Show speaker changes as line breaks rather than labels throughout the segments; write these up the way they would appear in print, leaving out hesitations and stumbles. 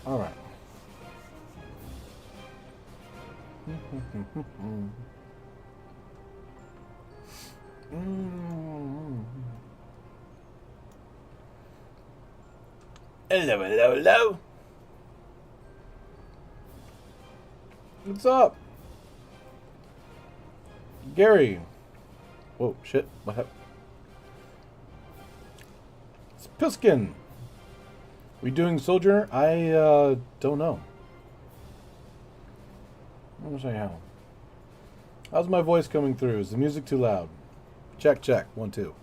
All right. Hello, hello, hello. What's up? Gary. Whoa, shit. What happened? It's Piskin. We doing Sojourner? I don't know. I'm gonna say how. How's my voice coming through? Is the music too loud? Check, check. 1, 2.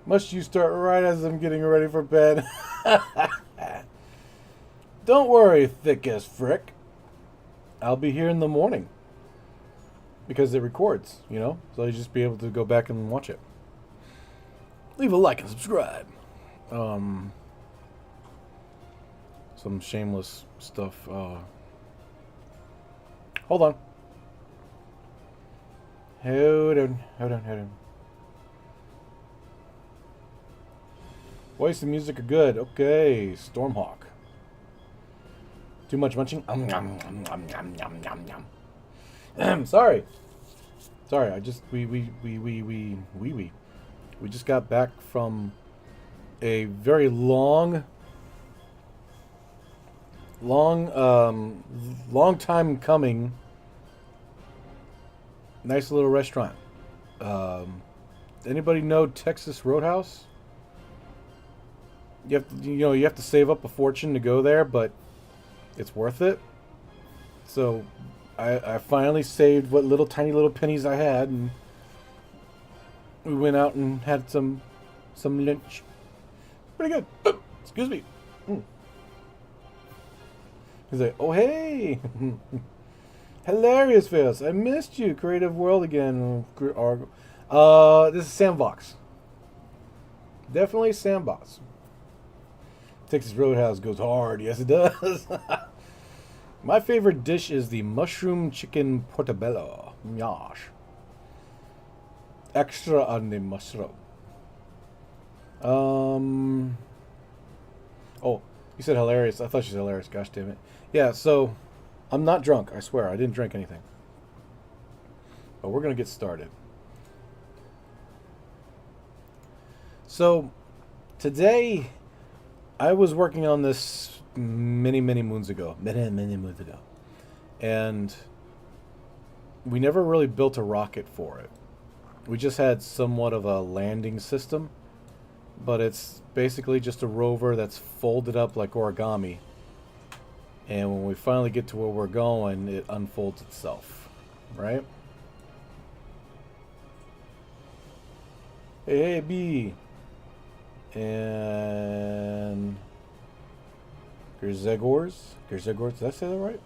Must you start right as I'm getting ready for bed? Don't worry, thick as frick. I'll be here in the morning. Because it records, you know? So you just be able to go back and watch it. Leave a like and subscribe. Some shameless stuff. Hold on. Hold on. Voice and music are good. Okay, Stormhawk. Too much munching? Sorry. Sorry, I just we just got back from a very long time coming nice little restaurant. Anybody know Texas Roadhouse? You have to save up a fortune to go there, but it's worth it. So I finally saved what tiny little pennies I had, and we went out and had some lunch. Pretty good. Excuse me. He's like, oh hey, hilarious face. I missed you. Creative World again. This is Sandbox. Definitely Sandbox. Texas Roadhouse goes hard. Yes, it does. My favorite dish is the mushroom chicken portobello. Gosh. Extra on the mushroom. Oh, you said hilarious. I thought she said hilarious. Gosh damn it. Yeah, so I'm not drunk, I swear. I didn't drink anything. But we're going to get started. So, today, I was working on this many moons ago. Many moons ago. And we never really built a rocket for it. We just had somewhat of a landing system. But it's basically just a rover that's folded up like origami. And when we finally get to where we're going, it unfolds itself. Right? Hey, B. And Gerzegors? Gerzegors, did I say that right?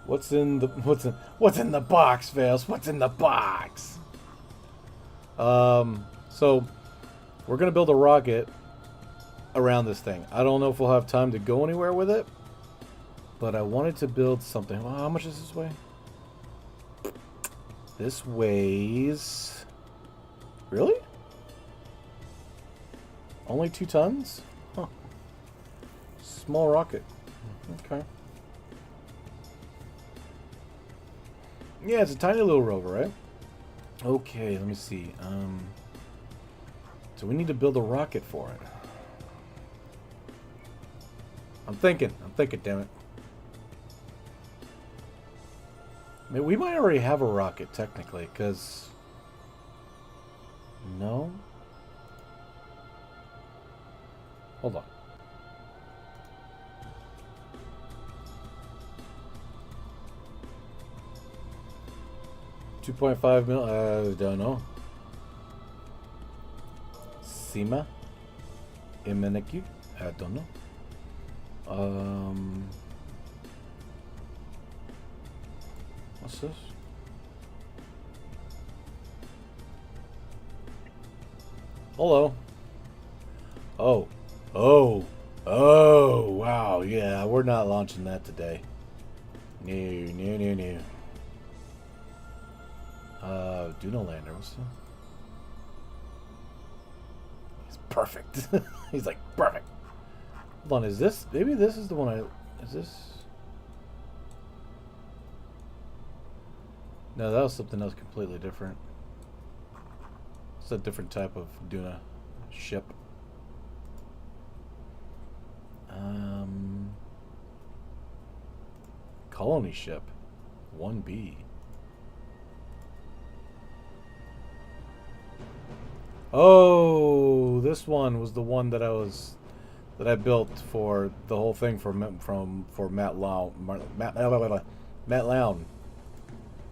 What's in the box, Vales? What's in the box? So we're gonna build a rocket around this thing. I don't know if we'll have time to go anywhere with it, but I wanted to build something. How much does this weigh? This weighs... Really? Only 2 tons? Huh. Small rocket. Okay. Yeah, it's a tiny little rover, right? Okay, let me see. So we need to build a rocket for it. I'm thinking, damn it. I mean, we might already have a rocket, technically, because... No? Hold on. $2.5 million, I don't know. Sima? Imeneki? I don't know. What's this? Hello. Oh. Wow. Yeah, we're not launching that today. No. Dunnnna lander. What's that? He's perfect. He's like, perfect. Hold on, is this... Maybe this is the one I... Is this... No, that was something else completely different. It's a different type of Dunnnna ship. Colony ship. 1B. Oh, this one was the one that I built for the whole thing for Matt Lown.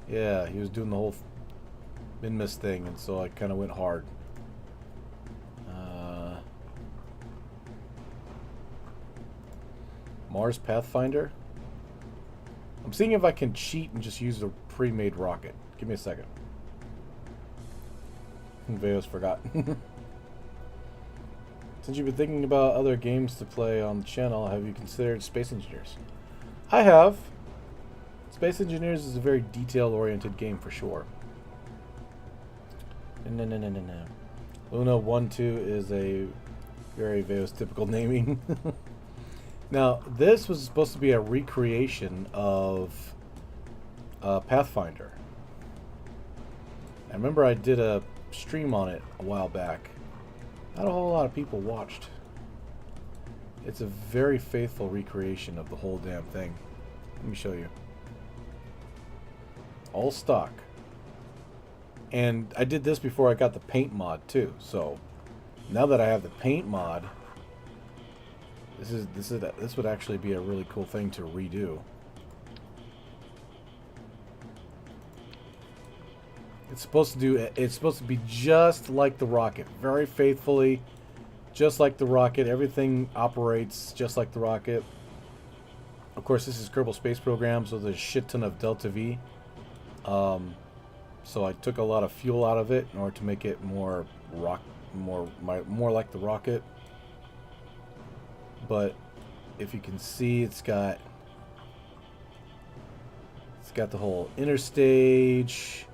Yeah, he was doing the whole Minmus thing, and so I kind of went hard. Mars Pathfinder. I'm seeing if I can cheat and just use a pre-made rocket. Give me a second. Veos forgot. Since you've been thinking about other games to play on the channel, have you considered Space Engineers? I have. Space Engineers is a very detail-oriented game for sure. No. Luna 1-2 is a very Veos typical naming. Now, this was supposed to be a recreation of Pathfinder. I remember I did a stream on it a while back. Not a whole lot of people watched. It's a very faithful recreation of the whole damn thing. Let me show you. All stock. And I did this before I got the paint mod too. So now that I have the paint mod, this would actually be a really cool thing to redo. It's supposed to be just like the rocket, very faithfully, just like the rocket. Everything operates just like the rocket. Of course, this is Kerbal Space Program, so there's a shit ton of Delta V. So I took a lot of fuel out of it in order to make it more like the rocket. But if you can see, it's got the whole interstage.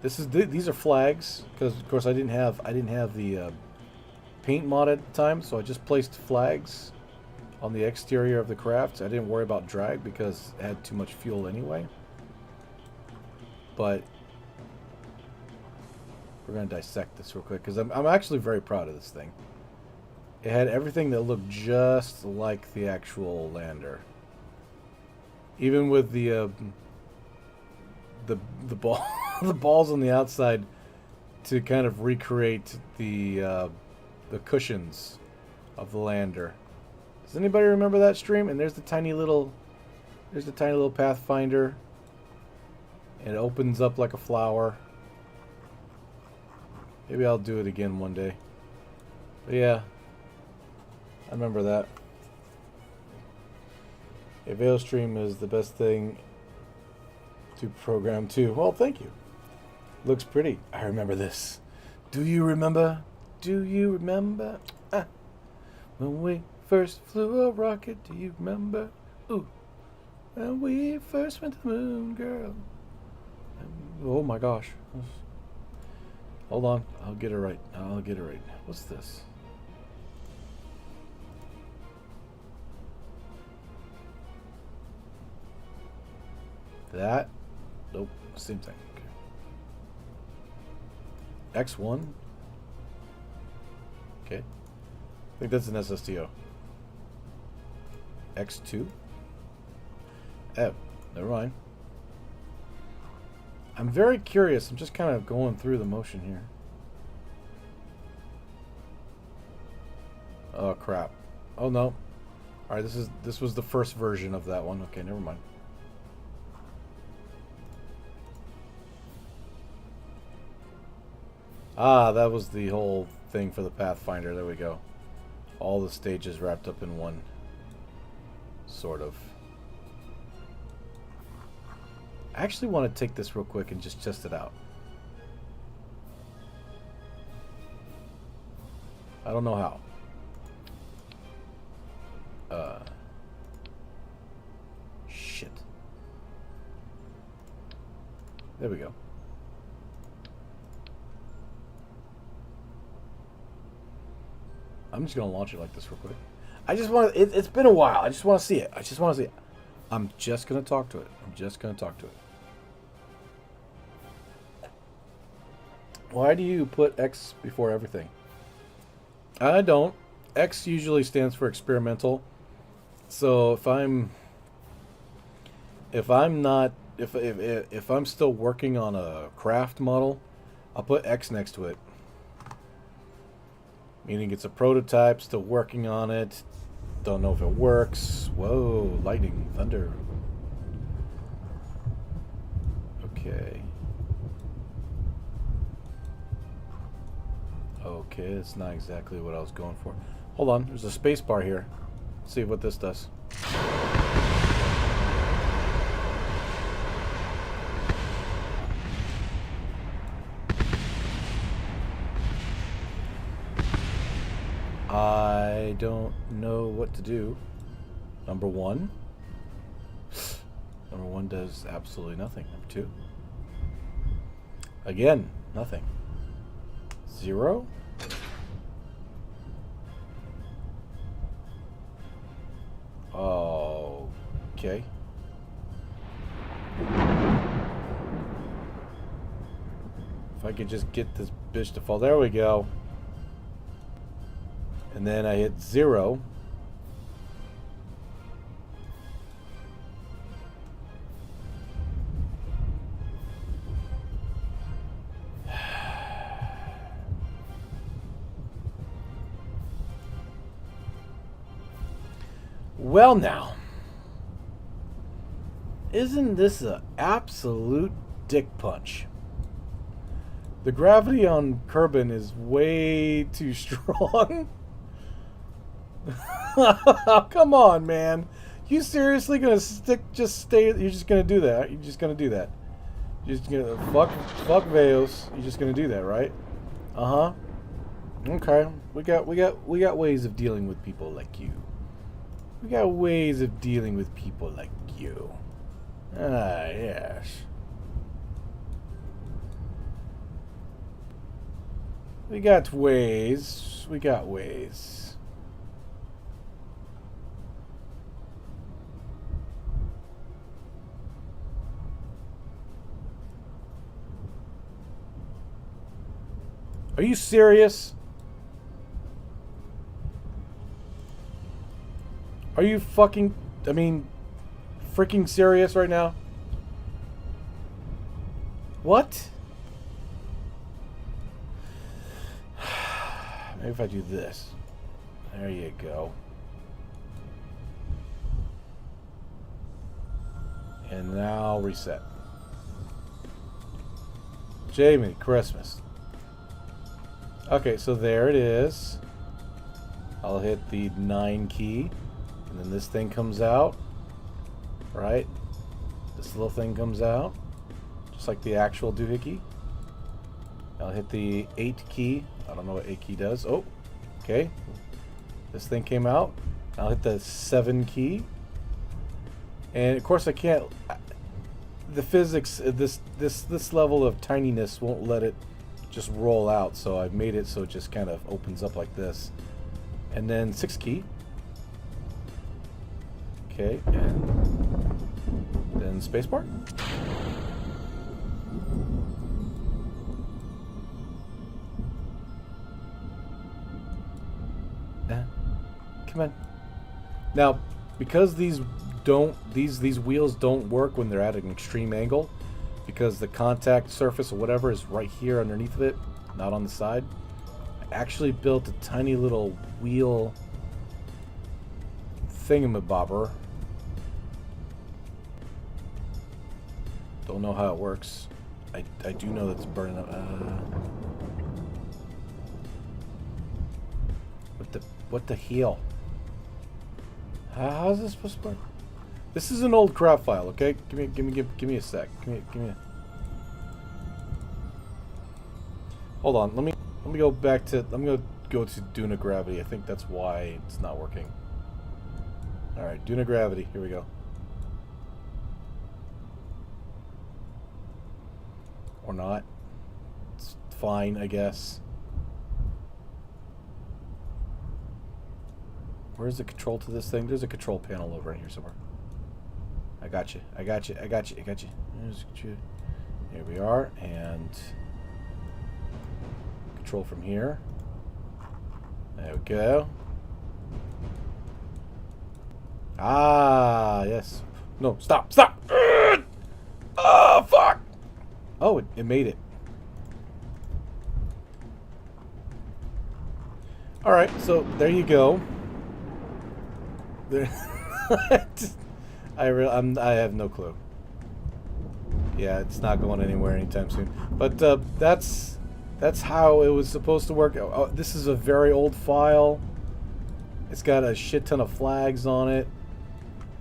These are flags because of course I didn't have the paint mod at the time, so I just placed flags on the exterior of the craft. I didn't worry about drag because it had too much fuel anyway. But we're going to dissect this real quick because I'm actually very proud of this thing. It had everything that looked just like the actual lander. Even with the ball, the balls on the outside to kind of recreate the cushions of the lander. Does anybody remember that stream? And there's the tiny little Pathfinder. It opens up like a flower. Maybe I'll do it again one day. But yeah, I remember that. A Veil stream is the best thing to program too. Well, thank you. Looks pretty. I remember this. Do you remember? Do you remember? When we first flew a rocket, do you remember? Ooh. When we first went to the moon, girl. Oh my gosh. Hold on. I'll get it right. I'll get it right. What's this? That? Nope. Same thing. Okay. X1. Okay. I think that's an SSTO. X2. Oh, never mind. I'm very curious. I'm just kind of going through the motion here. Oh crap. Oh no. Alright, this was the first version of that one. Okay, never mind. Ah, that was the whole thing for the Pathfinder. There we go. All the stages wrapped up in one. Sort of. I actually want to take this real quick and just test it out. I don't know how. Shit. There we go. I'm just gonna launch it like this real quick. I just want to. It's been a while. I just want to see it. I just want to see it. I'm just gonna talk to it. I'm just gonna talk to it. Why do you put X before everything? I don't. X usually stands for experimental. So if I'm still working on a craft model, I'll put X next to it. Meaning it's a prototype, still working on it. Don't know if it works. Whoa, lightning, thunder. Okay. Okay, that's not exactly what I was going for. Hold on, there's a space bar here. Let's see what this does. I don't know what to do. Number one. Number one does absolutely nothing. Number two. Again, nothing. 0. Okay. If I could just get this bitch to fall. There we go. And then I hit 0. Well now, isn't this an absolute dick punch? The gravity on Kerbal is way too strong. Come on, man. You seriously gonna stay, you're just gonna do that? You're just gonna do that? You're just gonna, fuck Veils. You're just gonna do that, right? Uh-huh. Okay. We got ways of dealing with people like you. We got ways of dealing with people like you. Ah, yes. We got ways. We got ways. Are you serious? Are you fucking, I mean, freaking serious right now? What? Maybe if I do this. There you go. And now reset. Jamie, Christmas. Okay, so there it is. I'll hit the 9 key. And then this thing comes out. Right? This little thing comes out. Just like the actual doohickey. I'll hit the 8 key. I don't know what 8 key does. Oh, okay. This thing came out. I'll hit the 7 key. And of course I can't, the physics, this level of tininess won't let it just roll out, so I've made it so it just kind of opens up like this. And then 6 key. Okay, and then spacebar. Come on. Now, because these wheels don't work when they're at an extreme angle, because the contact surface or whatever is right here underneath of it, not on the side. I actually built a tiny little wheel thingamabobber. Don't know how it works. I do know that it's burning up. What the hell? How's this supposed to work? This is an old craft file, okay? Give me a sec. Give me a... Hold on. Let me go back to. I'm gonna go to Dunnnna gravity. I think that's why it's not working. All right, Dunnnna gravity. Here we go. Or not. It's fine, I guess. Where's the control to this thing? There's a control panel over in here somewhere. I got you. I got you. I got you. I got you. Here we are. And control from here. There we go. Ah, yes. No, stop. Stop. Oh, fuck. Oh, it made it. All right, so there you go. There. I have no clue. Yeah, it's not going anywhere anytime soon. But that's how it was supposed to work. Oh, this is a very old file. It's got a shit ton of flags on it.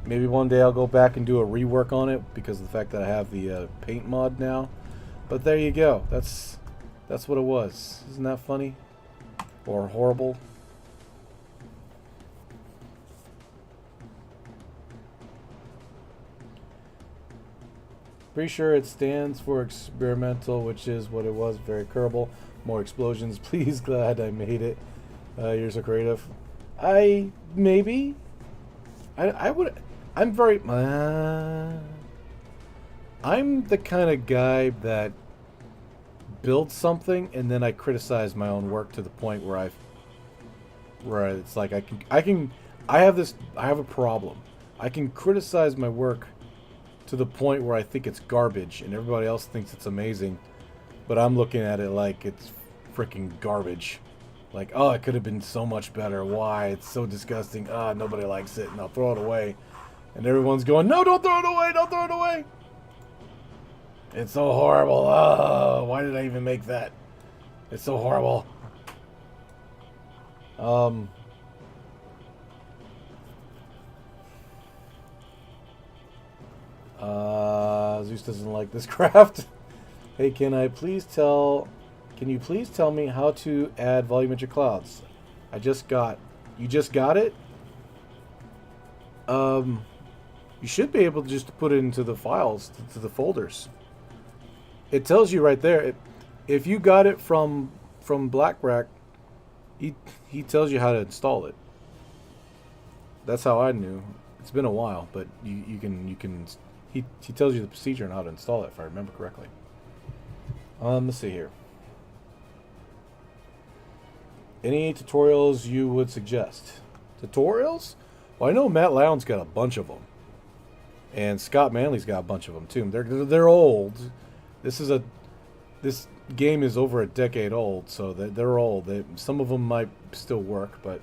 Maybe one day I'll go back and do a rework on it because of the fact that I have the paint mod now. But there you go. That's what it was. Isn't that funny? Or horrible? Pretty sure it stands for experimental, which is what it was. Very Kerbal. More explosions, please. Glad I made it. You're so creative. Maybe. I would. I'm very. I'm the kind of guy that builds something and then I criticize my own work to the point where it's like I have a problem. I can criticize my work to the point where I think it's garbage and everybody else thinks it's amazing, but I'm looking at it like it's freaking garbage. Like, oh, it could have been so much better. Why? It's so disgusting. Ah, nobody likes it, and I'll throw it away. And everyone's going, no, don't throw it away, don't throw it away. It's so horrible. Oh, why did I even make that? It's so horrible. Zeus doesn't like this craft. Hey, can you please tell me how to add volumetric clouds? You just got it? You should be able to just put it into the files, to the folders. It tells you right there. If you got it from Blackrack, he tells you how to install it. That's how I knew. It's been a while, but you can he tells you the procedure on how to install it, if I remember correctly. Let's see here. Any tutorials you would suggest? Tutorials? Well, I know Matt Lowndes got a bunch of them, and Scott Manley's got a bunch of them too. They're old. This game is over a decade old, so they're old. Some of them might still work, but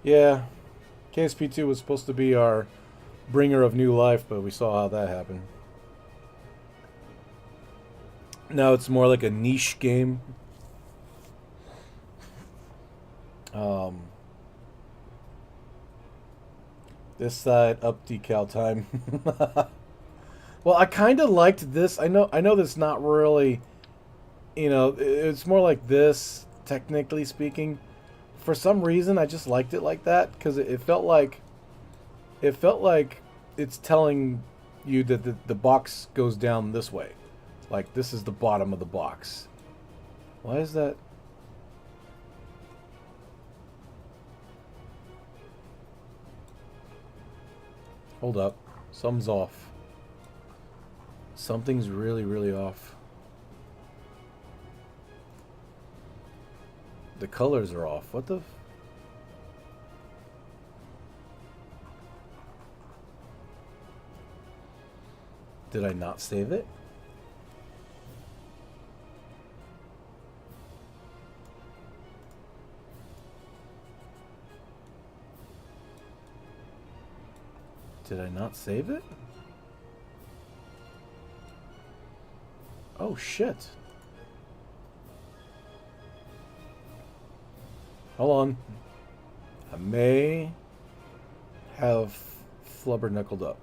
yeah, KSP2 was supposed to be our bringer of new life, but we saw how that happened. Now it's more like a niche game. This side up decal time. Well, I kind of liked this. I know that's not really, it's more like this, technically speaking. For some reason, I just liked it like that because it felt like it's telling you that the box goes down this way. Like, this is the bottom of the box. Why is that? Hold up. Something's off. Something's really, really off. The colors are off. What the? Did I not save it? Did I not save it? Oh, shit. Hold on. I may have flubber-knuckled up.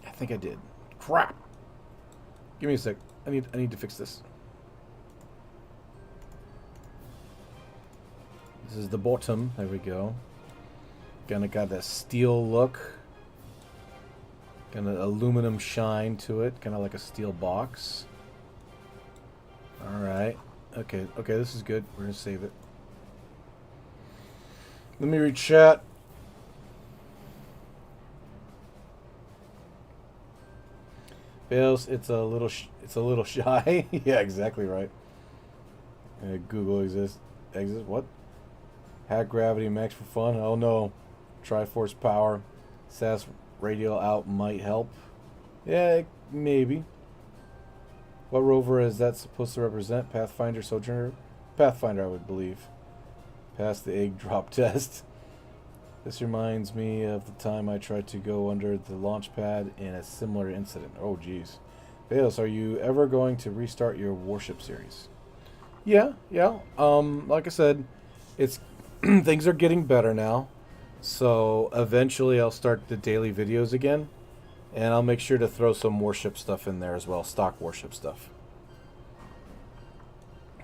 I think I did. Crap! Give me a sec. I need to fix this. This is the bottom. There we go. Kinda got that steel look. Got an aluminum shine to it. Kinda like a steel box. Alright. Okay, this is good. We're gonna save it. Let me read chat. Fails, it's a little shy. Yeah, exactly right. Google exists. What? Hack gravity max for fun? Oh no. Triforce power. SAS radio out might help. Yeah, maybe. What rover is that supposed to represent? Pathfinder, Sojourner? Pathfinder, I would believe. Pass the egg drop test. This reminds me of the time I tried to go under the launch pad in a similar incident. Oh, geez. Balos, are you ever going to restart your warship series? Yeah. Like I said, it's things are getting better now. So eventually I'll start the daily videos again. And I'll make sure to throw some warship stuff in there as well. Stock warship stuff.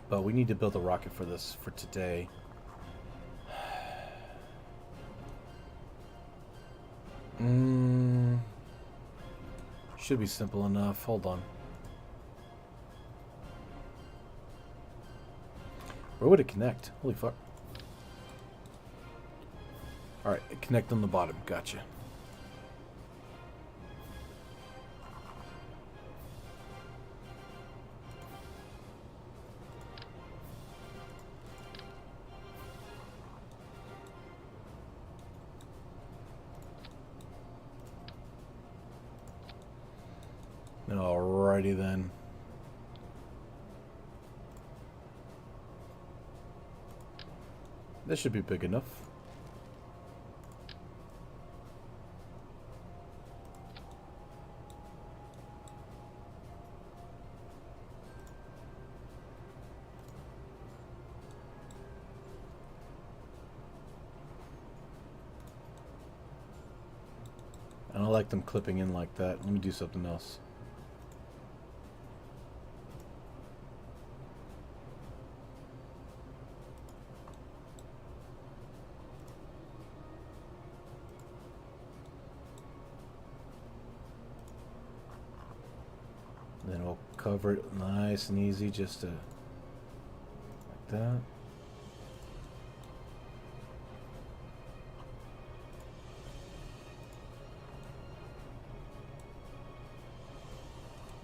But we need to build a rocket for this for today. Should be simple enough. Hold on. Where would it connect? Holy fuck. Alright, connect on the bottom. Gotcha. Alrighty then. This should be big enough. I don't like them clipping in like that. Let me do something else. Then we'll cover it nice and easy, just to like that.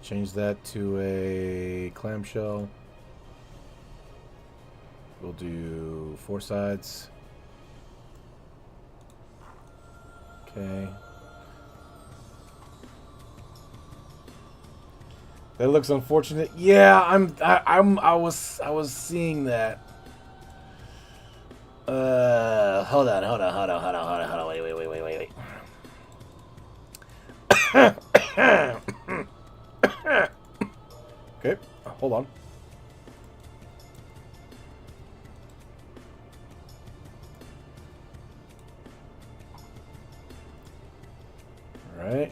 Change that to a clamshell. do 4 sides. Okay. That looks unfortunate. Yeah, I was seeing that. Hold on. Wait. Okay, hold on. All right.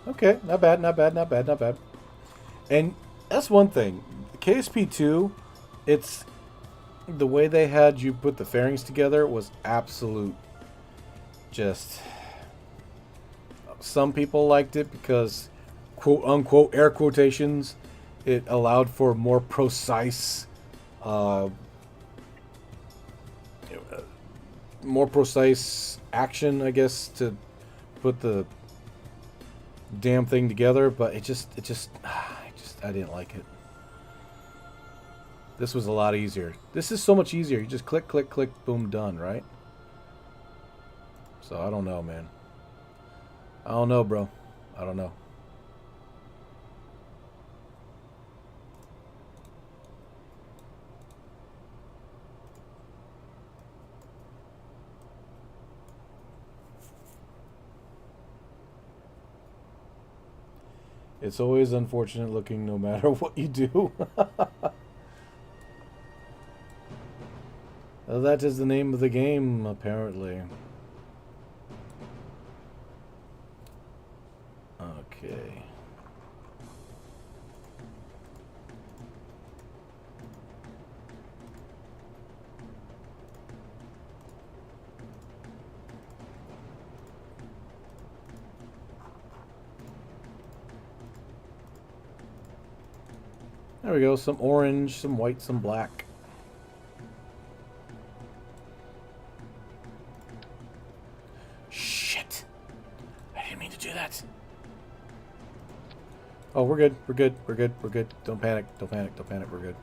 Okay, not bad. And that's one thing. KSP2, it's the way they had you put the fairings together was absolute. Just some people liked it because, quote unquote, air quotations, it allowed for more precise, action, I guess, to put the damn thing together. But I didn't like it. This was a lot easier. This is so much easier. You just click, boom, done, right? So I don't know, man. I don't know, bro. I don't know. It's always unfortunate looking no matter what you do. Well, that is the name of the game, apparently. Okay. There we go. Some orange, some white, some black. Shit. I didn't mean to do that. Oh, we're good. We're good. Don't panic. We're good.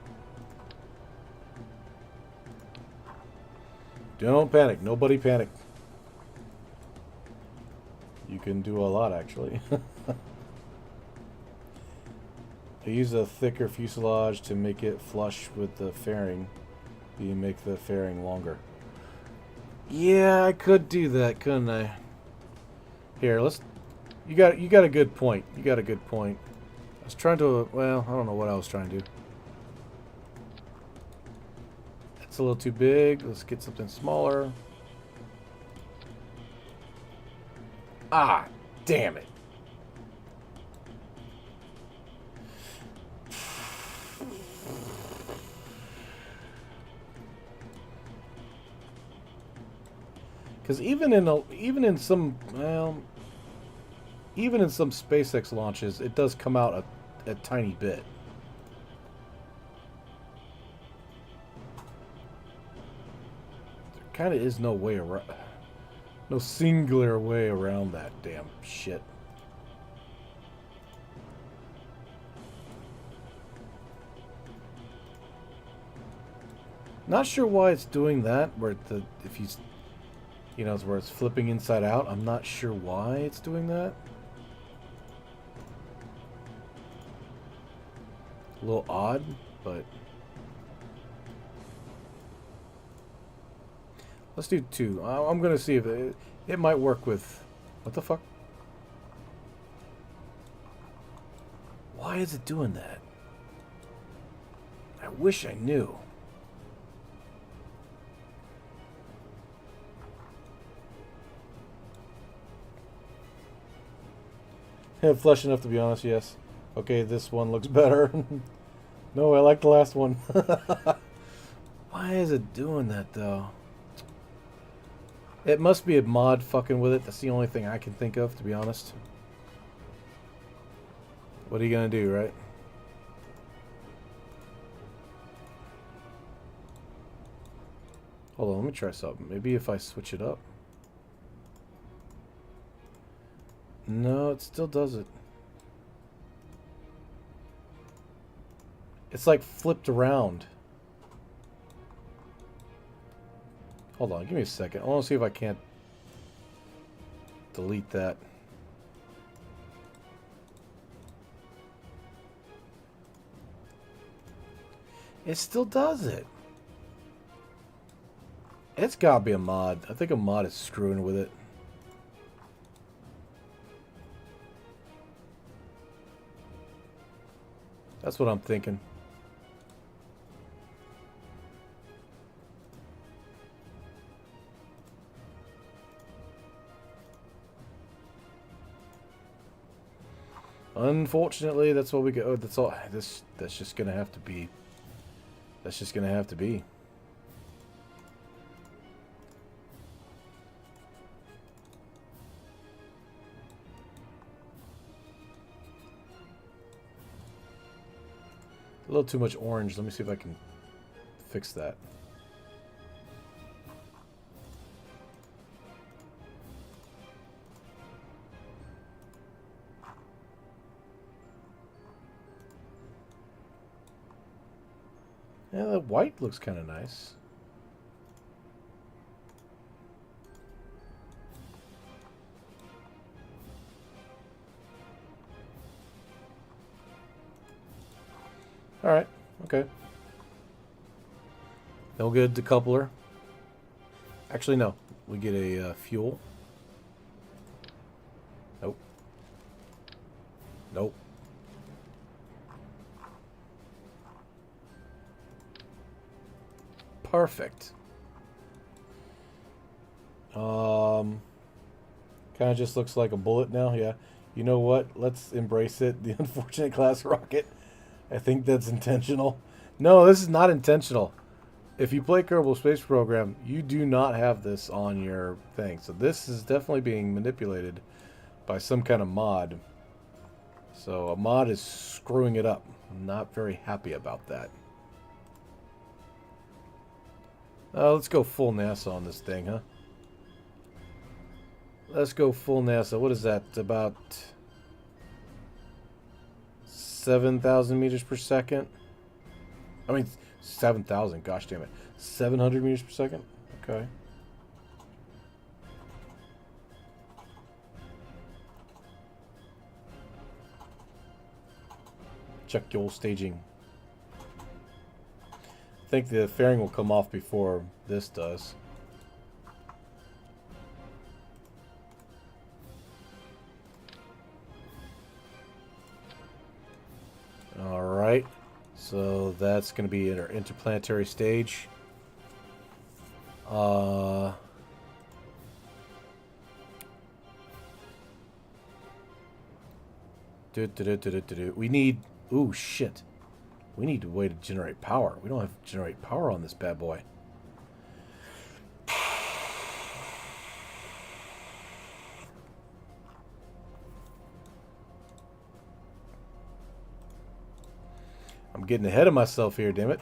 Don't panic. Nobody panic. You can do a lot, actually. I use a thicker fuselage to make it flush with the fairing. You make the fairing longer. Yeah, I could do that, couldn't I? Here, let's. You got a good point. I was trying to. Well, I don't know what I was trying to do. That's a little too big. Let's get something smaller. Ah, damn it. Because even in some SpaceX launches, it does come out a tiny bit. There kind of is no way around, no singular way around that damn shit. Not sure why it's doing that. Where if you. You know, it's where it's flipping inside out. I'm not sure why it's doing that. A little odd, but... Let's do 2. I'm going to see if it might work with... What the fuck? Why is it doing that? I wish I knew. Flush enough to be honest, yes. Okay, this one looks better. No, I like the last one. Why is it doing that, though? It must be a mod fucking with it. That's the only thing I can think of, to be honest. What are you gonna do, right? Hold on, let me try something. Maybe if I switch it up. No, it still does it. It's like flipped around. Hold on, give me a second. I want to see if I can't delete that. It still does it. It's gotta be a mod. I think a mod is screwing with it. That's what I'm thinking. Unfortunately, that's what we go. That's all. That's just gonna have to be. That's just gonna have to be. A little too much orange. Let me see if I can fix that. Yeah, the white looks kind of nice. All right. Okay. No good decoupler. Actually, no. We get a fuel. Nope. Nope. Perfect. Kind of just looks like a bullet now. Yeah. You know what? Let's embrace it. The unfortunate class rocket. I think that's intentional. No, this is not intentional. If you play Kerbal Space Program, you do not have this on your thing. So this is definitely being manipulated by some kind of mod. So a mod is screwing it up. I'm not very happy about that. Let's go full NASA on this thing, huh? Let's go full NASA. What is that? About 7,000 meters per second? I mean, 7,000. Gosh damn it. 700 meters per second? Okay. Check your staging. I think the fairing will come off before this does. Alright. So that's going to be in our interplanetary stage. We need... Ooh, shit. We need a way to generate power. We don't have to generate power on this bad boy. I'm getting ahead of myself here, damn it.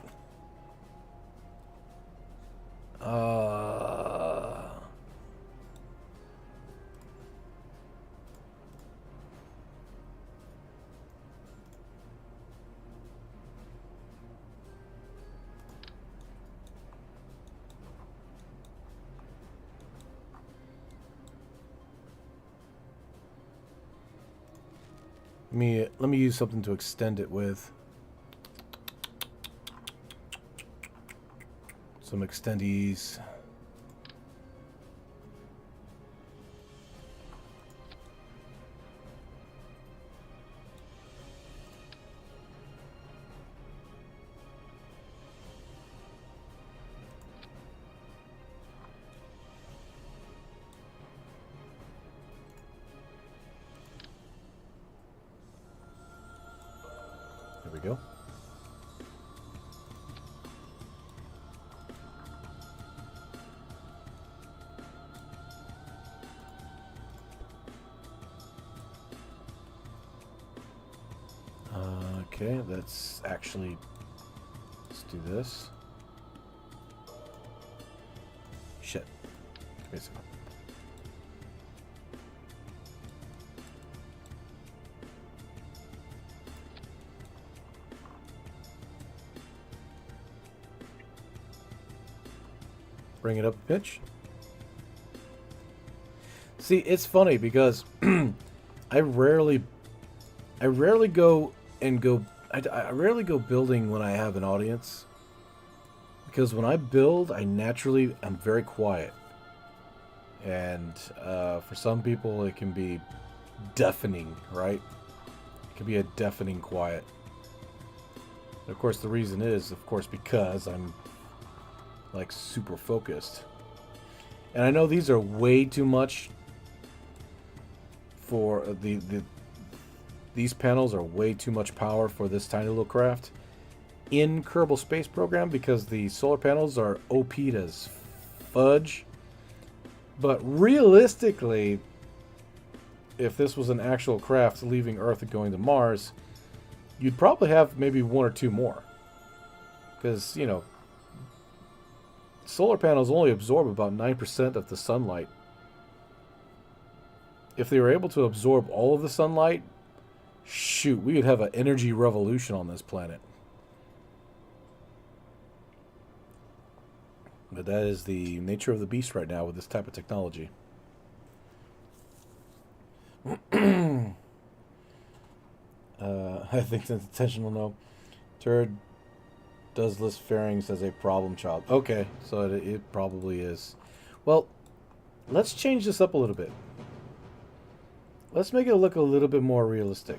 Let me use something to extend it with. Some extendies. There we go. Okay, let's actually... Let's do this. Shit. Wait a second. Bring it up a pitch. See, it's funny because I rarely go building when I have an audience, because when I build, I'm very quiet, and for some people it can be deafening, right? It can be a deafening quiet. And of course, the reason is, because I'm like super focused, and I know these are way too much for these panels are way too much power for this tiny little craft in Kerbal Space Program, because the solar panels are OP'd as fudge. But realistically, if this was an actual craft leaving Earth and going to Mars, you'd probably have maybe one or two more, because, you know, solar panels only absorb about 9% of the sunlight. If they were able to absorb all of the sunlight, shoot, we would have an energy revolution on this planet. But that is the nature of the beast right now with this type of technology. I think that's intentional, no. T.U.R.D does list fairings as a problem child. Okay, so it probably is. Well, let's change this up a little bit. Let's make it look a little bit more realistic.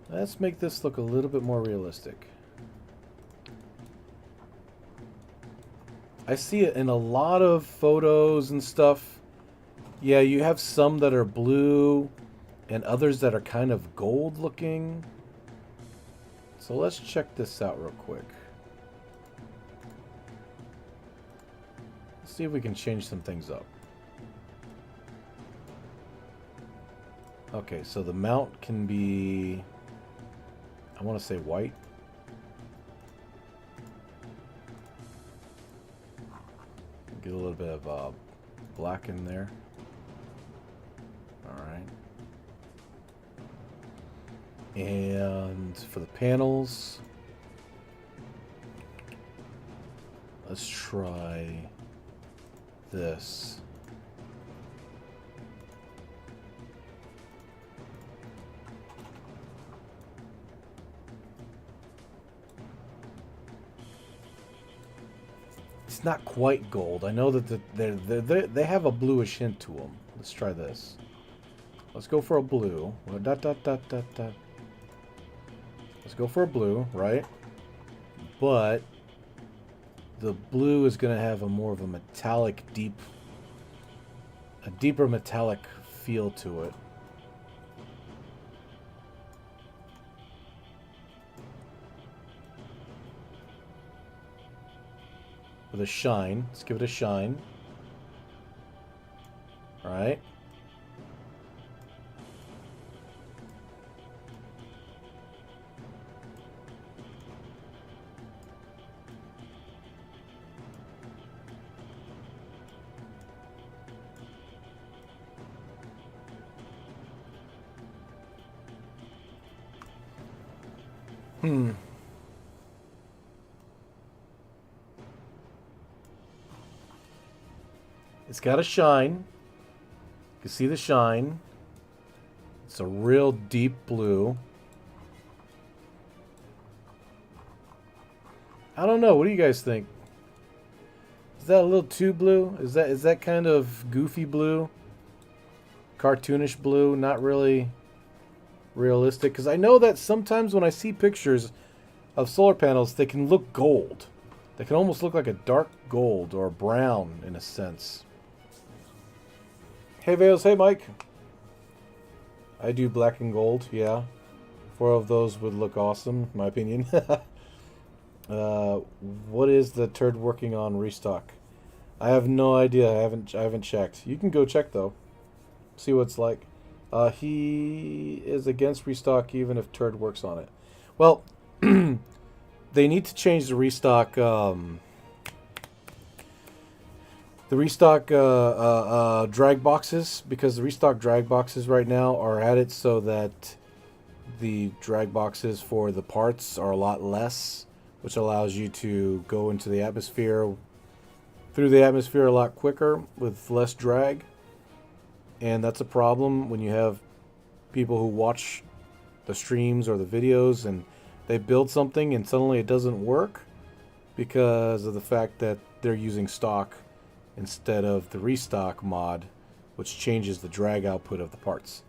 Let's make this look a little bit more realistic. I see it in a lot of photos and stuff. Yeah, you have some that are blue and others that are kind of gold looking. So let's check this out real quick. Let's see if we can change some things up. Okay, so the mount can be, I want to say white. Get a little bit of black in there. Alright. And for the panels, let's try this. It's not quite gold. I know that they have a bluish hint to them. Let's try this. Let's go for a blue. Let's go for a blue, right? But the blue is going to have a more of a metallic, a deeper metallic feel to it. With a shine. Let's give it a shine. All right. It's got a shine. You can see the shine. It's a real deep blue. I don't know. What do you guys think? Is that a little too blue? Is that kind of goofy blue? Cartoonish blue? Not really realistic? Because I know that sometimes when I see pictures of solar panels, they can look gold. They can almost look like a dark gold or brown in a sense. Hey Vales, hey Mike. I do black and gold, yeah. 4 of those would look awesome, in my opinion. What is the T.U.R.D working on restock? I have no idea. I haven't checked. You can go check though. See what it's like. He is against restock even if T.U.R.D works on it. Well, they need to change the restock. The restock drag boxes, because the restock drag boxes right now are at it so that the drag boxes for the parts are a lot less, which allows you to go into the atmosphere, through the atmosphere a lot quicker with less drag. And that's a problem when you have people who watch the streams or the videos and they build something and suddenly it doesn't work because of the fact that they're using stock instead of the restock mod, which changes the drag output of the parts.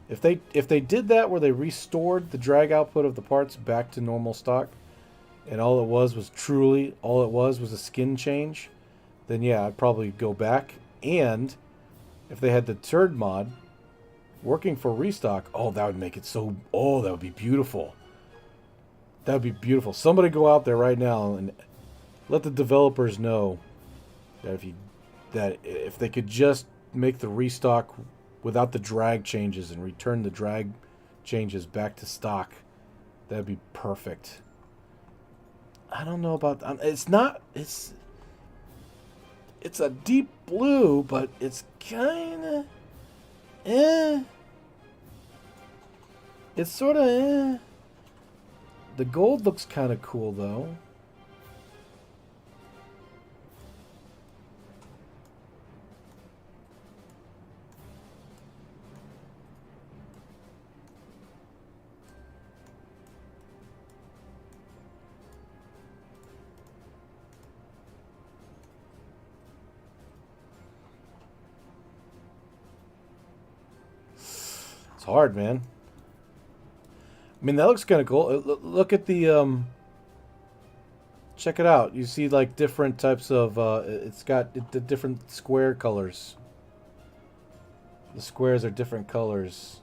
If they did that where they restored the drag output of the parts back to normal stock, and all it was a skin change, then yeah, I'd probably go back. And if they had the T.U.R.D mod working for restock, oh, that would make it so, oh, that would be beautiful. That would be beautiful. Somebody go out there right now and let the developers know that if they could just make the restock without the drag changes and return the drag changes back to stock, that'd be perfect. I don't know about it's a deep blue, but it's kind of it's sort of The gold looks kind of cool though. Hard, man. I mean, that looks kind of cool. Look at the check it out. You see like different types of it's got the different square colors. The squares are different colors,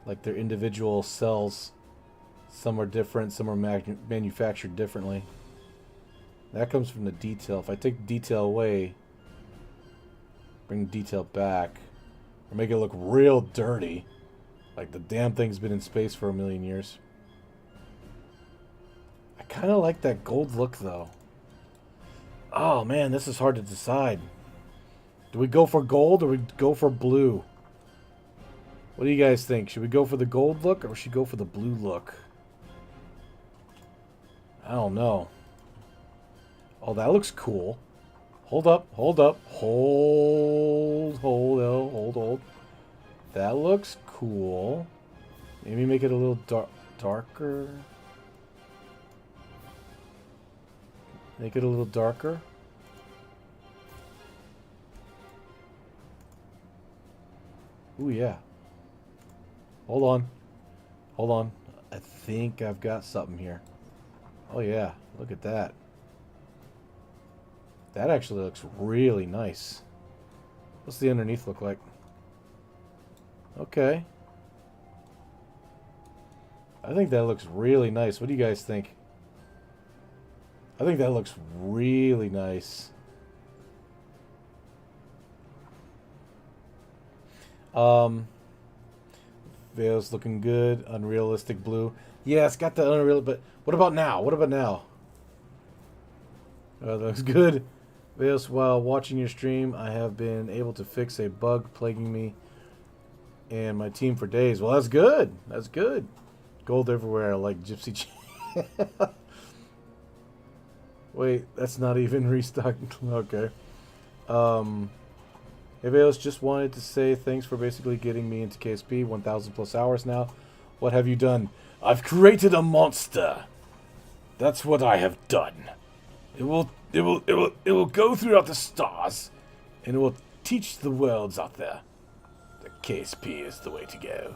like they're individual cells. Some are different, some are manufactured differently. That comes from the detail. If I take detail away, bring detail back, or make it look real dirty, like the damn thing's been in space for 1,000,000 years. I kind of like that gold look, though. Oh, man, this is hard to decide. Do we go for gold or we go for blue? What do you guys think? Should we go for the gold look or should we go for the blue look? I don't know. Oh, that looks cool. Hold up, hold up, hold. That looks cool. Maybe make it a little darker. Make it a little darker. Ooh, yeah. Hold on. Hold on. I think I've got something here. Oh, yeah. Look at that. That actually looks really nice. What's the underneath look like? Okay. I think that looks really nice. What do you guys think? I think that looks really nice. Veil's looking good. Unrealistic blue. Yeah, it's got the unreal, but what about now? What about now? That looks good. Veils, while watching your stream, I have been able to fix a bug plaguing me and my team for days. Well, that's good. That's good. Gold everywhere, like Gypsy. Wait, that's not even restocked. Okay. Hey, Veils, just wanted to say thanks for basically getting me into KSP. 1,000 plus hours now. What have you done? I've created a monster. That's what I have done. It will go throughout the stars, and it will teach the worlds out there that KSP is the way to go.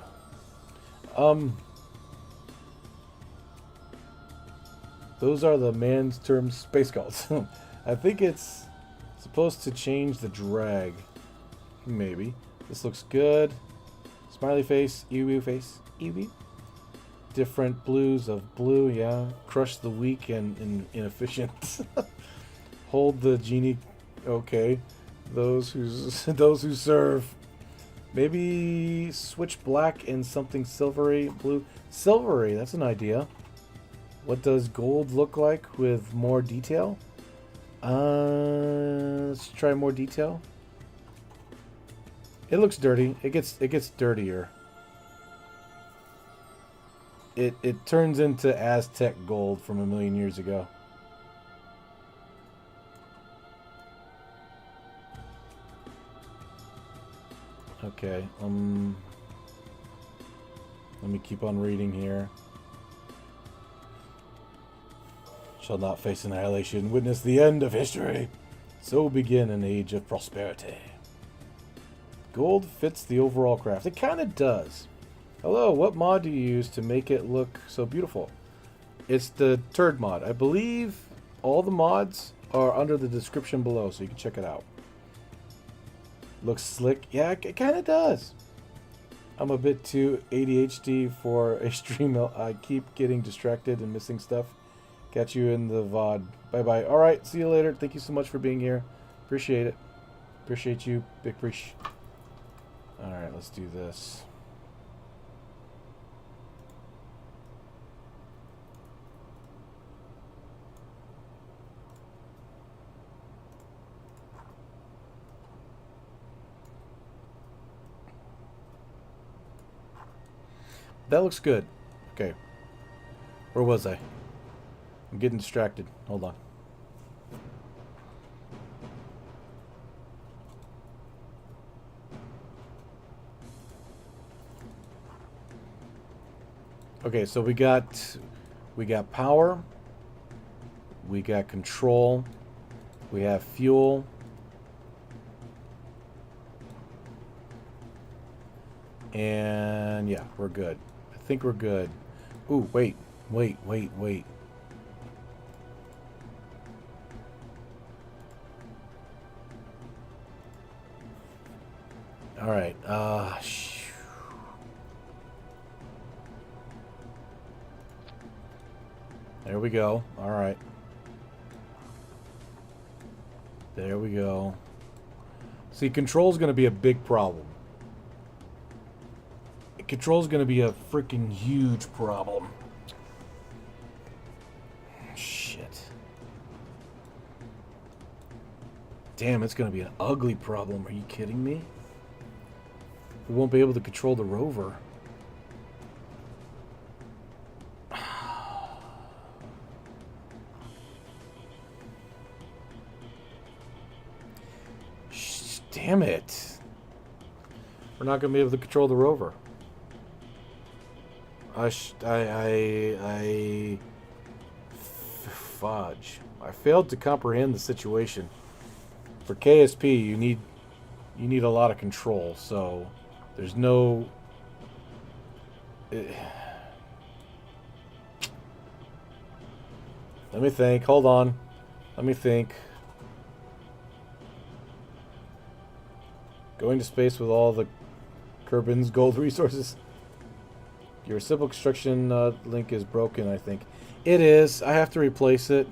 Those are the man's term space cults. I think it's supposed to change the drag. Maybe. This looks good. Smiley face, EWU face, EWU. Different blues of blue, yeah. Crush the weak and inefficient. Hold the genie. Okay. Those who serve. Maybe switch black and something silvery blue. Silvery, that's an idea. What does gold look like with more detail? Let's try more detail. It looks dirty. It gets dirtier. It turns into Aztec gold from a million years ago. Okay, let me keep on reading here. Shall not face annihilation, witness the end of history. So begin an age of prosperity. Gold fits the overall craft. It kind of does. Hello, what mod do you use to make it look so beautiful? It's the T.U.R.D mod. I believe all the mods are under the description below, so you can check it out. Looks slick. Yeah, it kind of does. I'm a bit too ADHD for a stream. I keep getting distracted and missing stuff. Catch you in the VOD. Bye-bye. Alright, see you later. Thank you so much for being here. Appreciate it. Appreciate you. Big appreciate. Alright, let's do this. That looks good. Okay. Where was I? I'm getting distracted. Hold on. Okay, so we got power, we got control, we have fuel, and yeah, we're good. I think we're good. Ooh, wait. All right. There we go. All right. There we go. See, control's going to be a big problem. Control's going to be a freaking huge problem. Shit. Damn, it's going to be an ugly problem. Are you kidding me? We won't be able to control the rover. Damn it. We're not going to be able to control the rover. Fudge. I failed to comprehend the situation. For KSP, you need a lot of control, so there's no... Let me think. Hold on. Let me think. Going to space with all the Kerbals gold resources. Your simple construction link is broken, I think. It is. I have to replace it.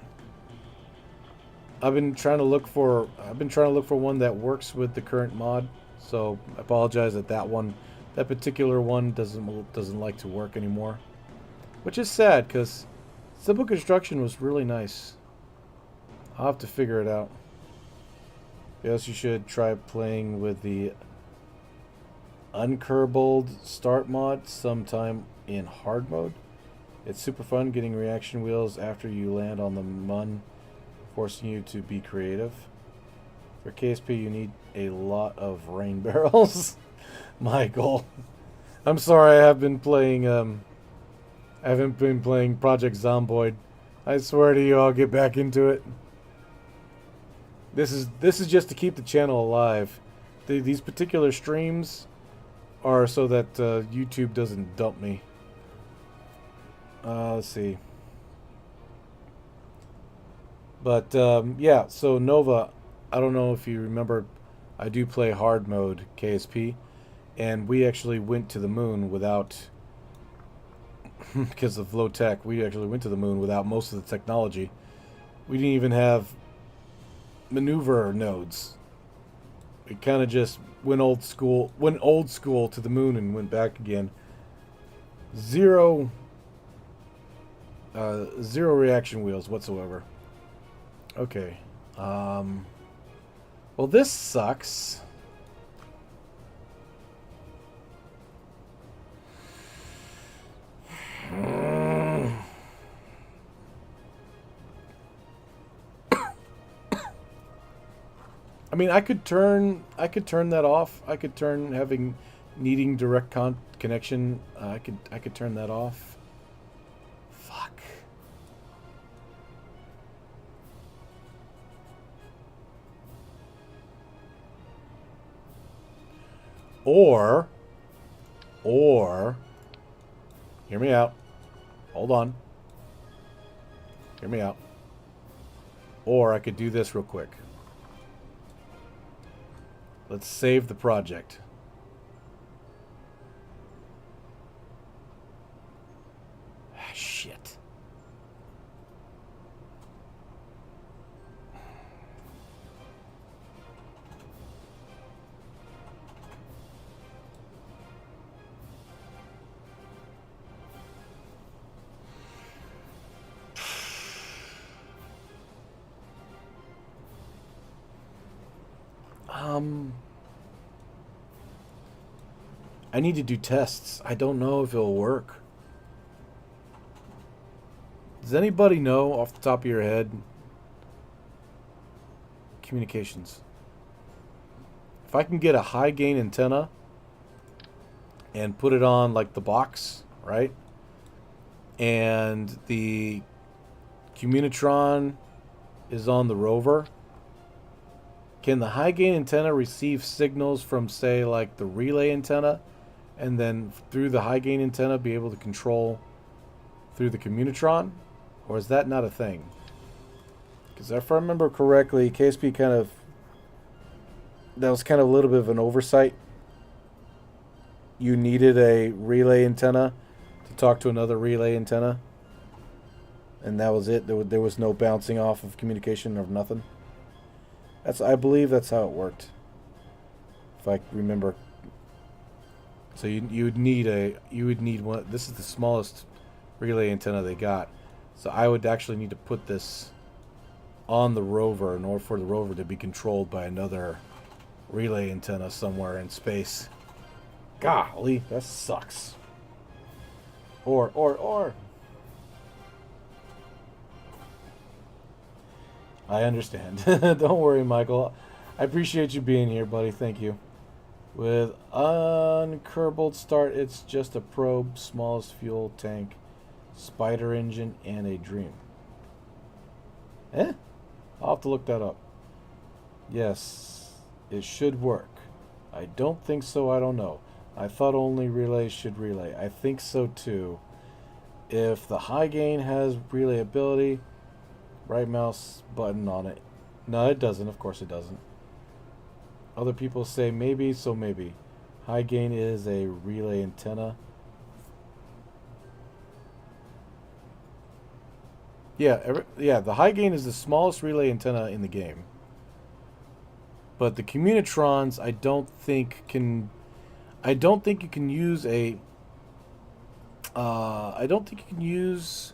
I've been trying to look for one that works with the current mod. So I apologize that particular one doesn't like to work anymore. Which is sad because simple construction was really nice. I'll have to figure it out. Yes, you should try playing with the Unkerbaled start mod sometime in hard mode. It's super fun getting reaction wheels after you land on the mun, forcing you to be creative. For KSP, you need a lot of rain barrels. Michael, I'm sorry, I haven't been playing Project Zomboid. I swear to you, I'll get back into it. This is just to keep the channel alive. These particular streams are so that YouTube doesn't dump me. Let's see. But yeah, so Nova, I don't know if you remember, I do play hard mode KSP, and we actually went to the moon without, because of low tech, we actually went to the moon without most of the technology. We didn't even have maneuver nodes. it kind of just went old school to the moon and went back again. Zero reaction wheels whatsoever. Okay. Well, this sucks. I mean, I could turn that off. I could turn needing direct connection. I could turn that off. Fuck. Or hear me out. Hold on. Hear me out. Or I could do this real quick. Let's save the project. Ah, shit. I need to do tests. I don't know if it'll work. Does anybody know off the top of your head? Communications. If I can get a high gain antenna and put it on like the box, right? And the Communitron is on the rover. Can the high gain antenna receive signals from, say, like the relay antenna, and then through the high gain antenna be able to control through the Communitron? Or is that not a thing? Because if I remember correctly, KSP that was kind of a little bit of an oversight. You needed a relay antenna to talk to another relay antenna, and that was it. There was no bouncing off of communication or nothing. I believe that's how it worked, if I remember. So you would need one. This is the smallest relay antenna they got. So I would actually need to put this on the rover in order for the rover to be controlled by another relay antenna somewhere in space. Golly, that sucks. Or. I understand. Don't worry, Michael. I appreciate you being here, buddy. Thank you. With uncurbed start, it's just a probe, smallest fuel tank, spider engine, and a dream. I'll have to look that up. Yes, it should work. I don't think so. I don't know. I thought only relays should relay. I think so too. If the high gain has relay ability, right mouse button on it. No, it doesn't. Of course it doesn't. Other people say maybe, so maybe. High gain is a relay antenna. Yeah, the high gain is the smallest relay antenna in the game. But the Communitrons, I don't think you can use a. I don't think you can use.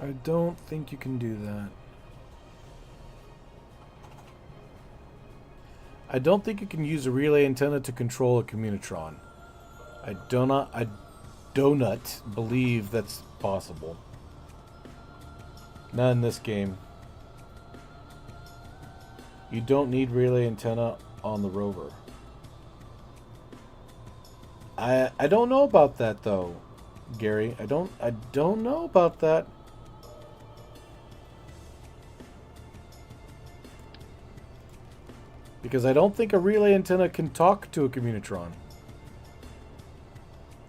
I don't think you can do that. I don't think you can use a relay antenna to control a Communitron. I do not believe that's possible. Not in this game. You don't need relay antenna on the rover. I don't know about that though, Gary. I don't know about that. Because I don't think a relay antenna can talk to a Communitron.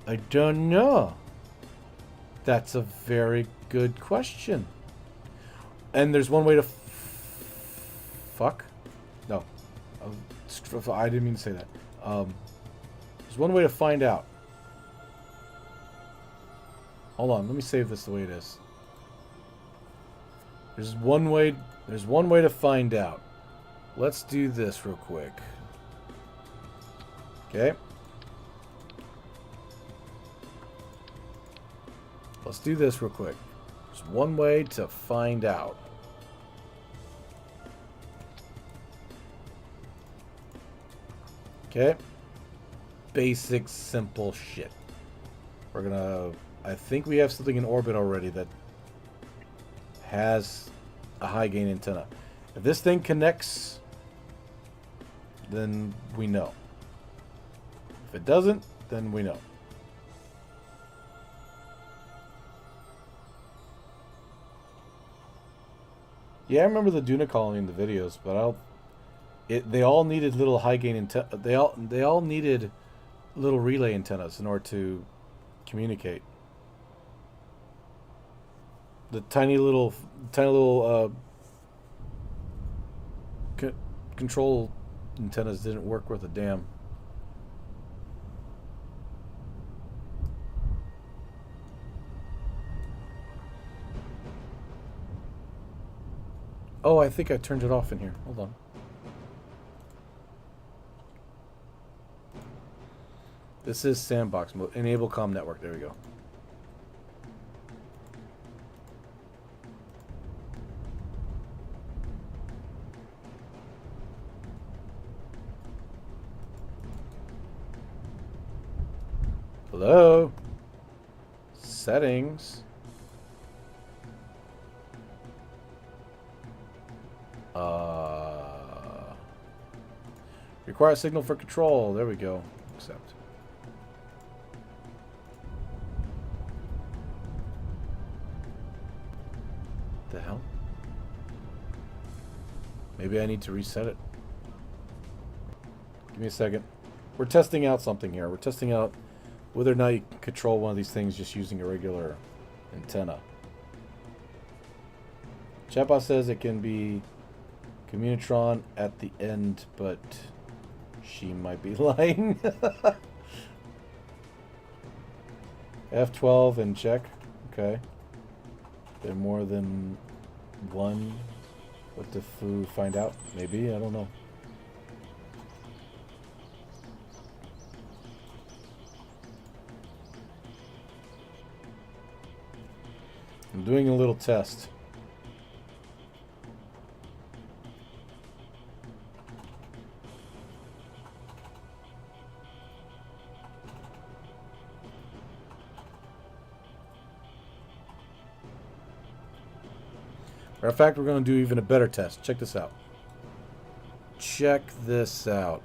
I don't know. That's a very good question. And there's one way to fuck? No. I didn't mean to say that. There's one way to find out. Hold on, let me save this the way it is. There's one way to find out. Let's do this real quick. Okay. Let's do this real quick. There's one way to find out. Okay. Basic, simple shit. We're gonna... I think we have something in orbit already that has a high gain antenna. If this thing connects, then we know. If it doesn't, then we know. Yeah, I remember the Dunnnna colony in the videos, but they all needed little high gain antenna. They all needed little relay antennas in order to communicate. The tiny little control antennas didn't work worth a damn. Oh, I think I turned it off in here. Hold on. This is sandbox mode. Enable comm network. There we go. Hello? Settings. Require signal for control. There we go. Accept. The hell? Maybe I need to reset it. Give me a second. We're testing out something here. We're testing out whether or not you can control one of these things just using a regular antenna. Chatbot says it can be Communitron at the end, but she might be lying. F12 and check. Okay. There more than one. What the foo find out? Maybe, I don't know. I'm doing a little test. Matter of fact, we're going to do even a better test. Check this out. Check this out.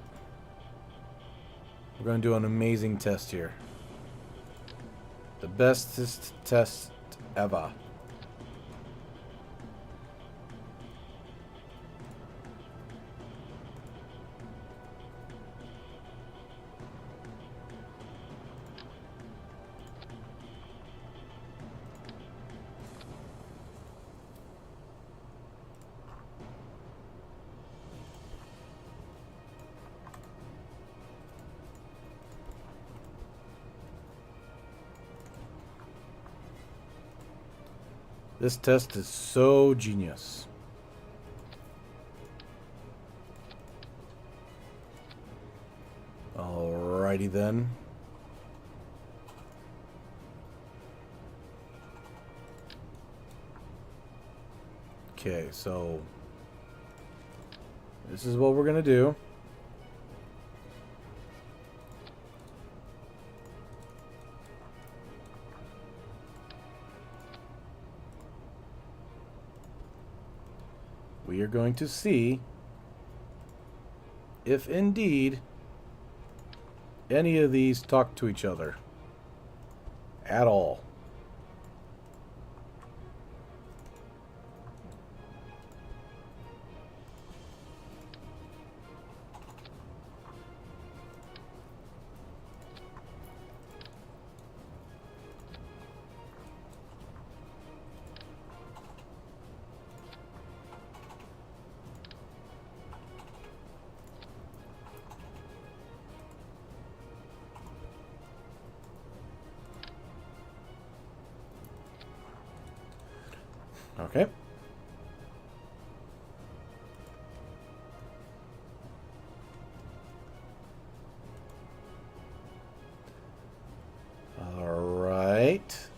We're going to do an amazing test here. The bestest test ever. This test is so genius. Alrighty then. Okay, so this is what we're gonna do. We are going to see if indeed any of these talk to each other at all. Okay. Alright.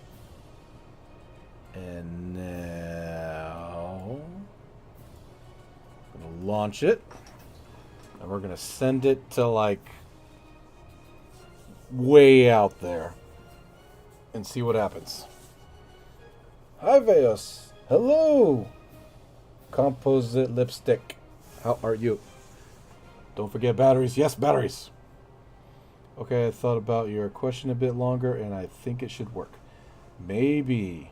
And now I'm gonna launch it. And we're gonna send it to like way out there. And see what happens. Hi Veos. Hello. Composite lipstick. How are you? Don't forget batteries. Yes, batteries. Okay, I thought about your question a bit longer, and I think it should work. Maybe.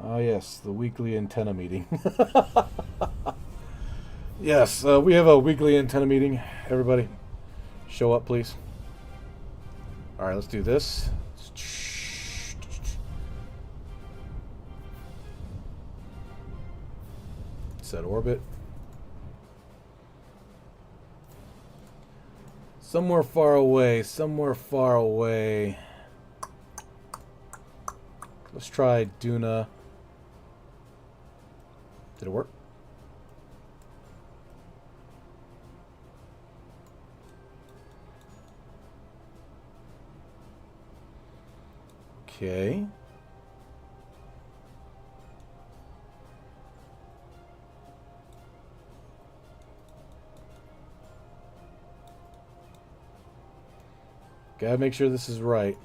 Ah, yes, the weekly antenna meeting. Yes, we have a weekly antenna meeting. Everybody, show up, please. All right, let's do this. Set orbit. Somewhere far away, somewhere far away. Let's try Dunnnna. Did it work? Okay. Gotta make sure this is right.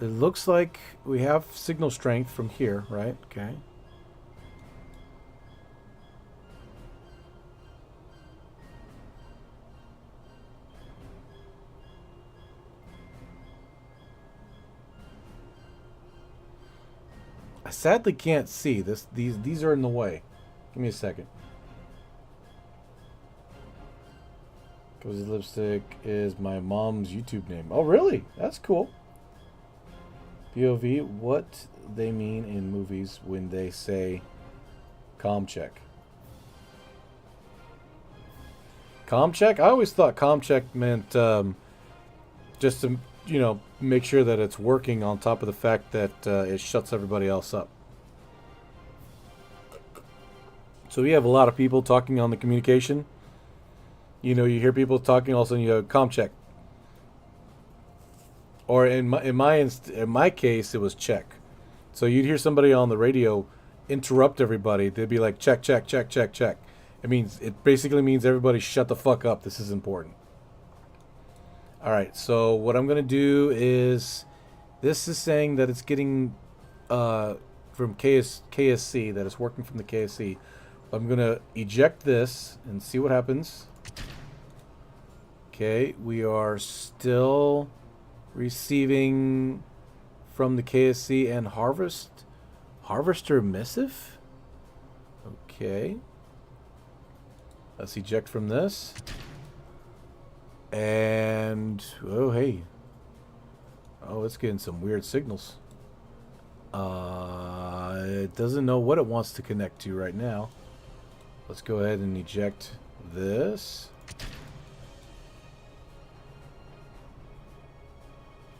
It looks like we have signal strength from here, right? Okay. I sadly can't see this. These are in the way. Give me a second. Cozy Lipstick is my mom's YouTube name. Oh, really? That's cool. POV, what they mean in movies when they say comm check. Comm check? I always thought comm check meant just to, you know, make sure that it's working on top of the fact that it shuts everybody else up. So we have a lot of people talking on the communication. You know, you hear people talking, all of a sudden you have comm check. Or in my case, it was check. So you'd hear somebody on the radio interrupt everybody. They'd be like, check, check, check, check, check. It basically means everybody shut the fuck up. This is important. All right, so what I'm going to do is, this is saying that it's getting from KSC, that it's working from the KSC. I'm going to eject this and see what happens. Okay, we are still receiving from the KSC and Harvester Missive. Okay. Let's eject from this. And, oh, hey. Oh, it's getting some weird signals. It doesn't know what it wants to connect to right now. Let's go ahead and eject this.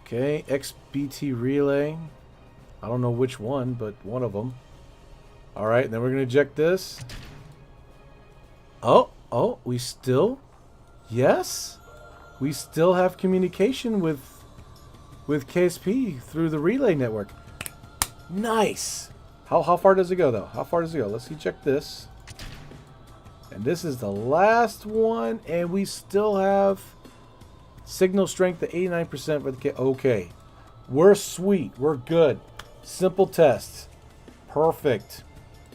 Okay, XBT relay. I don't know which one, but one of them. All right, and then we're going to eject this. Oh, we still... Yes? We still have communication with KSP through the relay network. Nice! How far does it go, though? How far does it go? Let's eject this. And this is the last one, and we still have... signal strength at 89% for the K. Okay. We're sweet. We're good. Simple test. Perfect.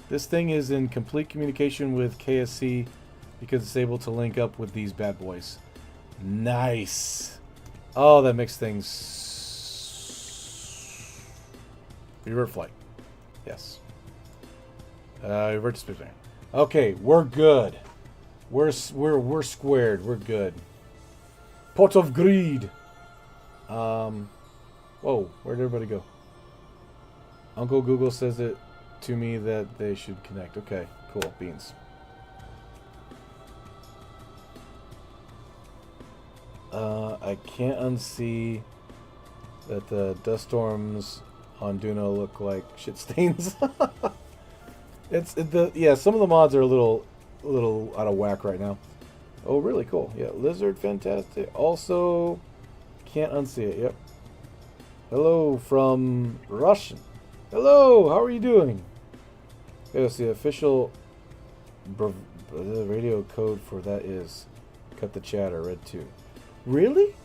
This thing is in complete communication with KSC because it's able to link up with these bad boys. Nice. Oh, that makes things... Revert flight. Yes. Revert to space. Okay, we're good. We're squared. We're good. Pot of greed. Whoa, where'd everybody go? Uncle Google says it to me that they should connect. Okay, cool. Beans. I can't unsee that the dust storms on Dunnnna look like shit stains. Yeah, some of the mods are a little out of whack right now. Oh, really cool. Yeah, lizard, fantastic. Also, can't unsee it. Yep. Hello from Russian. Hello, how are you doing? Yes, the official the radio code for that is cut the chatter, red 2. Really?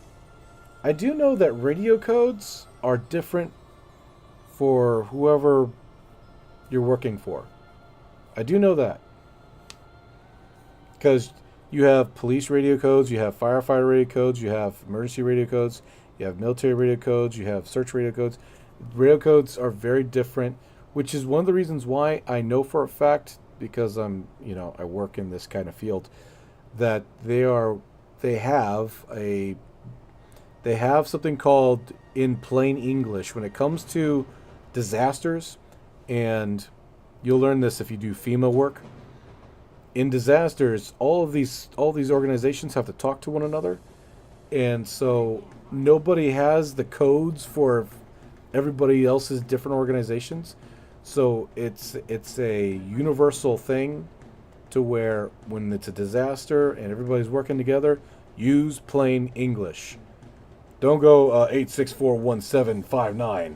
I do know that radio codes are different for whoever you're working for. I do know that. Because you have police radio codes, you have firefighter radio codes, you have emergency radio codes, you have military radio codes, you have search radio codes. Radio codes are very different, which is one of the reasons why I know for a fact, because I work in this kind of field, that they have something called, in plain English, when it comes to disasters, and you'll learn this if you do FEMA work. In disasters, all these organizations have to talk to one another, and so nobody has the codes for everybody else's different organizations. So it's a universal thing to where when it's a disaster and everybody's working together, use plain English. Don't go 8641759.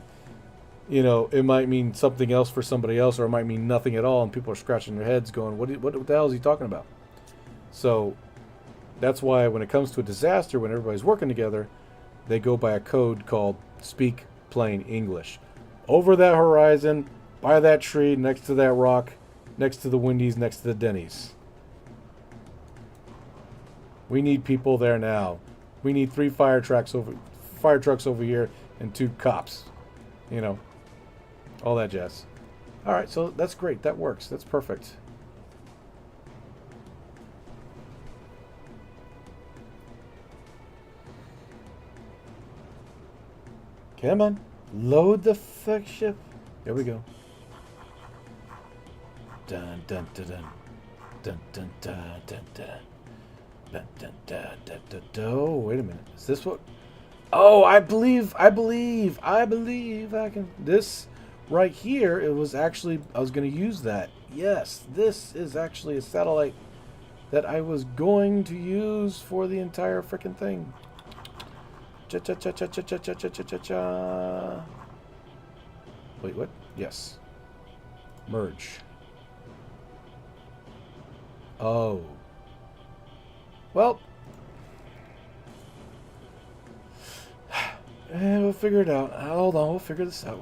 It might mean something else for somebody else, or it might mean nothing at all, and people are scratching their heads going, what the hell is he talking about? So that's why when it comes to a disaster, when everybody's working together, they go by a code called Speak Plain English. Over that horizon, by that tree, next to that rock, next to the Wendy's, next to the Denny's. We need people there now. We need 3 fire trucks over here and 2 cops. All that jazz. All right, so that's great. That works. That's perfect. Come on. Load the fuck ship. Here we go. Dun dun dun dun. Dun dun dun dun dun. Dun dun dun dun dun dun. Oh, wait a minute. Is this what? Oh, I believe I can. This right here, it was actually, I was going to use that. Yes, this is actually a satellite that I was going to use for the entire freaking thing. Cha-cha-cha-cha-cha-cha-cha-cha-cha-cha. Wait, what? Yes. Merge. Oh. Well. We'll figure it out. Hold on, we'll figure this out.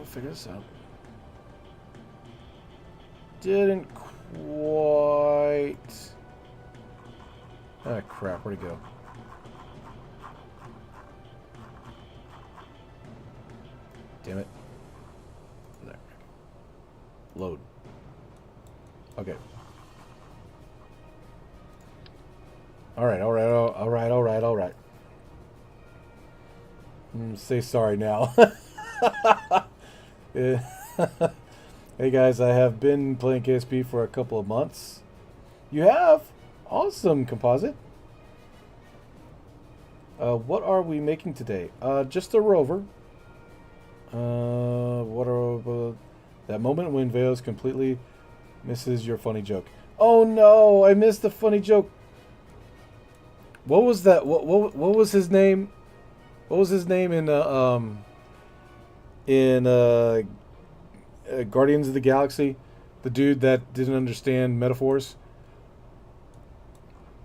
Didn't quite... Ah, crap. Where'd it go? Damn it. There. Load. Okay. Alright. Say sorry now. Yeah. Hey guys, I have been playing KSP for a couple of months. You have? Awesome, Composite. What are we making today? Just a rover. That moment when Veos completely misses your funny joke. Oh no, I missed the funny joke. What was that? What was his name? What was his name in Guardians of the Galaxy? The dude that didn't understand metaphors.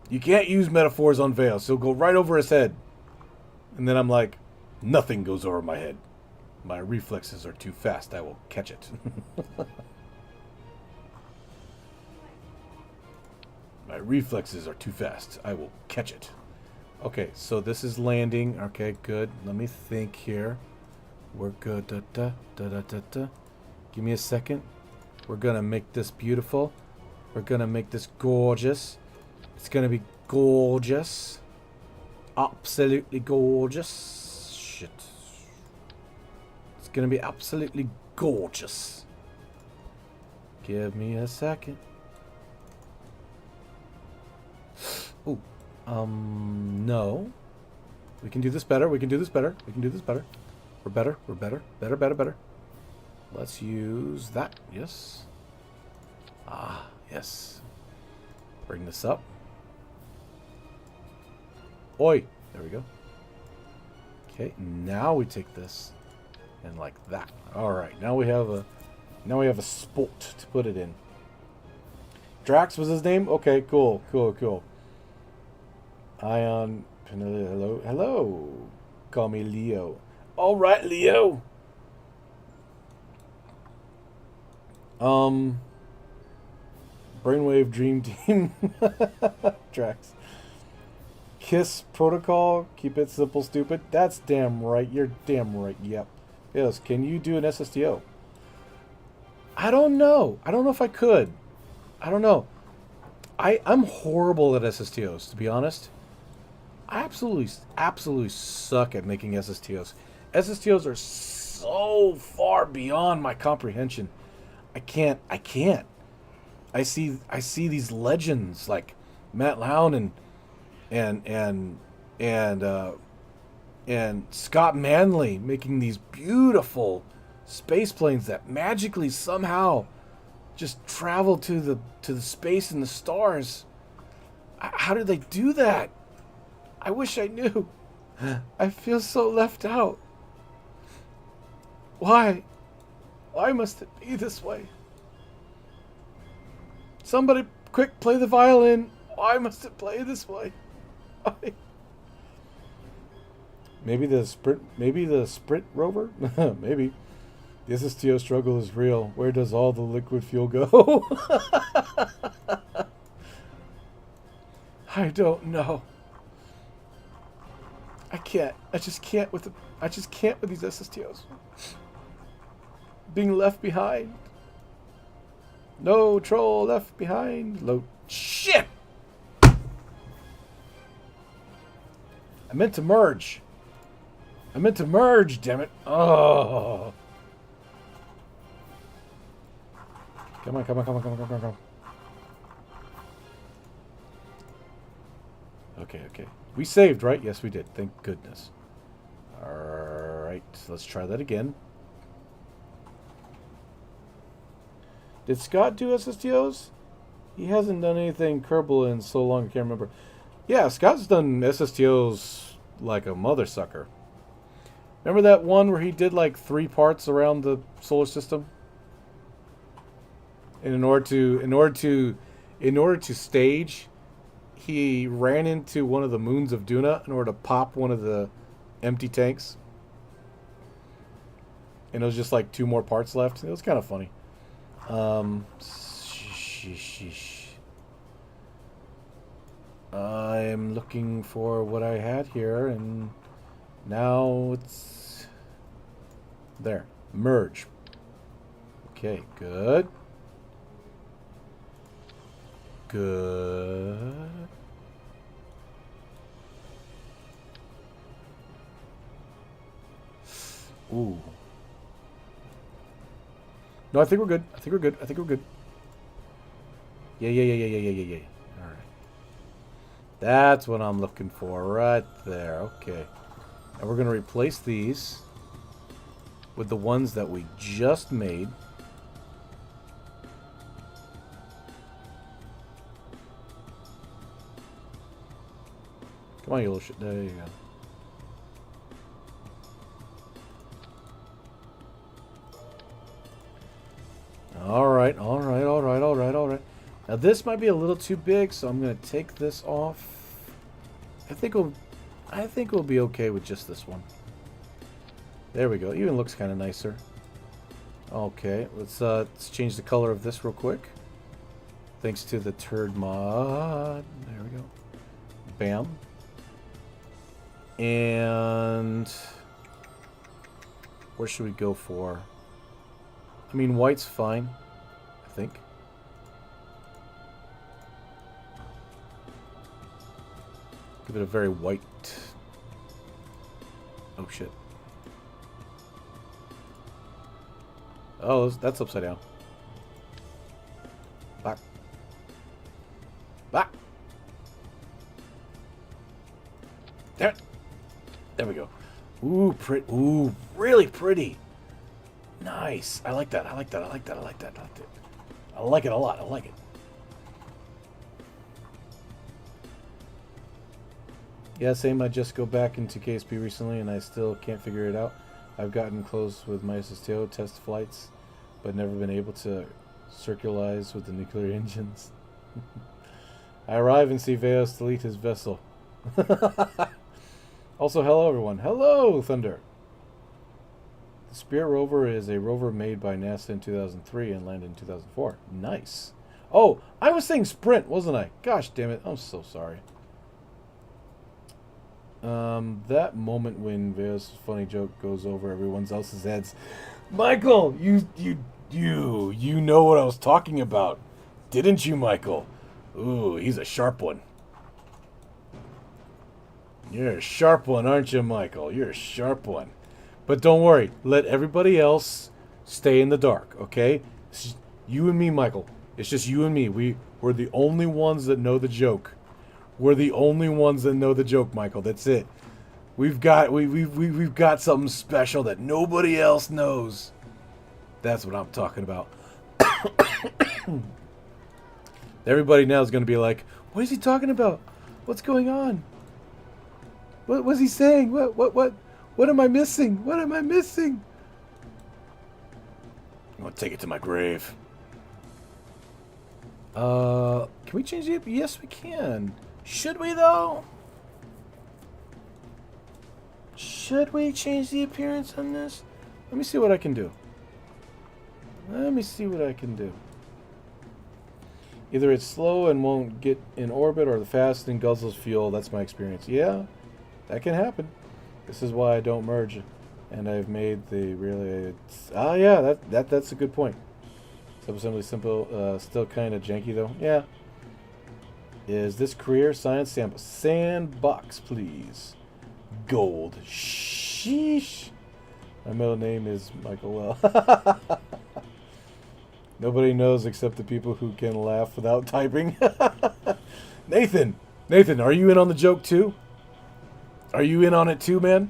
You can't use metaphors on Veos, so go right over his head. And then I'm like, nothing goes over my head. My reflexes are too fast. I will catch it. My reflexes are too fast. I will catch it. Okay, so this is landing. Okay, good. Let me think here. We're good. Give me a second. We're going to make this beautiful. We're going to make this gorgeous. It's going to be gorgeous. Absolutely gorgeous. Shit. It's going to be absolutely gorgeous. Give me a second. Ooh. No. We can do this better. We're better. Better. Let's use that. Yes. Ah, yes. Bring this up. Oi. There we go. Okay, now we take this and like that. All right, now we have a spot to put it in. Drax was his name? Okay, cool. Ion, hello, hello. Call me Leo. All right, Leo. Brainwave Dream Team. Drax. Kiss Protocol. Keep it simple, stupid. That's damn right. You're damn right. Yep. Yes. Can you do an SSTO? I don't know. I don't know if I could. I don't know. I'm horrible at SSTOs, to be honest. I absolutely suck at making SSTOs. SSTOs are so far beyond my comprehension. I can't. I see these legends like Matt Lown and Scott Manley making these beautiful space planes that magically somehow just travel to the space and the stars. How do they do that? I wish I knew. I feel so left out. Why? Why must it be this way? Somebody quick play the violin. Why must it play this way? Why? Maybe the sprint rover? Maybe. The SSTO struggle is real. Where does all the liquid fuel go? I don't know. I can't. I just can't with these SSTOs. Being left behind. No troll left behind. Load. Shit! I meant to merge. Damn it. Oh. Come on. Okay. We saved, right? Yes, we did. Thank goodness. Alright, let's try that again. Did Scott do SSTOs? He hasn't done anything Kerbal in so long, I can't remember. Yeah, Scott's done SSTOs like a mother sucker. Remember that one where he did like 3 parts around the solar system? And in order to stage, he ran into one of the moons of Dunnnna in order to pop one of the empty tanks. And it was just like 2 more parts left. It was kind of funny. I'm looking for what I had here, and now it's there. Merge. Okay, good. Ooh. No, I think we're good. Yeah. All right. That's what I'm looking for right there. Okay. And we're going to replace these with the ones that we just made. Come on, you little shit. There you go. All right. Now this might be a little too big, so I'm going to take this off. I think we'll be okay with just this one. There we go. Even looks kind of nicer. Okay, let's change the color of this real quick. Thanks to the T.U.R.D mod. There we go. Bam. And where should we go for? I mean, white's fine, I think. Give it a very white. Oh, shit. Oh, that's upside down. Back. There we go. Ooh, pretty. Ooh, really pretty. Nice. I like that. I like that. I like that. I like that. I like it. I like it a lot. I like it. Yeah, same. I just go back into KSP recently, and I still can't figure it out. I've gotten close with my SSTO test flights, but never been able to circularize with the nuclear engines. I arrive and see Veos delete his vessel. Also, hello everyone. Hello, Thunder. The Spirit rover is a rover made by NASA in 2003 and landed in 2004. Nice. Oh, I was saying Sprint, wasn't I? Gosh damn it. I'm so sorry. That moment when Veos' funny joke goes over everyone else's heads. Michael, you know what I was talking about, didn't you, Michael? Ooh, he's a sharp one. You're a sharp one, aren't you, Michael? You're a sharp one. But don't worry, let everybody else stay in the dark, okay? It's just you and me, Michael. It's just you and me. We're the only ones that know the joke. We're the only ones that know the joke, Michael. That's it. We've got something special that nobody else knows. That's what I'm talking about. Everybody now is going to be like, "What is he talking about? What's going on? What was he saying? What am I missing? What am I missing?" I'm going to take it to my grave. Can we change the... Yes, we can. Should we, though? Should we change the appearance on this? Let me see what I can do. Let me see what I can do. Either it's slow and won't get in orbit, or the fast and guzzles fuel. That's my experience. Yeah, that can happen. This is why I don't merge. And I've made the really... yeah, that's a good point. Subassembly simple, still kind of janky, though. Yeah. Is this career science sample? Sandbox, please. Gold. Sheesh. My middle name is Michael Well. Nobody knows except the people who can laugh without typing. Nathan, are you in on the joke too? Are you in on it too, man?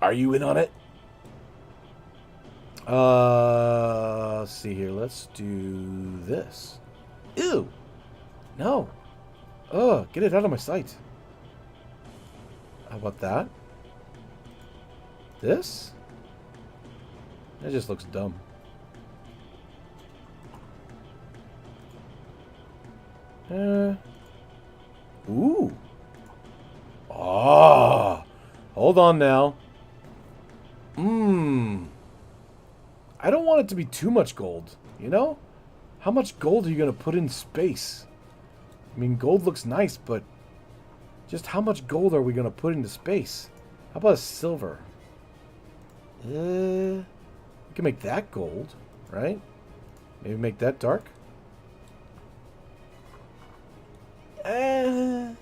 Are you in on it? Let's see here. Let's do this. Ew. No. Ugh, get it out of my sight. How about that? This? That just looks dumb. Ooh. Ah. Hold on now. I don't want it to be too much gold, you know? How much gold are you going to put in space? I mean, gold looks nice, but just how much gold are we going to put into space? How about a silver? We can make that gold, right? Maybe make that dark? I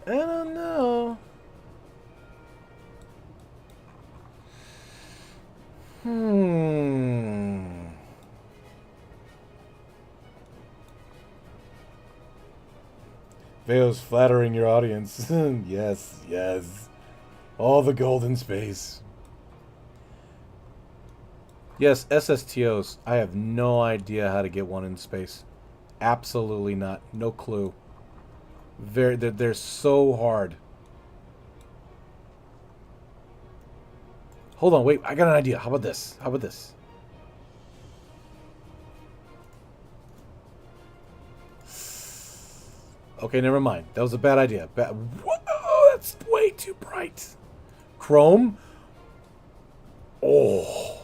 don't know. Veo's flattering your audience. Yes, yes. All the gold in space. Yes, SSTOs. I have no idea how to get one in space. Absolutely not. No clue. They're so hard. Hold on, wait. I got an idea. How about this? How about this? Okay, never mind. That was a bad idea. Whoa, that's way too bright. Chrome? Oh.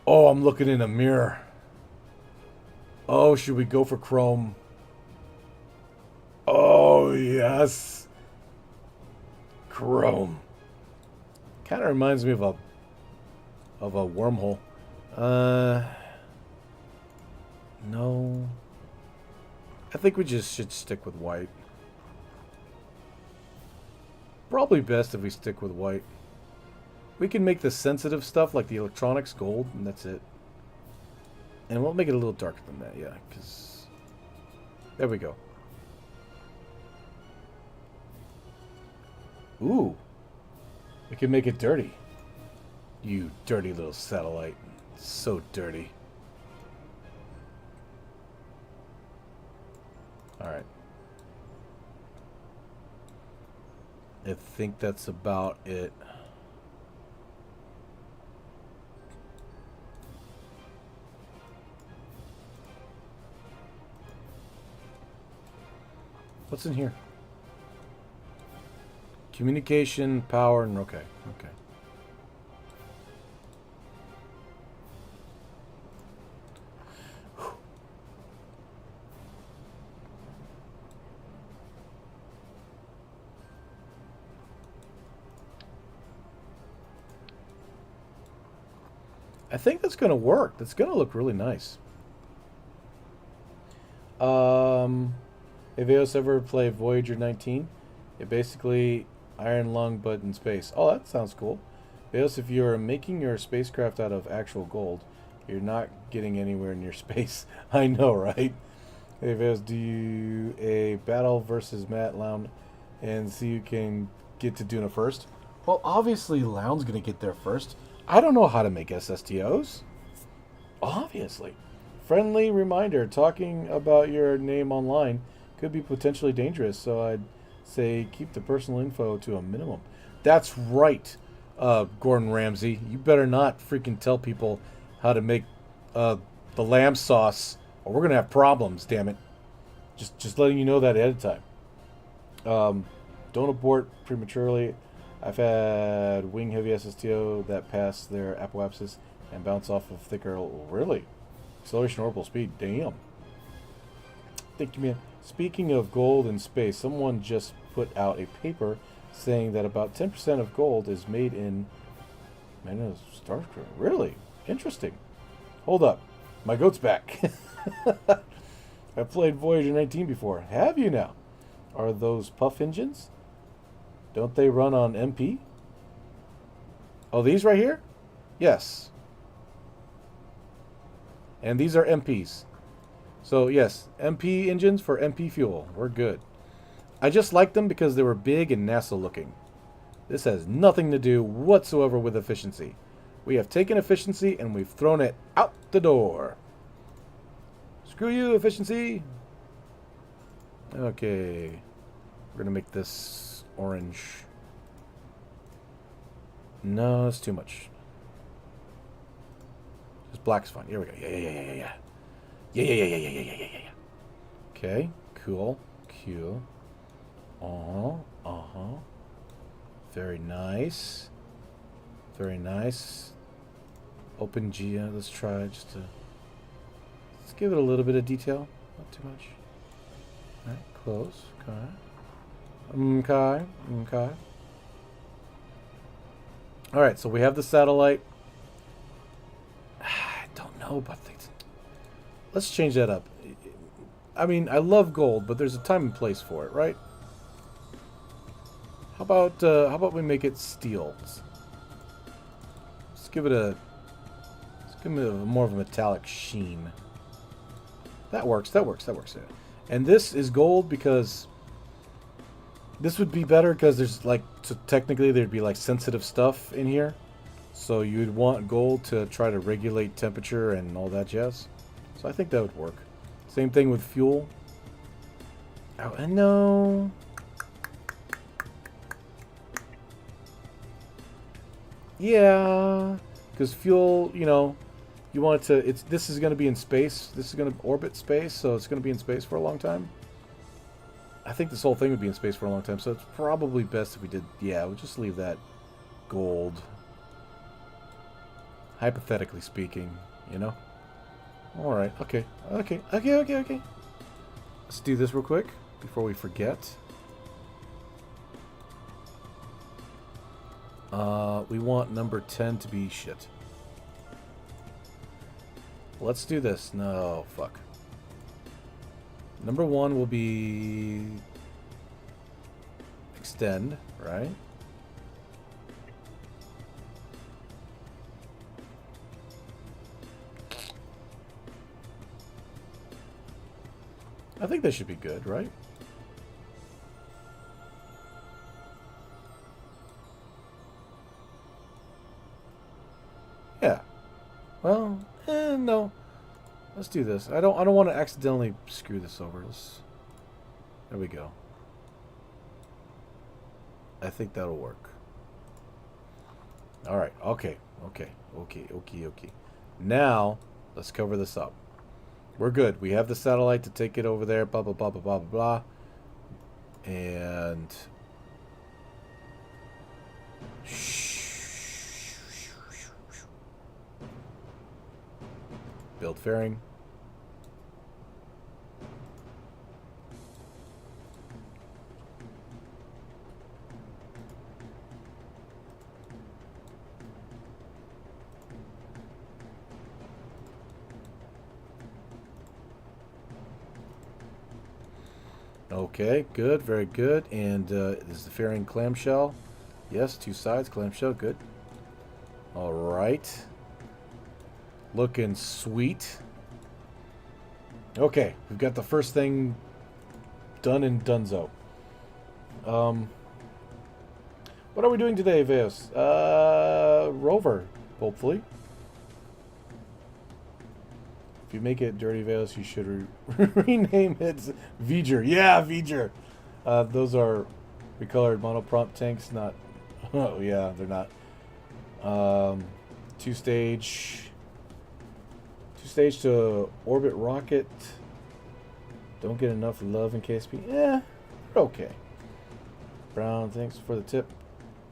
Oh, I'm looking in a mirror. Oh, should we go for chrome? Oh, yes. Chrome. Kind of reminds me of a wormhole. No. I think we just should stick with white. Probably best if we stick with white. We can make the sensitive stuff like the electronics gold, and that's it. And we'll make it a little darker than that, yeah, because... There we go. Ooh. We can make it dirty. You dirty little satellite. So dirty. Alright. I think that's about it. What's in here? Communication, power, and okay. Okay. I think that's going to work. That's going to look really nice. If Eos ever play Voyager 19, it basically Iron Lung but in space. Oh, that sounds cool. Eos, if you're making your spacecraft out of actual gold, you're not getting anywhere near space. I know, right? Hey, Eos, do you a battle versus Matt Lown and see who can get to Dunnnna first? Well, obviously Lown's going to get there first. I don't know how to make SSTOs. Obviously. Friendly reminder, talking about your name online could be potentially dangerous, so I'd say keep the personal info to a minimum. That's right, Gordon Ramsay. You better not freaking tell people how to make the lamb sauce, or we're going to have problems, damn it. Just letting you know that ahead of time. Don't abort prematurely. I've had wing heavy SSTO that pass their apoapsis and bounce off of thicker. Really? Acceleration orbital speed. Damn. Thank you, man. Speaking of gold in space, someone just put out a paper saying that about 10% of gold is made in Star Trek. Really? Interesting. Hold up. My goat's back. I've played Voyager 19 before. Have you now? Are those puff engines? Don't they run on MP? Oh, these right here? Yes. And these are MPs. So, yes, MP engines for MP fuel. We're good. I just liked them because they were big and NASA looking. This has nothing to do whatsoever with efficiency. We have taken efficiency and we've thrown it out the door. Screw you, efficiency. Okay. We're going to make this orange. No, it's too much. Just black's fine. Here we go. Yeah. Yeah. Okay, cool. Cool. Very nice. Very nice. Open G. Let's try just to... Let's give it a little bit of detail. Not too much. Alright, close. Okay. Alright, so we have the satellite. I don't know about things. Let's change that up. I mean, I love gold, but there's a time and place for it, right? How about we make it steel? Let's give it a more of a metallic sheen. That works. Yeah. And this is gold because this would be better because there's like, so technically there'd be like sensitive stuff in here. So you'd want gold to try to regulate temperature and all that jazz. So I think that would work. Same thing with fuel. Oh, and no. Yeah, because fuel, you know, you want it to, this is going to be in space. This is going to orbit space, so it's going to be in space for a long time. I think this whole thing would be in space for a long time, so it's probably best if we did, yeah, we'll just leave that gold. Hypothetically speaking, you know? Alright, okay. Let's do this real quick before we forget. We want number 10 to be shit. Let's do this. No, fuck. Number 1 will be extend, right? I think that should be good, right? no. Let's do this. I don't want to accidentally screw this over. There we go. I think that'll work. All right. Okay. Now, let's cover this up. We're good. We have the satellite to take it over there. Blah, blah, blah, blah, blah, blah, blah. And... build fairing. Okay, good, very good. And this is the fairing clamshell. Yes, 2 sides, clamshell, good. All right. Looking sweet. Okay, we've got the first thing done in Dunzo. What are we doing today, Veos? Rover, hopefully. If you make it Dirty Veos, you should rename it V'ger. Yeah, V'ger. Those are recolored monoprompt tanks, not... Oh, yeah, they're not. 2-stage to orbit rocket. Don't get enough love in KSP. Yeah, they're okay. Brown, thanks for the tip.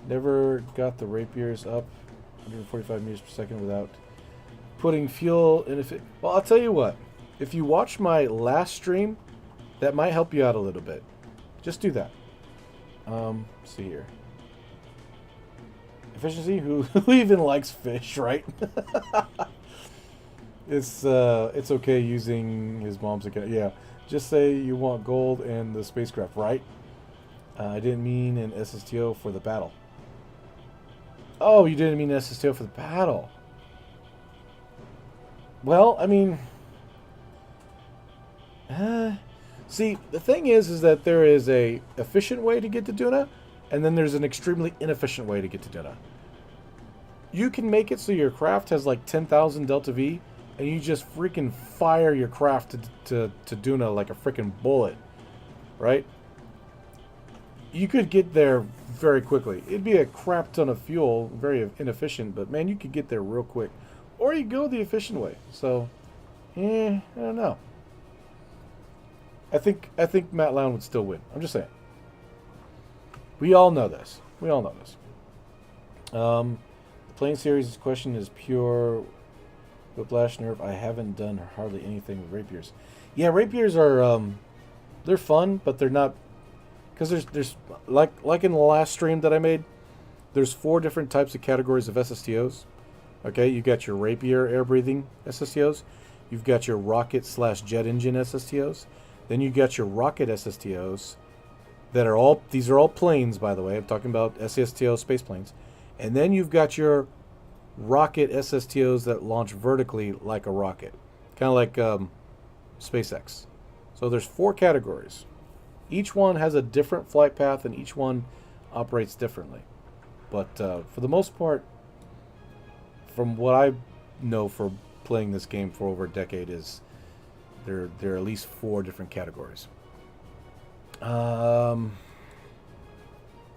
Never got the rapiers up 145 meters per second without putting fuel in. Well, I'll tell you what. If you watch my last stream, that might help you out a little bit. Just do that. Let's see here. Efficiency? Who even likes fish, right? It's okay using his mom's account. Yeah, just say you want gold and the spacecraft, right? I didn't mean an SSTO for the battle. Oh, you didn't mean SSTO for the battle. Well, I mean, see, the thing is that there is a efficient way to get to Dunnnna, and then there's an extremely inefficient way to get to Dunnnna. You can make it so your craft has like 10,000 Delta V, and you just freaking fire your craft to Dunnnna like a freaking bullet, right? You could get there very quickly. It'd be a crap ton of fuel, very inefficient, but man, you could get there real quick. Or you go the efficient way. So, I don't know. I think Matt Lown would still win. I'm just saying. We all know this. The playing series question is pure whiplash nerve. I haven't done hardly anything with rapiers. Yeah, rapiers are they're fun, but they're not, because there's like in the last stream that I made, there's 4 different types of categories of SSTOs. Okay, you got your rapier air breathing SSTOs, you've got your rocket / jet engine SSTOs, then you got your rocket SSTOs that are all, these are all planes, by the way. I'm talking about SSTO space planes. And then you've got your rocket SSTOs that launch vertically like a rocket, kind of like SpaceX. So there's 4 categories. Each one has a different flight path, and each one operates differently. But for the most part, from what I know for playing this game for over a decade, is there are at least 4 different categories.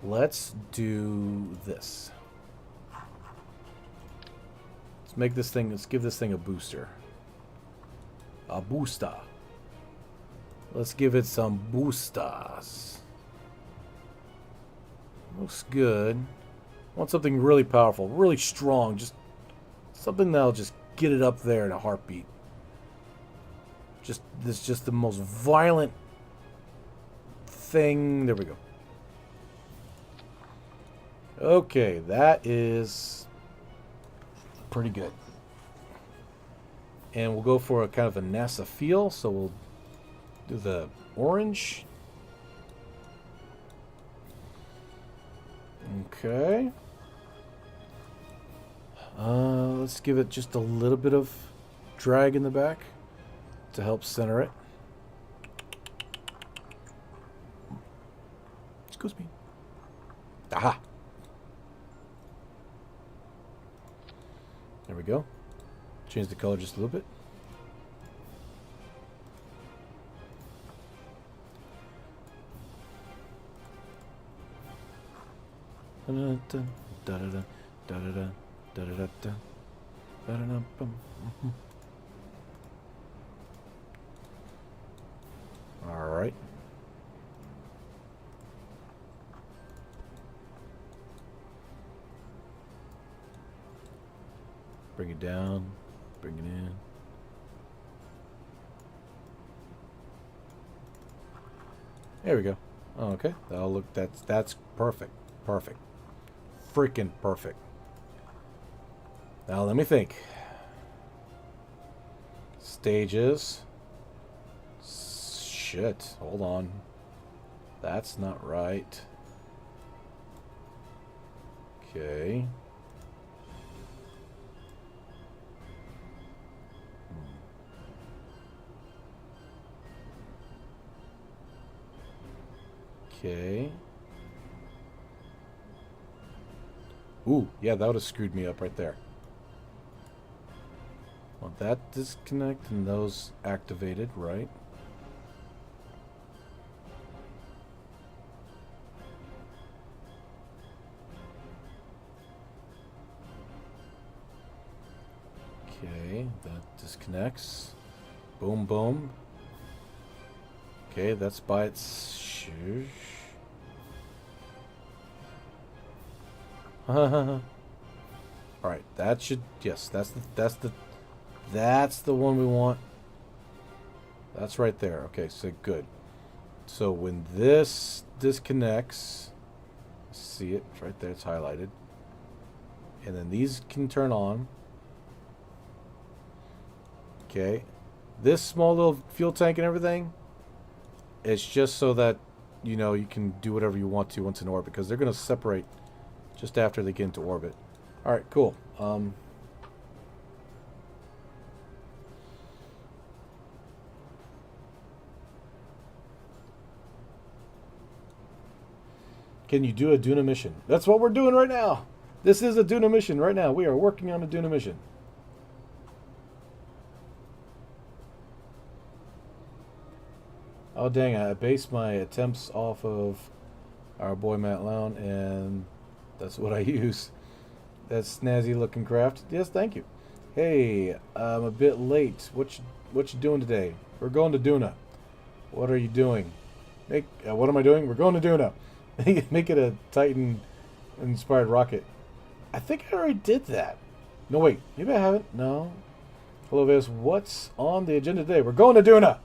Let's do this. Let's give this thing a booster. A booster. Let's give it some boosters. Looks good. I want something really powerful, really strong, just something that'll just get it up there in a heartbeat. Just the most violent thing. There we go. Okay, that is pretty good. And we'll go for a kind of a NASA feel, so we'll do the orange. Okay. Let's give it just a little bit of drag in the back to help center it. Excuse me. Aha! There we go. Change the color just a little bit. All right. Bring it down, bring it in. There we go. Oh, okay. That'll look, that's perfect. Perfect. Freaking perfect. Now let me think. Stages. Shit. Hold on. That's not right. Okay. Okay. Ooh, yeah, that would have screwed me up right there. Want that disconnect and those activated, right? Okay, that disconnects. Boom, boom. Okay, that's by its... Alright, that should... Yes, that's the one we want. That's right there. Okay, so good. So when this disconnects... See it? It's right there. It's highlighted. And then these can turn on. Okay. This small little fuel tank and everything, it's just so that, you know, you can do whatever you want to once in orbit, because they're going to separate just after they get into orbit. All right, cool. Can you do a Dunnnna mission? That's what we're doing right now. This is a Dunnnna mission right now. We are working on a Dunnnna mission. Oh dang, I based my attempts off of our boy Matt Lown, and that's what I use. That snazzy looking craft. Yes, thank you. Hey, I'm a bit late. What you doing today? We're going to Dunnnna. What are you doing? What am I doing? We're going to Dunnnna. Make it a Titan-inspired rocket. I think I already did that. No, wait. Maybe I haven't. No. Hello, Viz. What's on the agenda today? We're going to Dunnnna.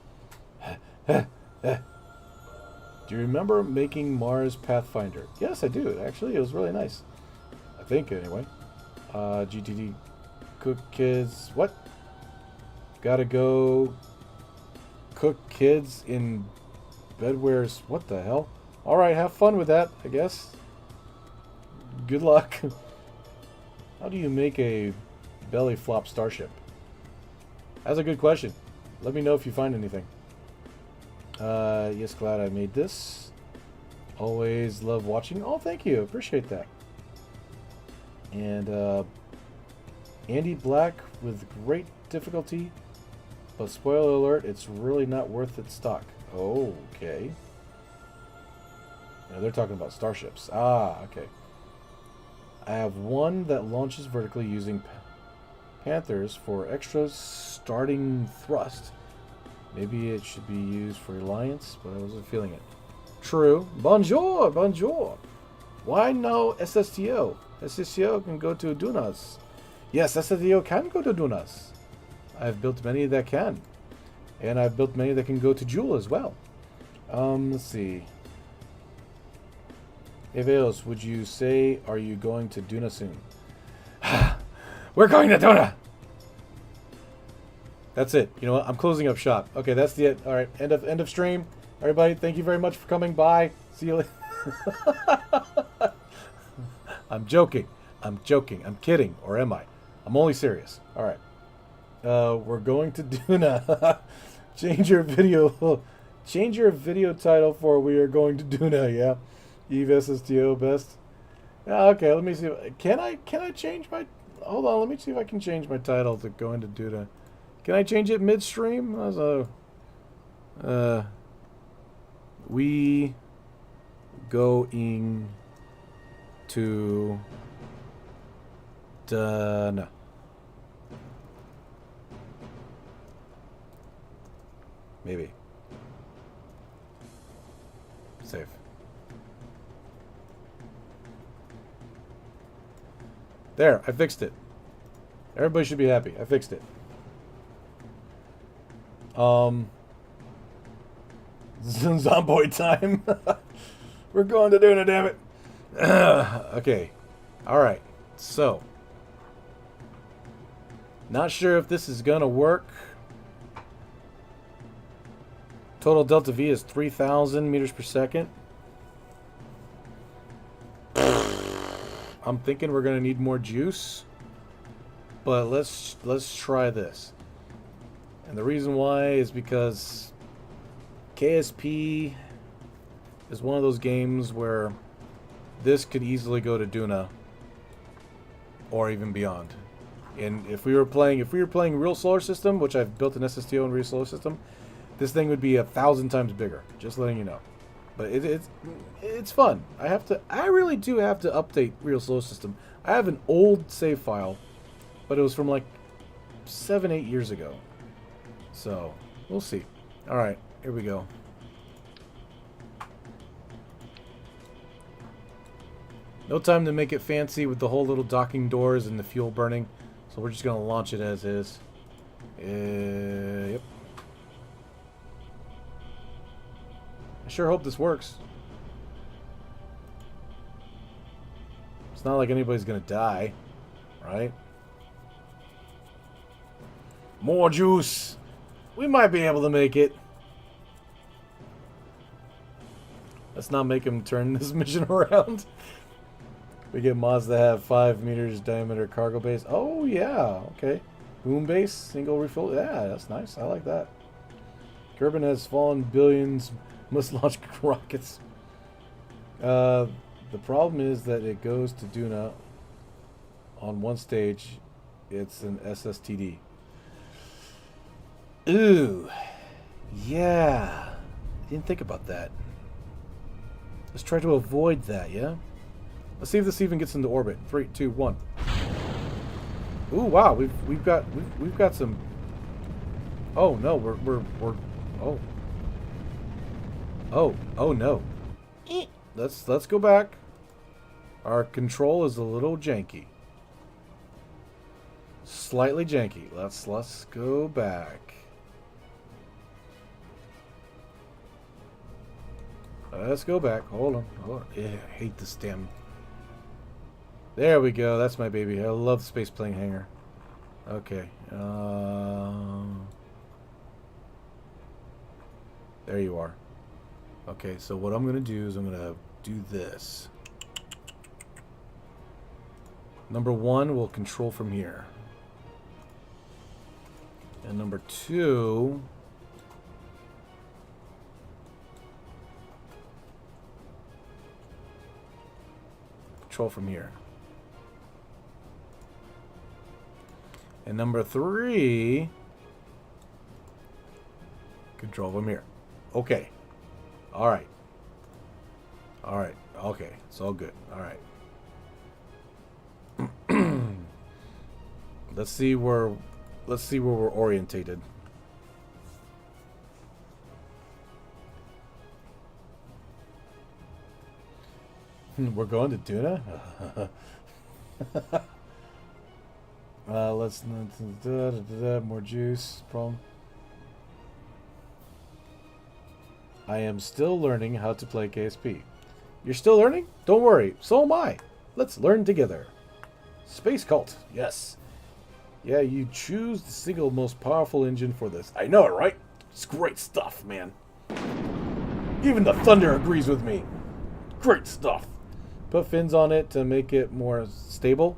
Do you remember making Mars Pathfinder? Yes, I do. Actually, it was really nice. I think, anyway. GTD cook kids. What? Gotta go cook kids in bedwares. What the hell? Alright, have fun with that, I guess. Good luck. How do you make a belly flop starship? That's a good question. Let me know if you find anything. Yes, glad I made this. Always love watching. Oh, thank you. Appreciate that. And, Andy Black with great difficulty, but spoiler alert, it's really not worth its stock. Oh, okay. Now they're talking about starships. Ah, okay. I have one that launches vertically using Panthers for extra starting thrust. Maybe it should be used for Alliance, but I wasn't feeling it. True. Bonjour, bonjour. Why no SSTO? SSTO can go to Dunas. Yes, SSTO can go to Dunas. I've built many that can. And I've built many that can go to Joule as well. Let's see. Eveos, would you say, are you going to Dunnnna soon? We're going to Dunnnna! That's it. You know what? I'm closing up shop. Okay, that's the end. All right, end of stream. Everybody, thank you very much for coming by. See you later. I'm joking. I'm joking. I'm kidding. Or am I? I'm only serious. All right. We're going to Dunnnna. Change your video title for "We are going to Dunnnna." Yeah. EVA SSTO best. Yeah, okay, let me see. Can I change my... hold on. Let me see if I can change my title to go into Dunnnna. Can I change it midstream? We going to Dunnnna. Maybe. Save. There, I fixed it. Everybody should be happy. I fixed it. Zomboid time. We're going to Dunnnna, damn it. Okay. Alright. So. Not sure if this is going to work. Total delta V is 3,000 meters per second. I'm thinking we're going to need more juice. But let's try this. And the reason why is because KSP is one of those games where this could easily go to Dunnnna or even beyond. And if we were playing real solar system, which I've built an SSTO in real solar system, this thing would be 1,000 times bigger. Just letting you know. But it's fun. I really do have to update real solar system. I have an old save file, but it was from like 7-8 years ago. So we'll see. All right, here we go. No time to make it fancy with the whole little docking doors and the fuel burning. So we're just gonna launch it as is. Yep. I sure hope this works. It's not like anybody's gonna die, right? More juice. We might be able to make it. Let's not make him turn this mission around. We get mods that have 5 meters diameter cargo base. Oh yeah, okay. Boom base, single refill. Yeah, that's nice. I like that. Kerbal has fallen billions. Must launch rockets. The problem is that it goes to Dunnnna on one stage. It's an SSTD. Ooh. Yeah. Didn't think about that. Let's try to avoid that, yeah? Let's see if this even gets into orbit. 3, 2, 1. Ooh, wow. We've got some. Oh no, we're oh. Oh no. Let's go back. Our control is a little janky. Slightly janky. Let's go back. Let's go back. Hold on. Yeah, I hate this damn. There we go. That's my baby. I love space plane hangar. Okay. There you are. Okay, so what I'm going to do is I'm going to do this. Number 1 will control from here. And number 2... control from here. And number 3... control from here. Okay. Alright. Alright. Okay. It's all good. Alright. Let's see where we're orientated. We're going to Dunnnna? Let's more juice. Problem. I am still learning how to play KSP. You're still learning? Don't worry. So am I. Let's learn together. Space Cult. Yes. Yeah, you choose the single most powerful engine for this. I know it, right? It's great stuff, man. Even the thunder agrees with me. Great stuff. Put fins on it to make it more stable.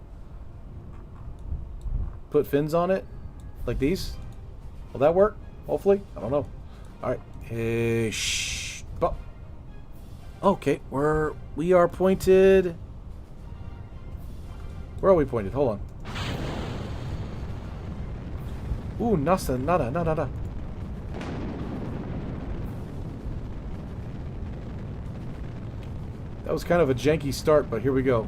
Put fins on it. Like these. Will that work? Hopefully. I don't know. Alright. Hey, shh. Oh. Okay, we are pointed. Where are we pointed? Hold on. Ooh, nasa, nada, nada, nada. That was kind of a janky start, but here we go.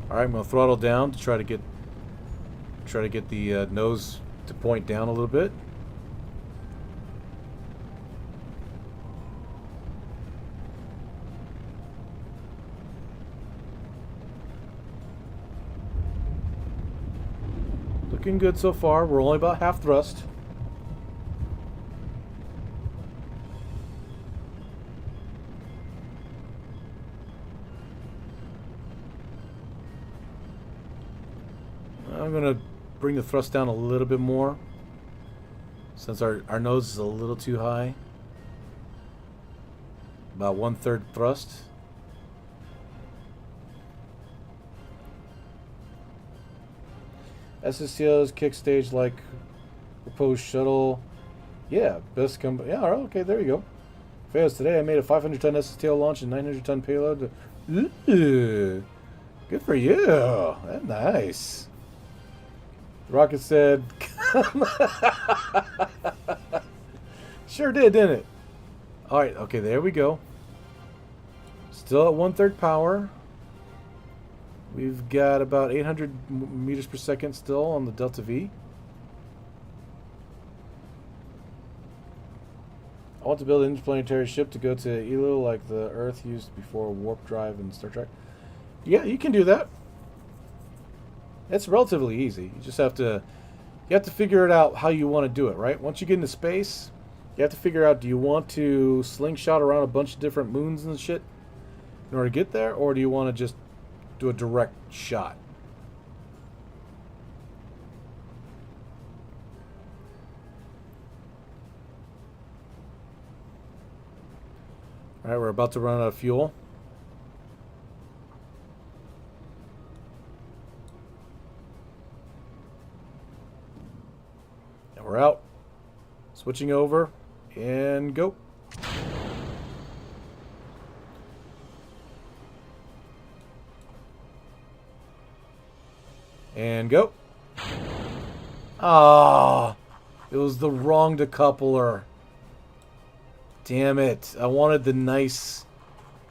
Alright, I'm going to throttle down to try to get the nose to point down a little bit. Looking good so far. We're only about half thrust. I'm going to bring the thrust down a little bit more since our nose is a little too high. About 1/3 thrust. SSTO's kick stage like proposed shuttle. Yeah, best come. Yeah, all right, okay, there you go. Fails today. I made a 500-ton SSTO launch and 900-ton payload. Ooh, good for you. That's nice. The rocket said, sure did, didn't it? All right, okay, there we go. Still at 1/3 power. We've got about 800 meters per second still on the Delta V. I want to build an interplanetary ship to go to ELO like the Earth used before warp drive in Star Trek. Yeah, you can do that. It's relatively easy. You just have to figure it out how you want to do it, right? Once you get into space, you have to figure out, do you want to slingshot around a bunch of different moons and shit in order to get there, or do you want to just do a direct shot? All right, we're about to run out of fuel. And we're out. Switching over and go. And go. Ah, it was the wrong decoupler. Damn it. I wanted the nice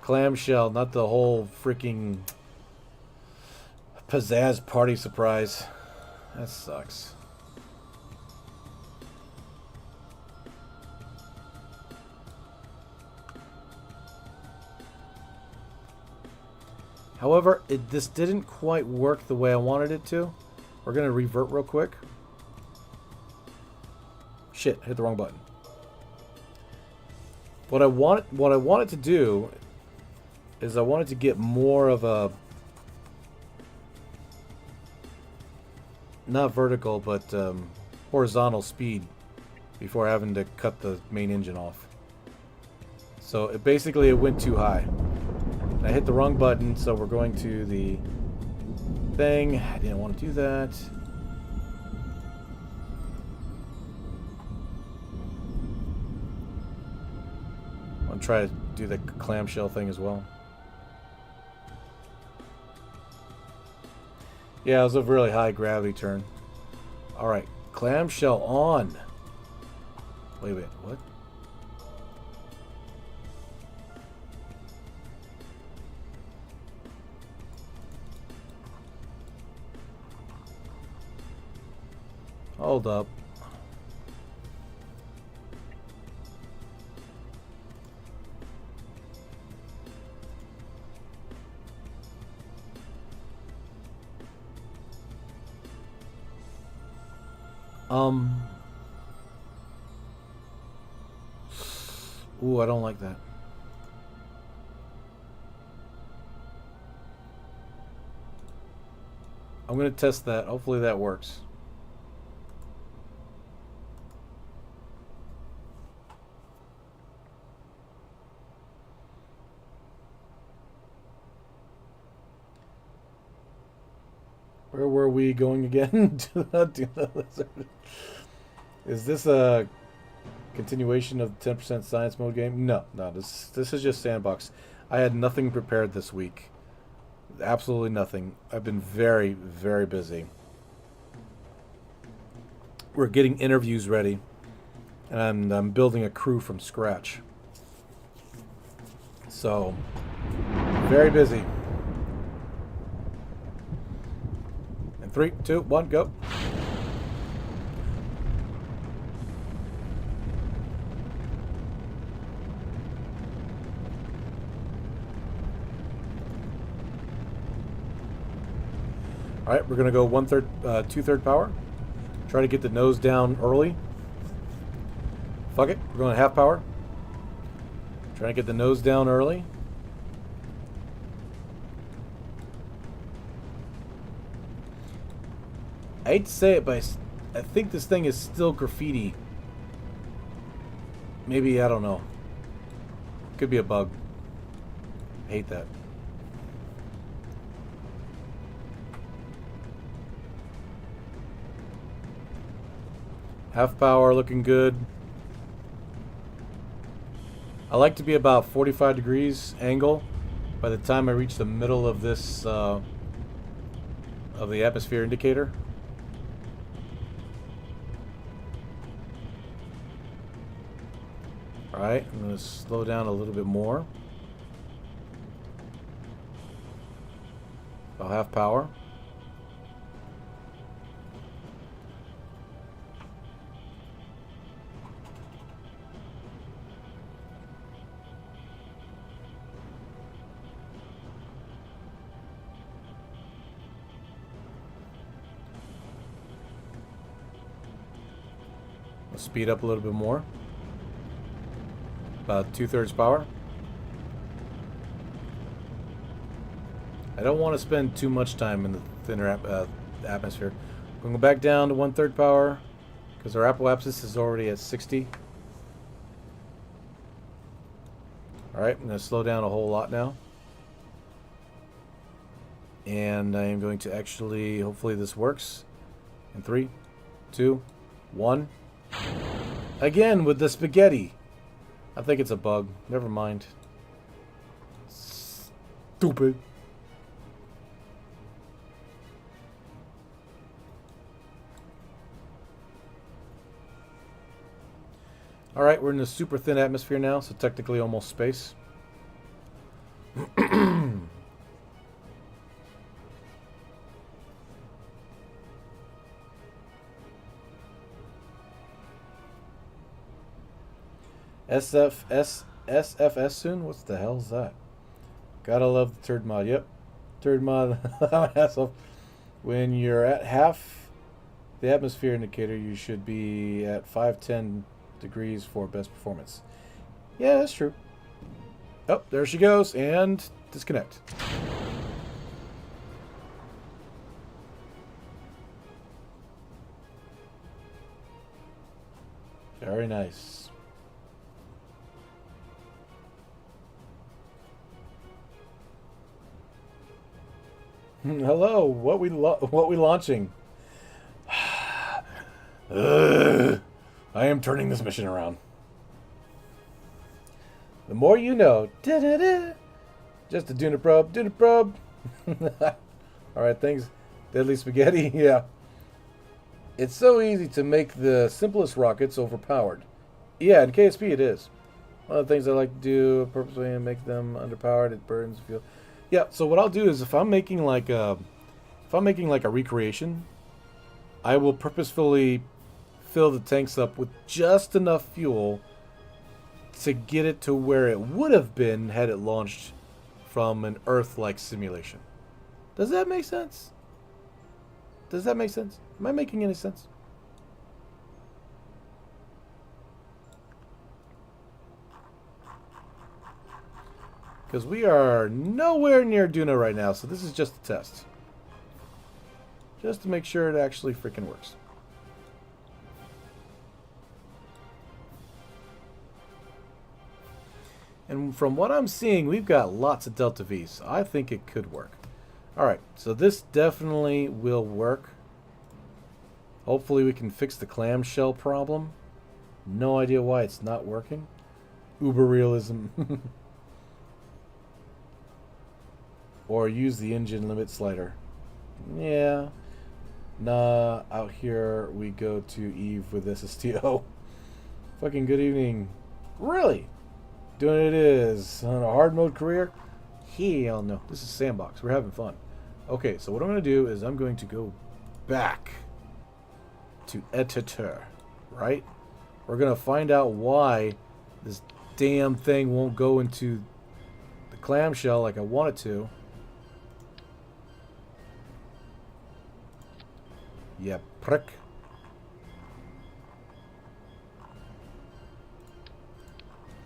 clamshell, not the whole freaking pizzazz party surprise. That sucks. However, this didn't quite work the way I wanted it to. We're going to revert real quick. Shit, hit the wrong button. What I wanted to do is I wanted to get more of a, not vertical, but horizontal speed before having to cut the main engine off. So it basically went too high. I hit the wrong button, so we're going to the thing. I didn't want to do that. I'm going to try to do the clamshell thing as well. Yeah, it was a really high gravity turn. Alright, clamshell on. Wait, what? Hold up. Ooh, I don't like that. I'm going to test that. Hopefully that works. Where were we going again? Is this a continuation of the 10% science mode game? No, this is just sandbox. I had nothing prepared this week. Absolutely nothing. I've been very, very busy. We're getting interviews ready, and I'm building a crew from scratch. So, very busy. And 3, 2, 1, go. All right, we're gonna go 1/3, 2/3 power. Try to get the nose down early. Fuck it, we're going half power. Trying to get the nose down early. I hate to say it, but I think this thing is still graffiti. Maybe, I don't know. Could be a bug. I hate that. Half power, looking good. I like to be about 45 degrees angle by the time I reach the middle of this of the atmosphere indicator. All right, I'm going to slow down a little bit more. About half power. Speed up a little bit more. About 2/3 power. I don't want to spend too much time in the thinner atmosphere. We're going to go back down to 1/3 power because our apoapsis is already at 60. Alright, I'm going to slow down a whole lot now. And I am going to actually, hopefully this works. In 3, 2, 1. Again with the spaghetti. I think it's a bug. Never mind. Stupid. Alright, we're in a super thin atmosphere now, so technically almost space. SFS soon? What's the hell's that? Gotta love the T.U.R.D mod. Yep. T.U.R.D mod. When you're at half the atmosphere indicator, you should be at 510 degrees for best performance. Yeah, that's true. Oh, there she goes. And disconnect. Very nice. Hello, what we launching? I am turning this mission around. The more you know. Da-da-da. Just a Dunnnna probe. Alright, thanks. Deadly spaghetti, yeah. It's so easy to make the simplest rockets overpowered. Yeah, in KSP it is. One of the things I like to do purposely and make them underpowered, it burns fuel. Yeah, so what I'll do is if I'm making like a recreation, I will purposefully fill the tanks up with just enough fuel to get it to where it would have been had it launched from an Earth-like simulation. Does that make sense? Does that make sense? Am I making any sense? Because we are nowhere near Dunnnna right now, so this is just a test. Just to make sure it actually freaking works. And from what I'm seeing, we've got lots of Delta V's, so I think it could work. Alright, so this definitely will work. Hopefully we can fix the clamshell problem. No idea why it's not working. Uber realism. Or use the engine limit slider. Yeah. Nah, out here we go to Eve with SSTO. Fucking good evening. Really? Doing it is on a hard mode career? Hell no. This is Sandbox. We're having fun. Okay, so what I'm going to do is I'm going to go back to editor, right? We're going to find out why this damn thing won't go into the clamshell like I want it to. Yeah, prick.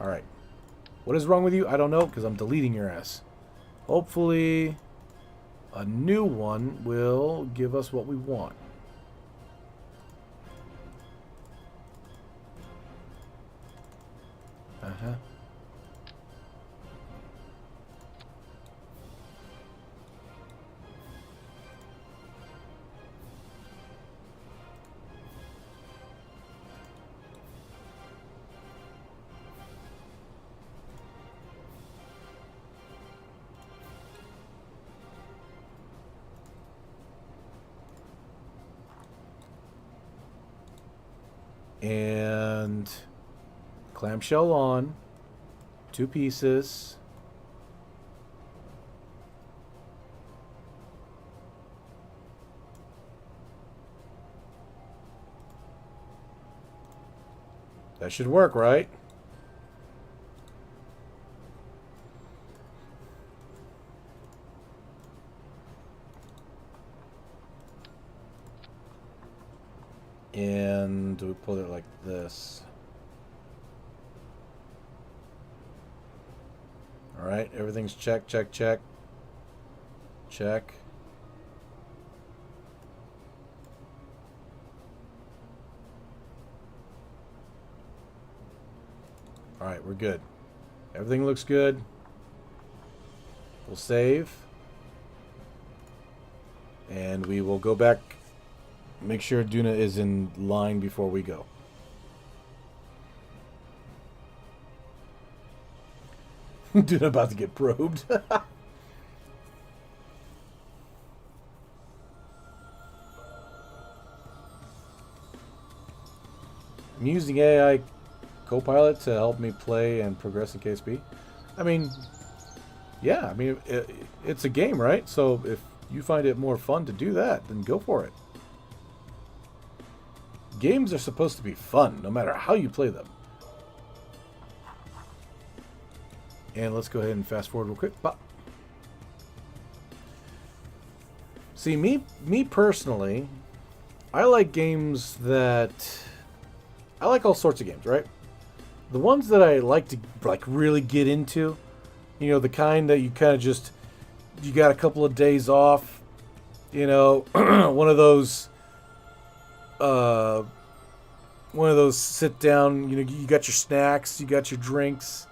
Alright. What is wrong with you? I don't know, because I'm deleting your ass. Hopefully, a new one will give us what we want. Uh-huh. And clamshell on, 2 pieces. That should work, right? And we put it like this. All right, everything's check, check, check. Check. All right, we're good. Everything looks good. We'll save. And we will go back. Make sure Dunnnna is in line before we go. Dunnnna about to get probed. I'm using AI Copilot to help me play and progress in KSP. I mean, yeah, I mean, it's a game, right? So if you find it more fun to do that, then go for it. Games are supposed to be fun, no matter how you play them. And let's go ahead and fast forward real quick. Pop. See, me personally, I like games that... I like all sorts of games, right? The ones that I like to really get into, you know, the kind that you kind of just... You got a couple of days off, you know, one of those sit down, you know, you got your snacks, you got your drinks,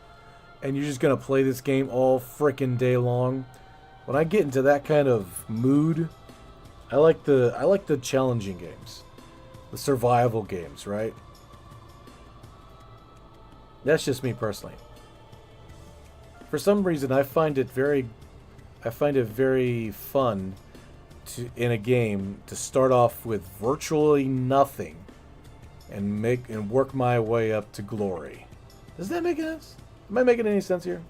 and you're just gonna play this game all frickin' day long. When I get into that kind of mood, I like the challenging games, the survival games, right? That's just me personally. For some reason, I find it very fun in a game to start off with virtually nothing and work my way up to glory. Does that make sense? Am I making any sense here?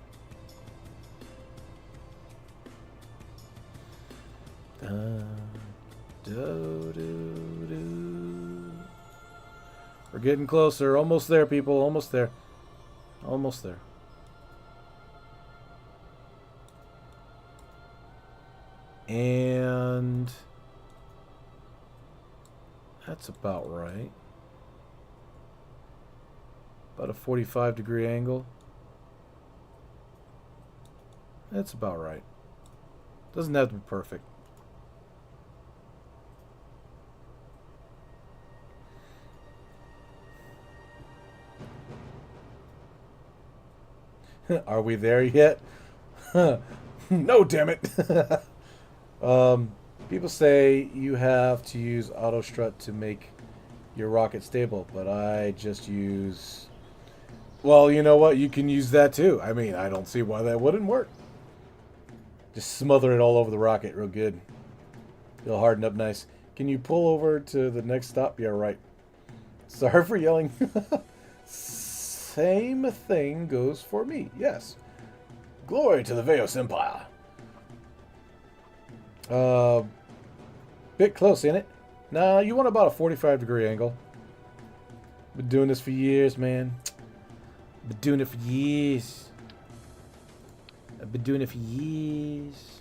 We're getting closer. Almost there, people. Almost there. Almost there. And that's about right. About a 45-degree angle. That's about right. Doesn't have to be perfect. Are we there yet? No, damn it. People say you have to use auto strut to make your rocket stable, but I just use... Well, you know what? You can use that too. I mean, I don't see why that wouldn't work. Just smother it all over the rocket real good. It'll harden up nice. Can you pull over to the next stop? Yeah, right. Sorry for yelling. Same thing goes for me. Yes. Glory to the Veos Empire. Bit close, ain't it? Nah, you want about a 45-degree angle. Been doing this for years, man. Been doing it for years. I've been doing it for years.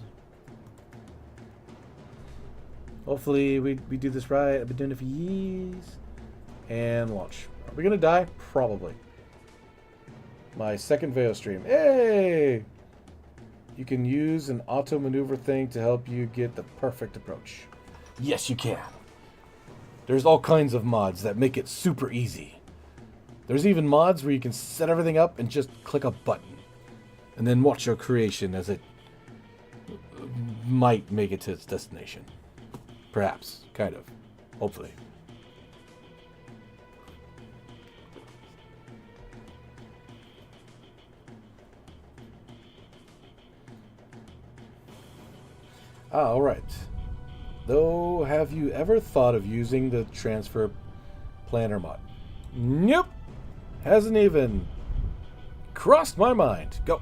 Hopefully we do this right. I've been doing it for years. And launch. Are we gonna die? Probably. My second Veo stream. Hey! You can use an auto maneuver thing to help you get the perfect approach. Yes, you can. There's all kinds of mods that make it super easy. There's even mods where you can set everything up and just click a button. And then watch your creation as it might make it to its destination. Perhaps. Kind of. Hopefully. Alright. Though, have you ever thought of using the transfer planner mod? Nope. Hasn't even crossed my mind. Go.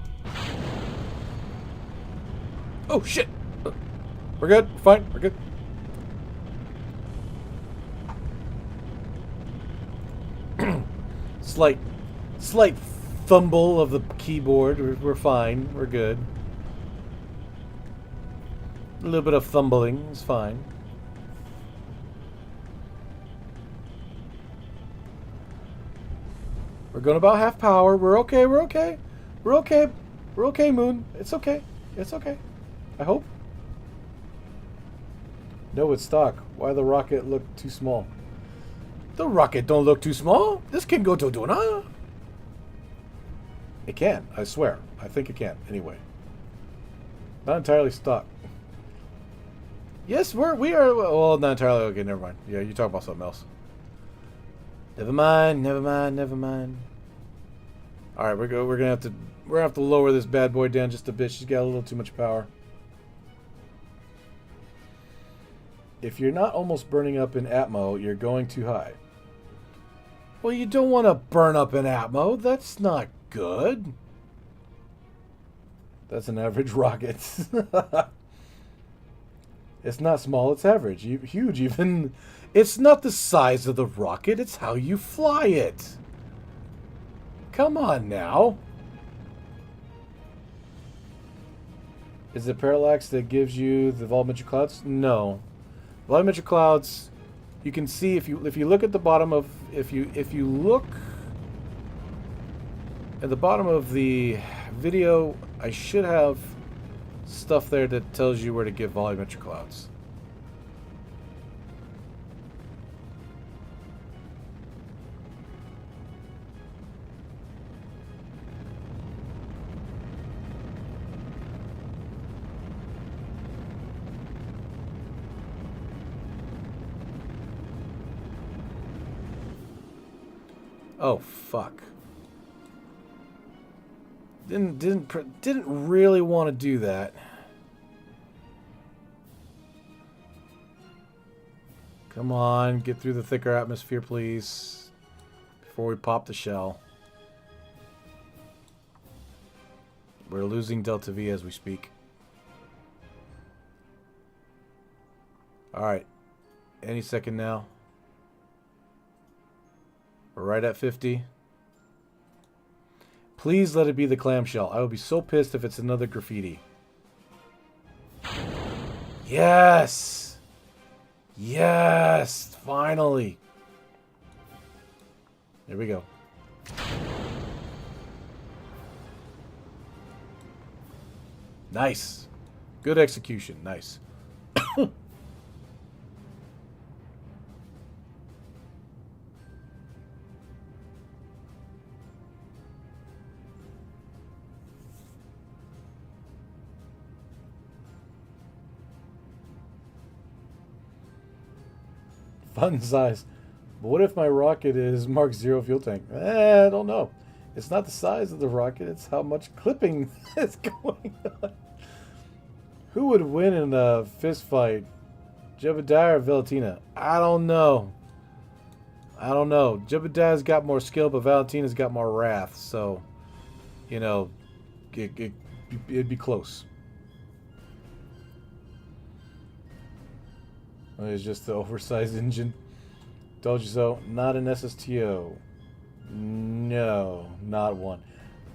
Oh, shit. We're good. Fine. We're good. Slight fumble of the keyboard. We're fine. We're good. A little bit of fumbling is fine. We're going about half power. We're okay. We're okay. We're okay. We're okay, Moon. It's okay. It's okay. I hope. No, it's stock. Why the rocket look too small? The rocket don't look too small. This can go to Dunnnna. It can. I swear. I think it can. Anyway. Not entirely stock. Yes, we are. Well, not entirely. Okay, never mind. Yeah, you talk about something else. Never mind. Never mind. Never mind. All right, we're gonna have to lower this bad boy down just a bit. She's got a little too much power. If you're not almost burning up in Atmo, you're going too high. Well, you don't want to burn up in Atmo. That's not good. That's an average rocket. It's not small, it's average. Huge even. It's not the size of the rocket, it's how you fly it. Come on now. Is it PARALLAX that gives you the volumetric clouds? No. Volumetric clouds, you can see if you look at the bottom of if you look at the bottom of the video, I should have stuff there that tells you where to get volumetric clouds. Oh fuck. Didn't really want to do that. Come on, get through the thicker atmosphere, please, before we pop the shell. We're losing Delta V as we speak. Alright. Any second now. We're right at 50. Please let it be the clamshell. I would be so pissed if it's another graffiti. Yes! Yes! Finally! There we go. Nice. Good execution. Nice. Fun size. But what if my rocket is Mark 0 fuel tank? I don't know. It's not the size of the rocket, it's how much clipping is going on. Who would win in a fist fight? Jebediah or Valentina? I don't know. I don't know. Jebediah's got more skill, but Valentina's got more wrath. So, you know, it'd be close. It's just the oversized engine. Told you so. Not an SSTO. No, not one.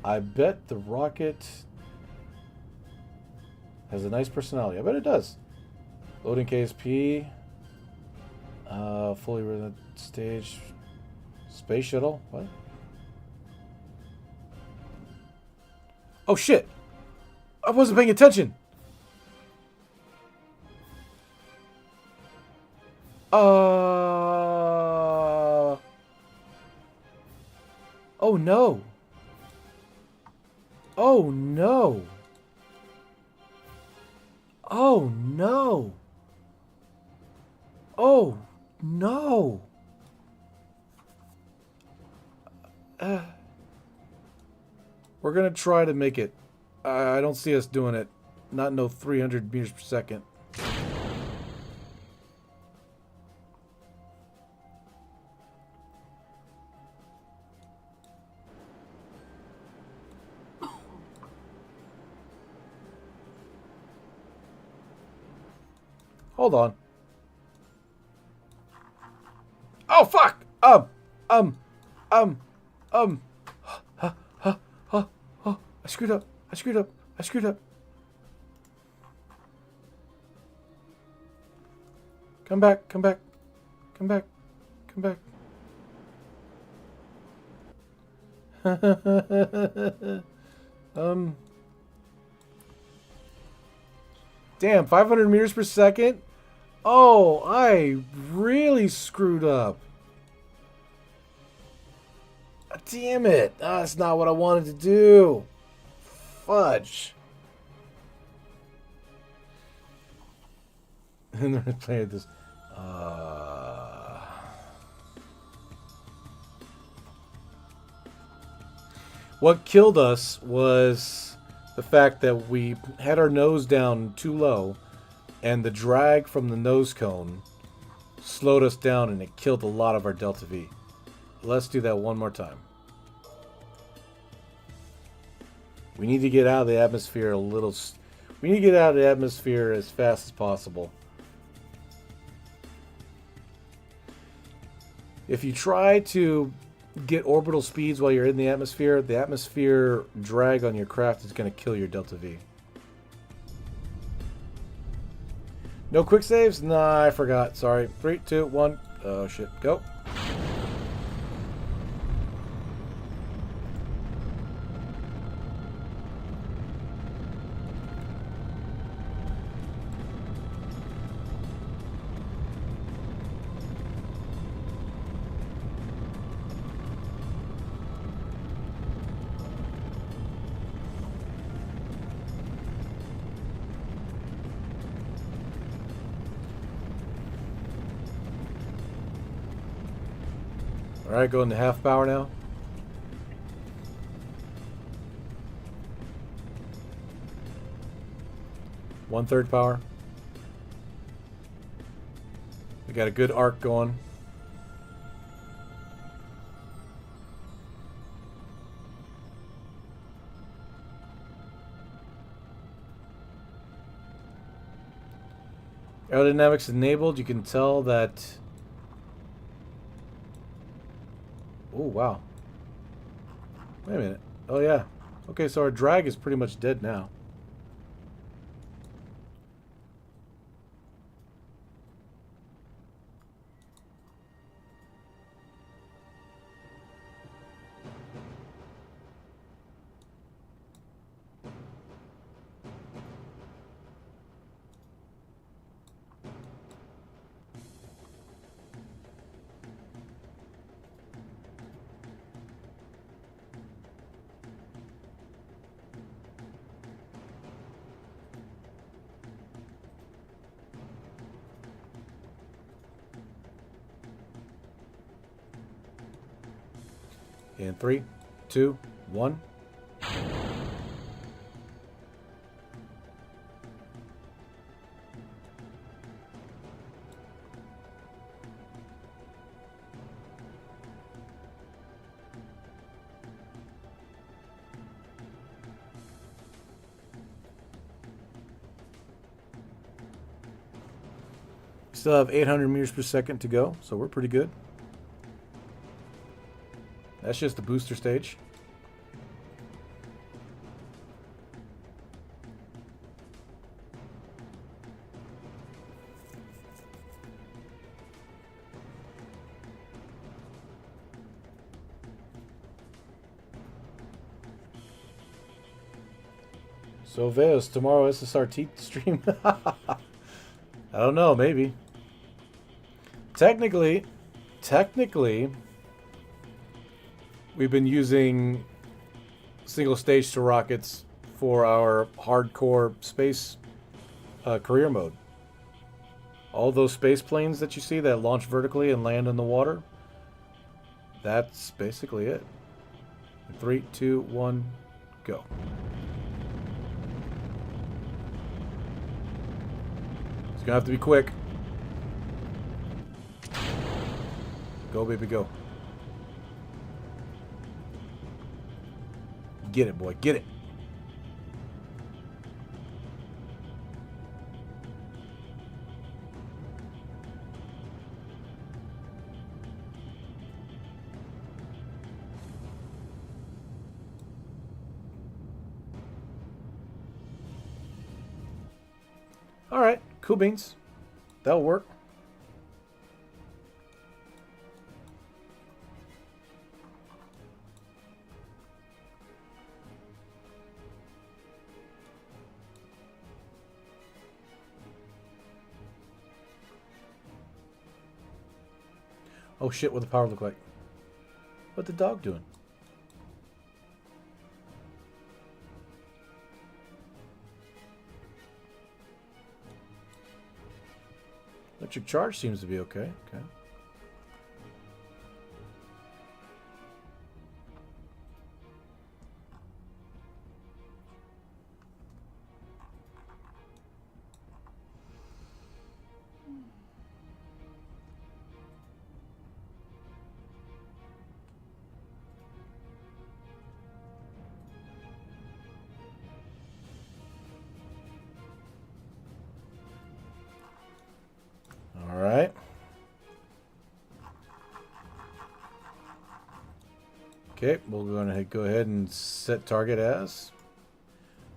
I bet the rocket has a nice personality. I bet it does. Loading KSP. Fully written stage. Space shuttle. What? Oh shit! I wasn't paying attention. Oh no. Oh no. Oh no. Oh no. We're gonna try to make it. I don't see us doing it. Not no 300 meters per second. Hold on. Oh fuck! I screwed up. I screwed up. I screwed up. Come back. Come back. Come back. Come back. Damn, 500 meters per second? Oh, I really screwed up. Damn it. That's not what I wanted to do. Fudge. And they're playing this. What killed us was the fact that we had our nose down too low, and the drag from the nose cone slowed us down, and it killed a lot of our Delta V. Let's do that one more time. We need to get out of the atmosphere a little. We need to get out of the atmosphere as fast as possible. If you try to get orbital speeds while you're in the atmosphere drag on your craft is going to kill your Delta V. No quick saves? Nah, I forgot. Sorry. 3, 2, 1. Oh shit. Go. Alright, going to half power now. One-third power. We got a good arc going. Aerodynamics enabled. You can tell that. Oh, wow. Wait a minute. Oh, yeah. Okay, so our drag is pretty much dead now. In 3, 2, 1. Still have 800 meters per second to go, so we're pretty good. That's just the booster stage. So Veos, tomorrow SSRT stream. I don't know, maybe. Technically, we've been using single stage to rockets for our hardcore space career mode. All those space planes that you see that launch vertically and land in the water, that's basically it. 3, 2, 1, go. It's gonna have to be quick. Go, baby, go. Get it, boy, get it. All right, cool beans. That'll work. Oh shit, what the power look like? What the dog doing? Electric charge seems to be okay. Okay. All right. Okay, we're going to go ahead and set target as.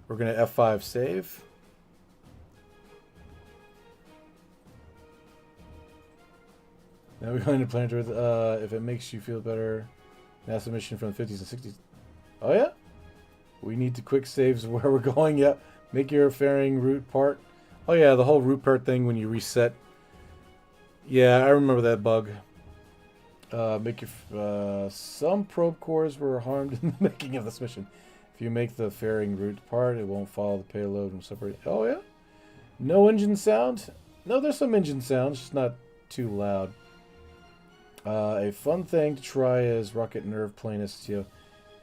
We're going to F5 save. Now we're going to Interplanetary with, if it makes you feel better, NASA mission from the 50s and 60s. Oh, yeah? We need to quick saves where we're going. Yeah. Make your fairing route part. Oh, yeah, the whole route part thing when you reset. Yeah, I remember that bug. Make your some probe cores were harmed in the making of this mission. If you make the fairing route part, it won't follow the payload and separate. Oh yeah, no engine sound. No, there's some engine sound, just not too loud. A fun thing to try is rocket nerve plane STO.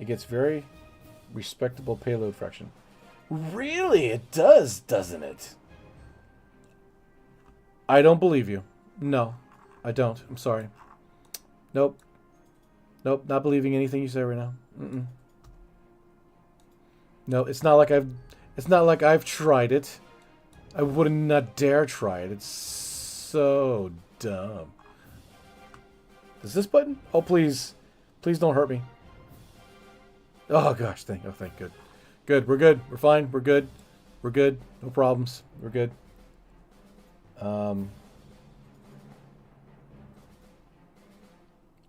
It gets very respectable payload fraction. Really, it does, doesn't it? I don't believe you. No, I don't. I'm sorry. Nope. Nope, not believing anything you say right now. Mm-mm. No, it's not like I've tried it. I would not dare try it. It's so dumb. Is this button? Oh, please. Please don't hurt me. Oh, gosh. Thank good. Good. We're good. We're fine. We're good. We're good. No problems. We're good.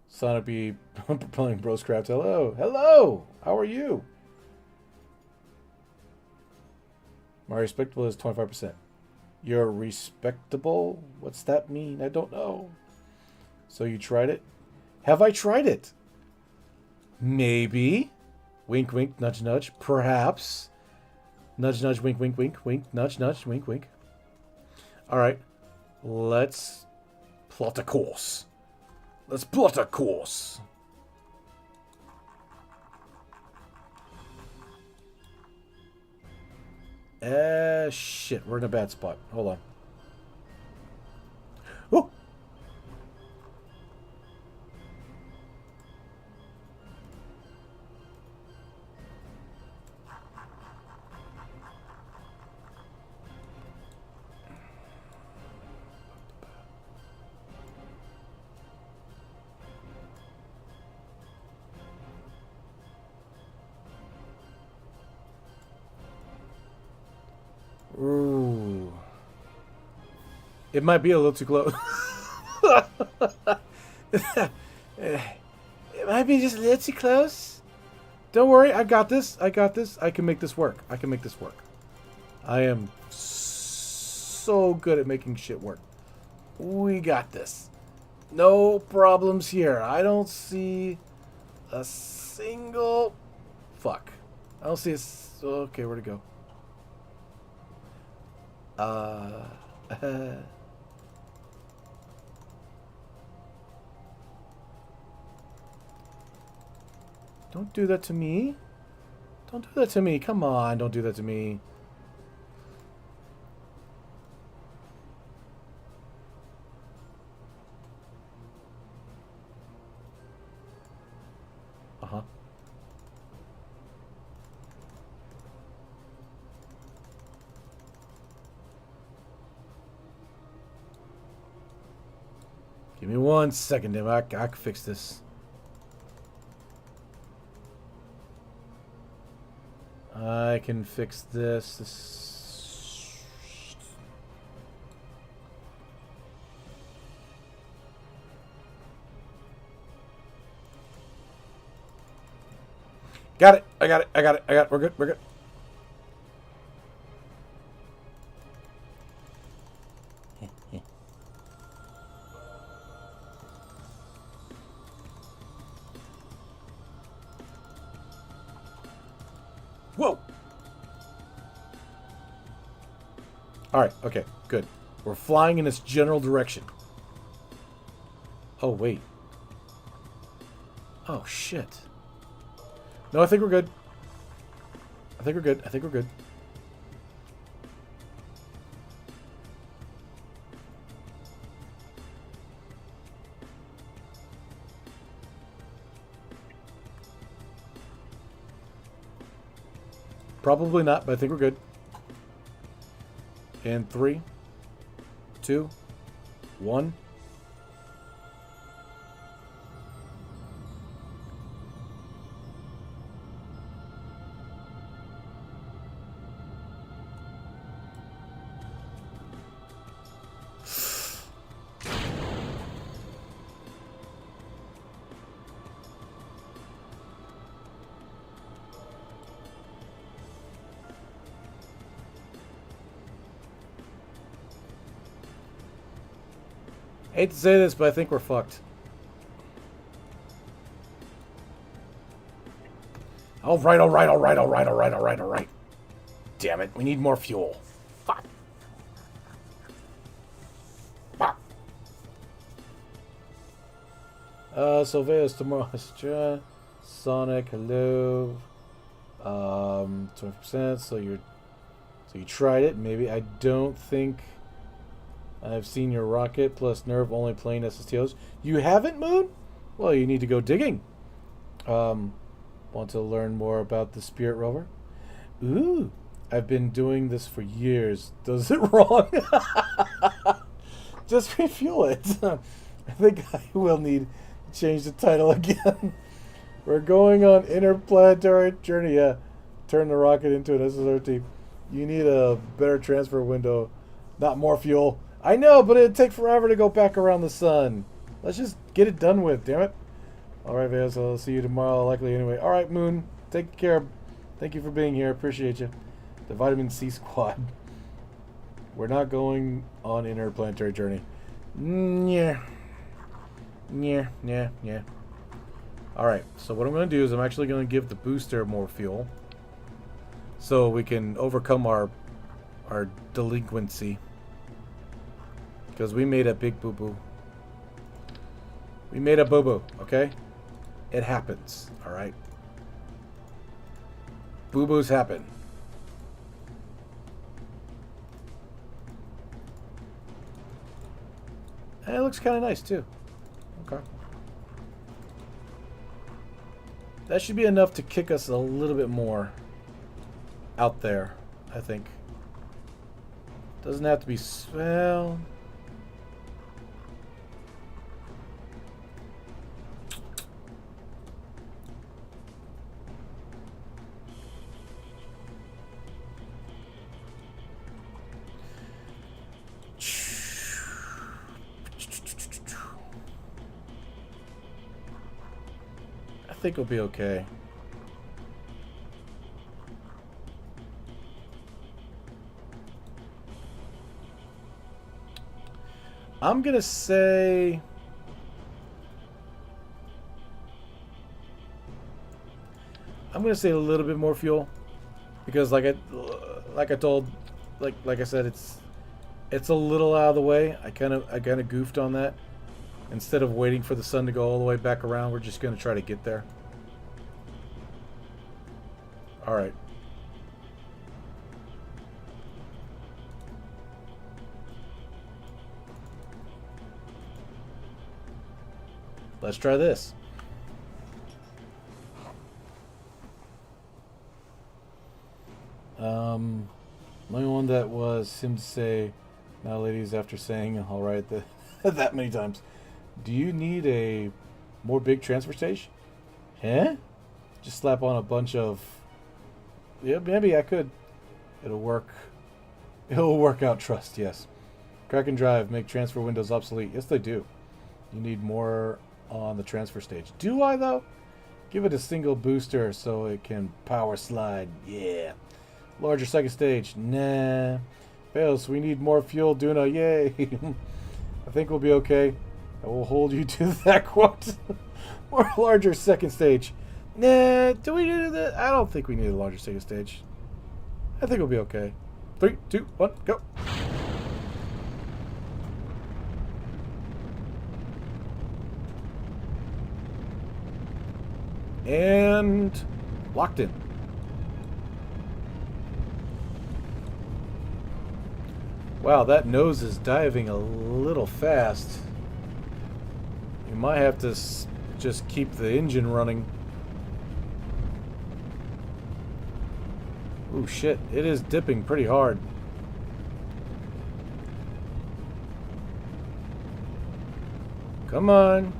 Sonic B propelling Broscraft. Hello. Hello. How are you? My respectable is 25%. You're respectable? What's that mean? I don't know. So you tried it? Have I tried it? Maybe. Wink, wink, nudge, nudge. Perhaps. Nudge, nudge, wink, wink, wink, wink, nudge, nudge, wink, wink. All right. Let's plot a course. Let's plot a course. Shit. We're in a bad spot. Hold on. Oh! It might be a little too close. It might be just a little too close. Don't worry, I got this. I got this. I can make this work. I can make this work. I am so good at making shit work. We got this. No problems here. I don't see a single... Fuck. I don't see a... Okay, where'd it go? Don't do that to me. Don't do that to me. Come on, don't do that to me. Uh-huh. Give me 1 second, damn. I can fix this. I can fix this. Got it. I got it. I got it. I got it. We're good. We're good. Whoa! Alright, okay, good. We're flying in this general direction. Oh, wait. Oh, shit. No, I think we're good. I think we're good. I think we're good. Probably not, but I think we're good. And 3, 2, 1. Hate to say this, but I think we're fucked. Alright, alright, alright, alright, alright, alright, alright. Damn it, we need more fuel. Fuck. Fuck. Sylvea's tomorrow. Sonic, hello. 20%, so you tried it, maybe. I don't think I've seen your rocket plus Nerve only playing SSTOs. You haven't, Moon? Well, you need to go digging. Want to learn more about the Spirit Rover? Ooh, I've been doing this for years. Does it wrong? Just refuel it. I think I will need to change the title again. We're going on interplanetary journey. Yeah, turn the rocket into an SSRT. You need a better transfer window, not more fuel. I know, but it'd take forever to go back around the sun. Let's just get it done with, damn it. Alright, Vaz, I'll see you tomorrow, likely anyway. Alright, Moon, take care. Thank you for being here. Appreciate you. The Vitamin C Squad. We're not going on interplanetary journey. Yeah. Yeah, yeah, yeah. Alright, so what I'm going to do is I'm actually going to give the booster more fuel, so we can overcome our delinquency. Because we made a big boo-boo. We made a boo-boo, okay? It happens, alright? Boo-boos happen. And it looks kind of nice, too. Okay. That should be enough to kick us a little bit more out there, I think. Doesn't have to be... Well... think we'll be okay. I'm gonna say a little bit more fuel, because like I told, like I said, it's a little out of the way. I kind of goofed on that. Instead of waiting for the sun to go all the way back around, we're just gonna try to get there. All right. Let's try this. The only one that was him to say, now ladies, after saying all right that many times, do you need a more big transfer station? Huh? Just slap on a bunch of, yeah, maybe I could. It'll work. It'll work out, trust, yes. Crack and drive, make transfer windows obsolete. Yes, they do. You need more on the transfer stage. Do I, though? Give it a single booster so it can power slide. Yeah. Larger second stage. Nah. Fails. We need more fuel, Dunnnna. Yay. I think we'll be okay. I will hold you to that quote. More larger second stage. Nah. Do we need that? I don't think we need a larger second stage. I think we'll be okay. 3, 2, 1, go. And locked in. Wow, that nose is diving a little fast. You might have to just keep the engine running. Ooh, shit. It is dipping pretty hard. Come on.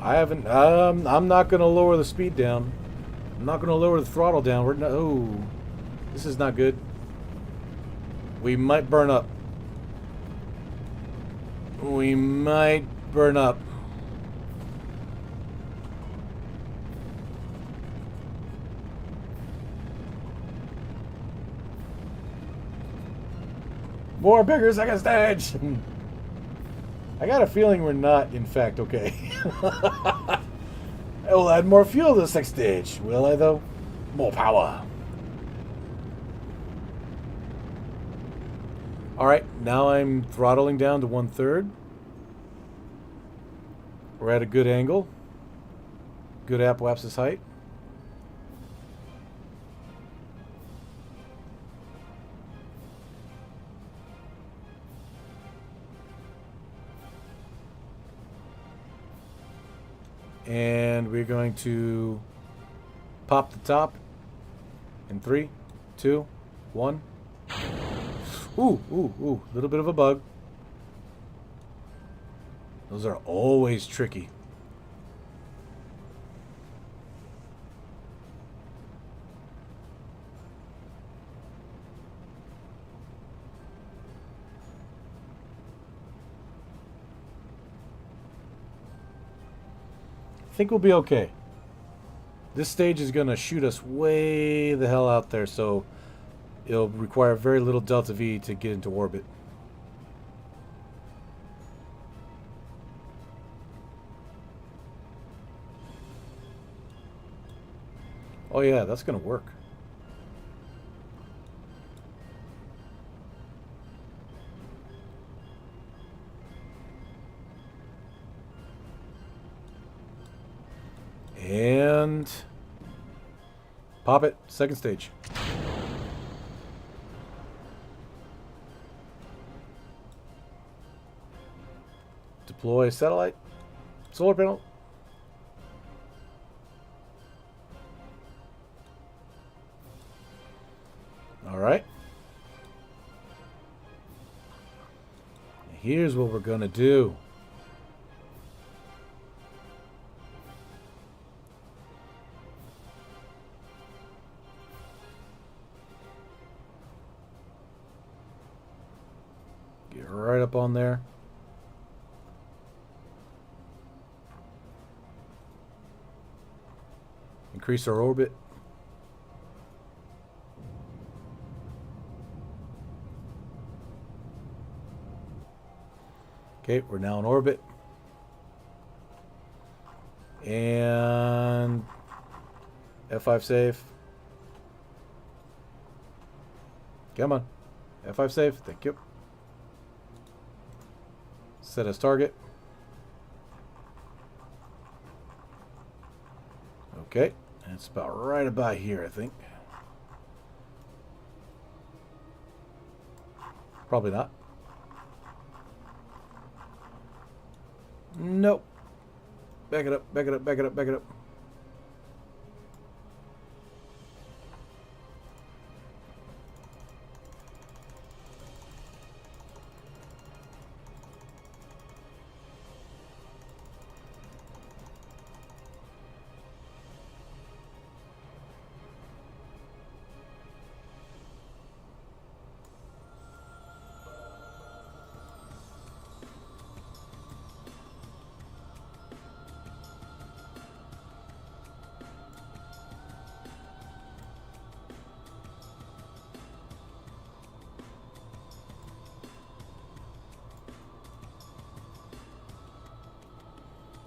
I'm not going to lower the speed down. I'm not going to lower the throttle down. We're not, oh, this is not good. We might burn up. We might burn up. More bigger second stage. I got a feeling we're not, in fact, okay. I will add more fuel to the second stage. Will I, though? More power. Alright, now I'm throttling down to 1/3. We're at a good angle. Good apoapsis height. And we're going to pop the top in 3, 2, 1. Ooh, ooh, ooh. A little bit of a bug. Those are always tricky. I think we'll be okay. This stage is going to shoot us way the hell out there, so it'll require very little delta V to get into orbit. Oh yeah, that's going to work. And pop it, second stage. Deploy satellite, solar panel. All right. Here's what we're gonna do. Get right up on there. Increase our orbit. Okay, we're now in orbit. And F5 safe. Come on. F5 safe. Thank you. Set as target. Okay. And it's about right about here, I think. Probably not. Nope. Back it up, back it up, back it up, back it up.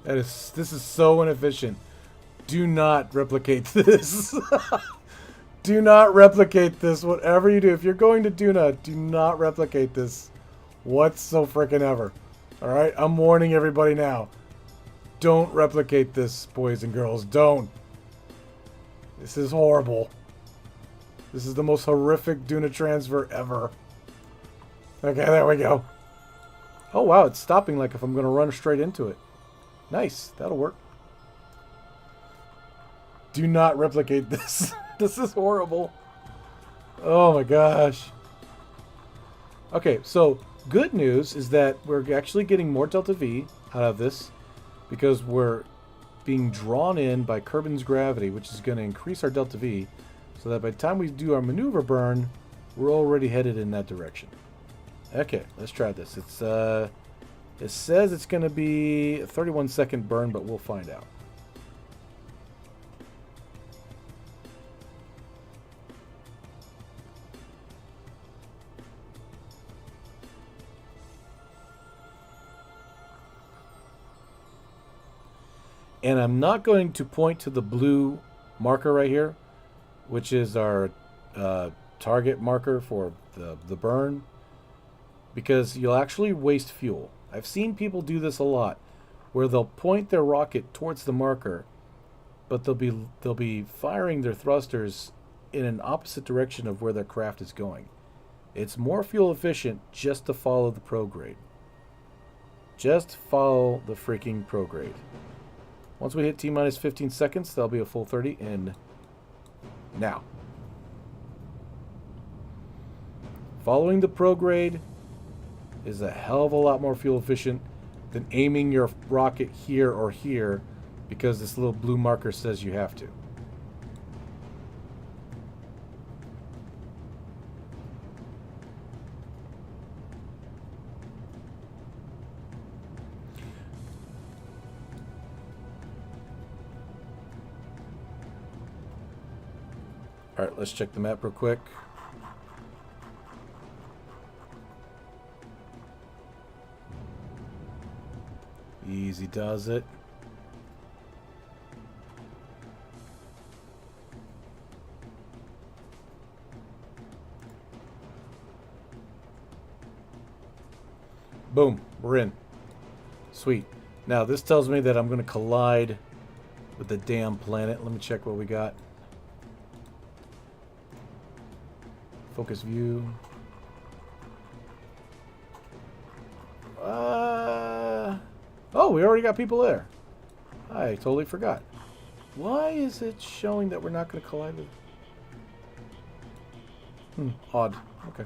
This is so inefficient. Do not replicate this. Do not replicate this. Whatever you do, if you're going to Dunnnna, do not replicate this whatsoever. All right, I'm warning everybody now. Don't replicate this, boys and girls. Don't. This is horrible. This is the most horrific Dunnnna transfer ever. Okay, there we go. Oh wow, it's stopping like if I'm going to run straight into it. Nice, that'll work. Do not replicate this. This is horrible. Oh my gosh. Okay, so good news is that we're actually getting more delta V out of this because we're being drawn in by Kerbin's gravity, which is going to increase our delta V so that by the time we do our maneuver burn, we're already headed in that direction. Okay, let's try this. It says it's going to be a 31-second burn, but we'll find out. And I'm not going to point to the blue marker right here, which is our target marker for the burn, because you'll actually waste fuel. I've seen people do this a lot, where they'll point their rocket towards the marker, but they'll be firing their thrusters in an opposite direction of where their craft is going. It's more fuel efficient just to follow the prograde. Just follow the freaking prograde. Once we hit T-minus 15 seconds, that'll be a full 30 in now. Following the prograde is a hell of a lot more fuel efficient than aiming your rocket here or here because this little blue marker says you have to. All right, let's check the map real quick. Easy does it. Boom, we're in. Sweet. Now this tells me that I'm going to collide with the damn planet. Let me check what we got. Focus view. Oh, we already got people there. I totally forgot. Why is it showing that we're not going to collide with... Odd. Okay.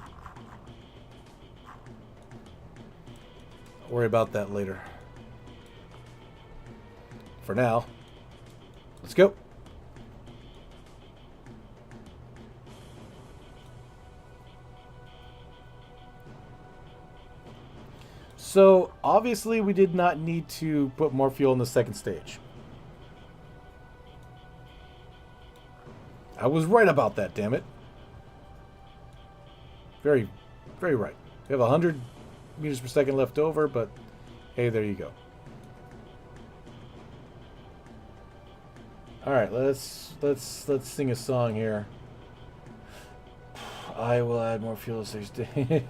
I'll worry about that later. For now, let's go. So, obviously, we did not need to put more fuel in the second stage. I was right about that, damn it. Very, very right. We have 100 meters per second left over, but hey, there you go. All right, let's sing a song here. I will add more fuel station.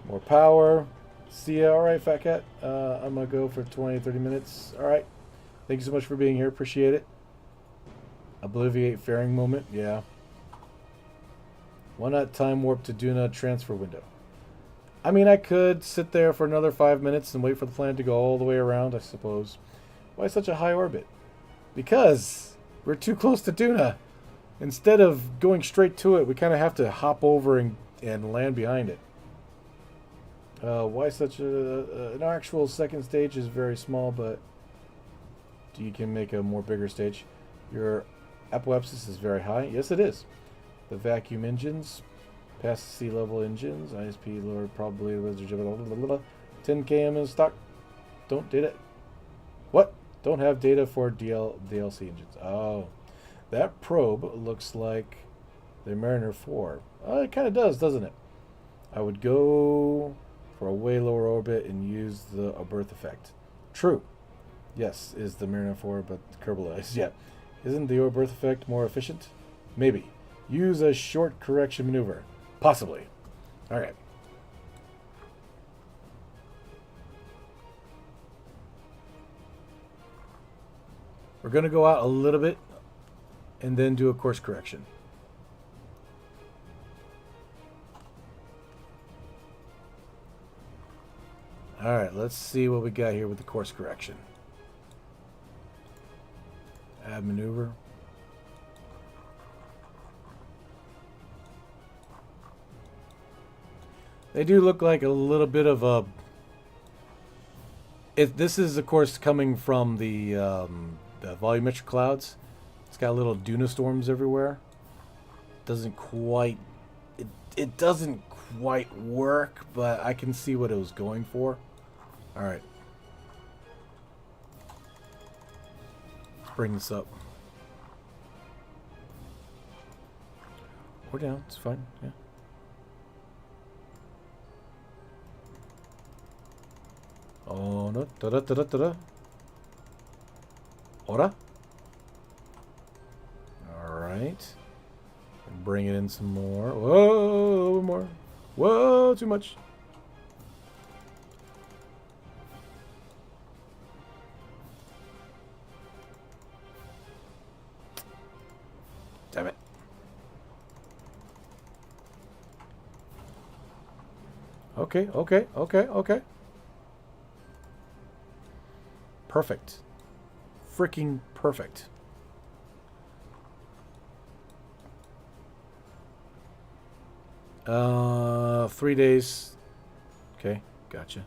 More power. See ya. All right, Fat Cat. I'm gonna go for 20, 30 minutes. All right. Thank you so much for being here. Appreciate it. Obliviate fairing moment. Yeah. Why not time warp to Dunnnna transfer window? I mean, I could sit there for another 5 minutes and wait for the planet to go all the way around, I suppose. Why such a high orbit? Because we're too close to Dunnnna. Instead of going straight to it, we kind of have to hop over and land behind it. Why such an actual second stage is very small, but you can make a more bigger stage. Your apoapsis is very high. Yes, it is. The vacuum engines, past sea level engines, ISP lower probably 10 km in stock. Don't data. What? Don't have data for DLC engines. Oh, that probe looks like the Mariner 4. It kind of does, doesn't it? I would go for a way lower orbit and use the birth effect. True. Yes, is the Mariner 4, but Kerbal is. Yeah. Isn't the birth effect more efficient? Maybe. Use a short correction maneuver. Possibly. All right. We're going to go out a little bit and then do a course correction. All right, let's see what we got here with the course correction. Add maneuver. They do look like a little bit of a... This is, of course, coming from the volumetric clouds. It's got little Dunnnna storms everywhere. Doesn't quite... It doesn't quite work, but I can see what it was going for. All right. Let's bring this up. Or down. It's fine. Yeah. Oh no! Da da da da da. Ora. All right. And bring it in some more. Whoa, more. Whoa, too much. Damn it. Okay, okay, okay, okay. Perfect. Freaking perfect. Uh, 3 days. Okay, gotcha.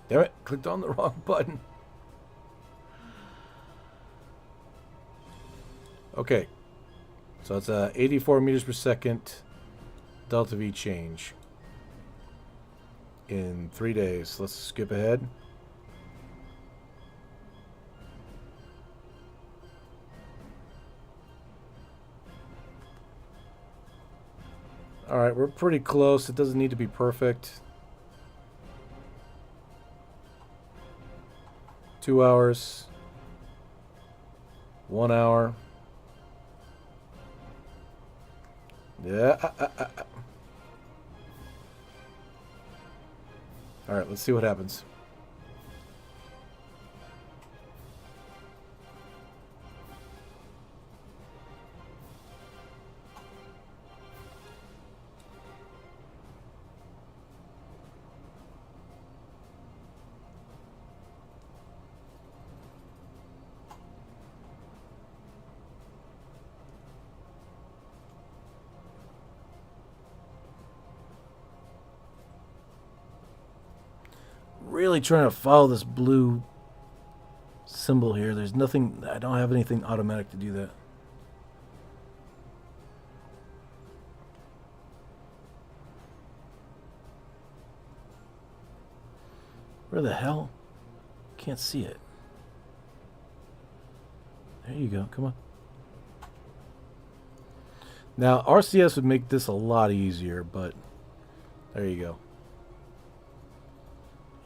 Damn it, clicked on the wrong button. Okay, so it's 84 meters per second delta V change in 3 days. Let's skip ahead. All right, we're pretty close. It doesn't need to be perfect. 2 hours. 1 hour. Yeah. All right, let's see what happens. Really trying to follow this blue symbol here. There's nothing, I don't have anything automatic to do that. Where the hell? Can't see it. There you go. Come on. Now, RCS would make this a lot easier, but there you go.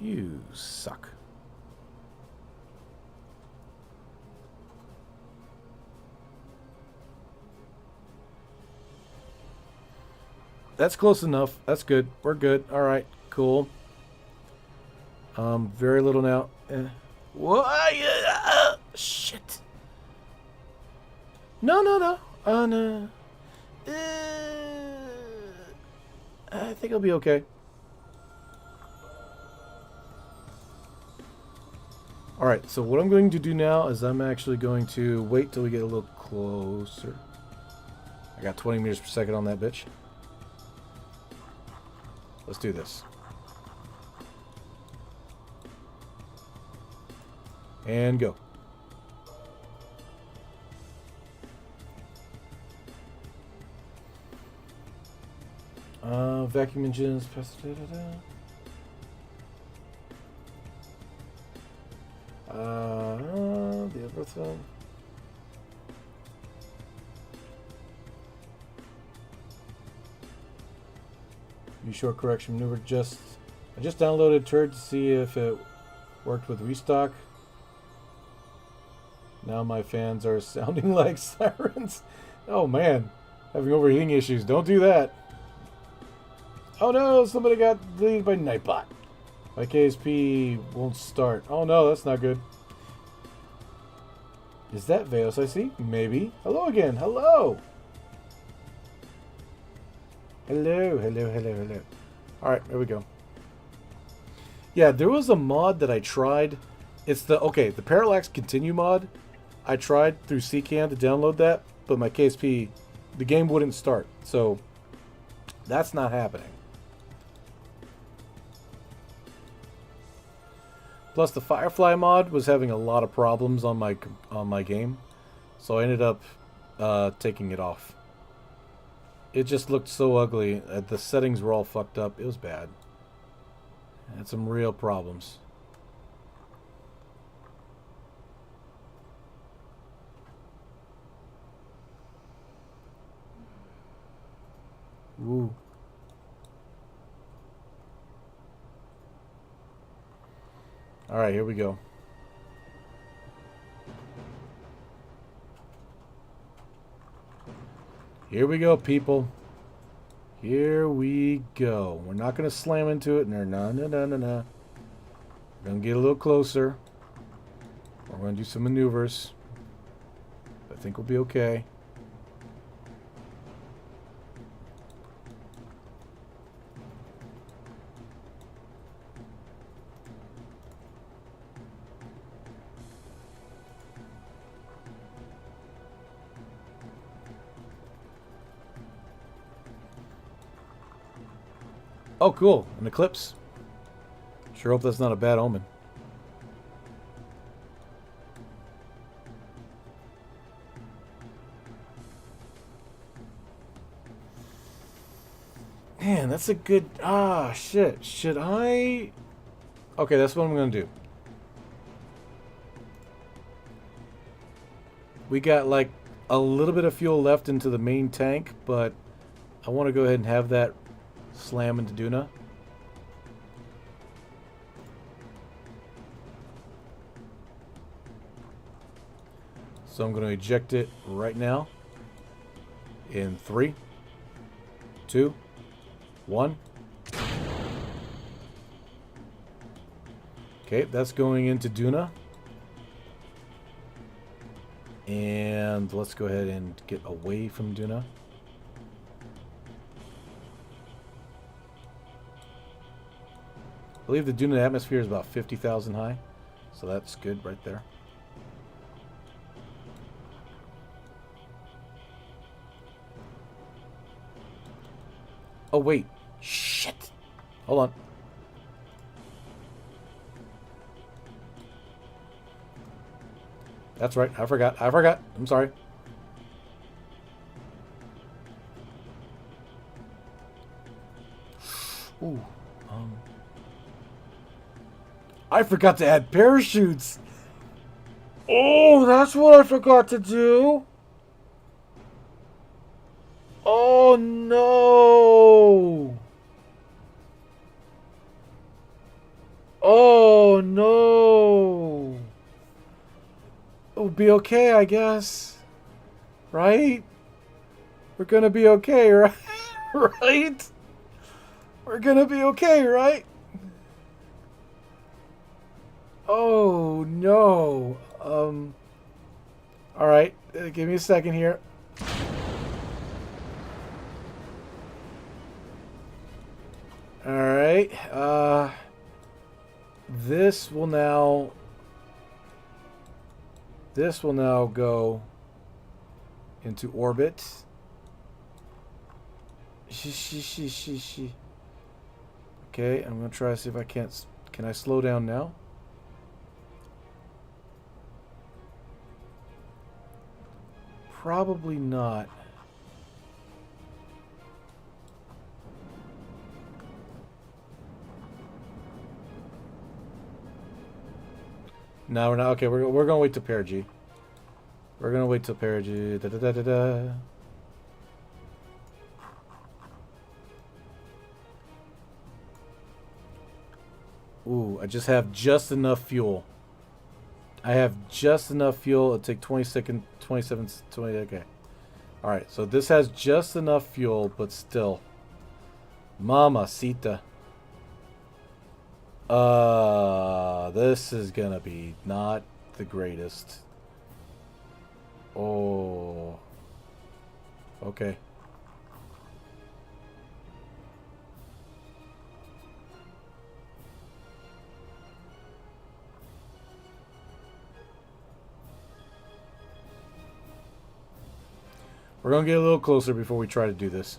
You suck. That's close enough. That's good. We're good. All right. Cool. Very little now. What? Shit. No. No. I think it'll be okay. All right. So what I'm going to do now is I'm actually going to wait till we get a little closer. I got 20 meters per second on that bitch. Let's do this. And go. Vacuum engines. The other thing. New short correction maneuver. I just downloaded T.U.R.D to see if it worked with restock. Now my fans are sounding like sirens. Oh man, having overheating issues. Don't do that. Oh no, somebody got deleted by Nightbot. My KSP won't start. Oh no, that's not good. Is that Veos I see? Maybe. Hello again. Hello. Hello. Alright, there we go. Yeah, there was a mod that I tried. It's the PARALLAX Continue mod. I tried through CCAN to download that, but my KSP, the game wouldn't start. So, that's not happening. Plus, the Firefly mod was having a lot of problems on my game. So, I ended up taking it off. It just looked so ugly. The settings were all fucked up. It was bad. I had some real problems. Woo. All right, here we go. Here we go, people. Here we go. We're not going to slam into it. No. We're going to get a little closer. We're going to do some maneuvers. I think we'll be okay. Oh, cool. An eclipse. Sure hope that's not a bad omen. Man, that's a good... Ah, shit. Should I... Okay, that's what I'm going to do. We got, like, a little bit of fuel left into the main tank, but I want to go ahead and have that slam into Dunnnna. So I'm going to eject it right now. In 3, 2, 1. Okay, that's going into Dunnnna. And let's go ahead and get away from Dunnnna. I believe the Dunnnna atmosphere is about 50,000 high. So that's good right there. Oh, wait. Shit. Hold on. That's right. I forgot. I'm sorry. Ooh. I forgot to add parachutes. Oh, that's what I forgot to do. Oh, no. Oh, no. It'll be okay, I guess. Right? We're gonna be okay, right? Right? We're gonna be okay, right? Oh, no. Alright. Give me a second here. Alright. This will now go into orbit. Okay, I'm gonna try to see if I can't. Can I slow down now? Probably not. No, we're not. Okay, we're gonna wait till perigee. We're gonna wait till perigee. Da da da da da. Ooh, I just have just enough fuel. I have just enough fuel. It'll take 20 seconds, 27, 20. Okay. All right. So this has just enough fuel, but still. Mamacita. This is gonna be not the greatest. Oh. Okay. We're gonna get a little closer before we try to do this.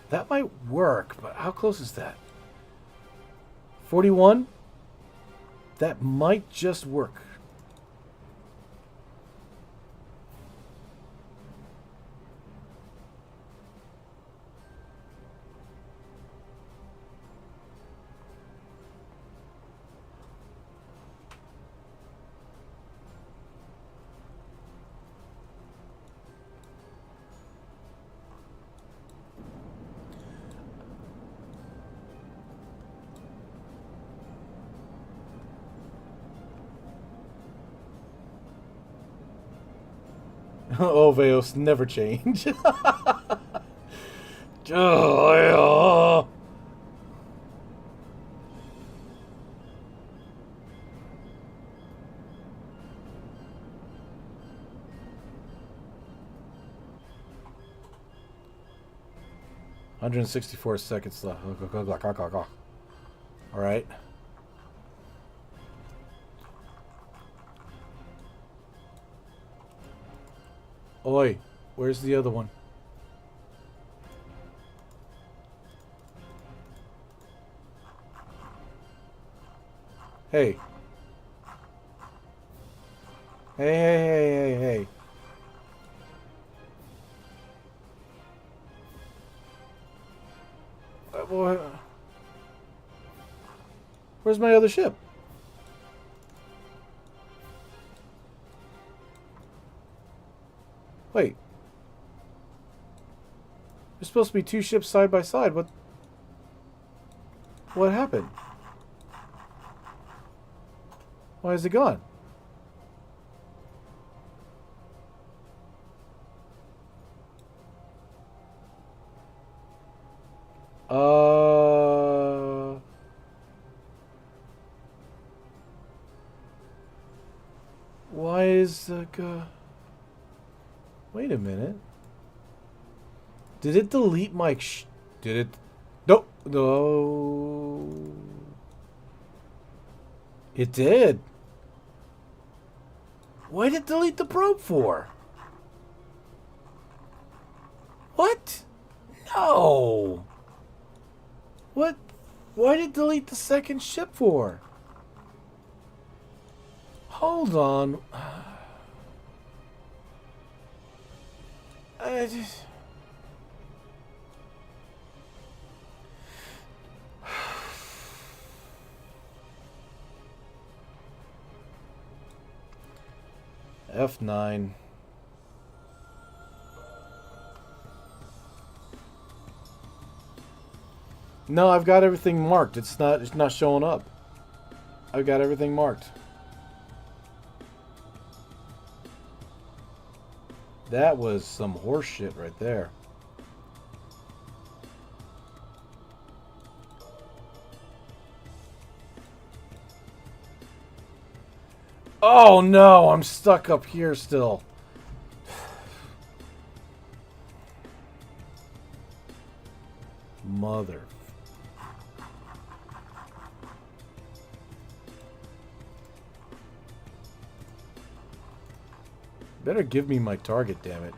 That might work, but how close is that? 41? That might just work. Oh, Veos never change. Oh, 164 seconds left. All right. Oi, where's the other one? Hey. Hey. Where's my other ship? Wait. There's supposed to be two ships side by side. What happened? Why is it gone? Why is the wait a minute. Did it delete my did it? Nope. No. It did. What did it delete the probe for? What? No. What? Why did it delete the second ship for? Hold on. I just... F9. No, I've got everything marked. It's not showing up. I've got everything marked. That was some horse shit right there. Oh no, I'm stuck up here still. Mother. Better give me my target, damn it.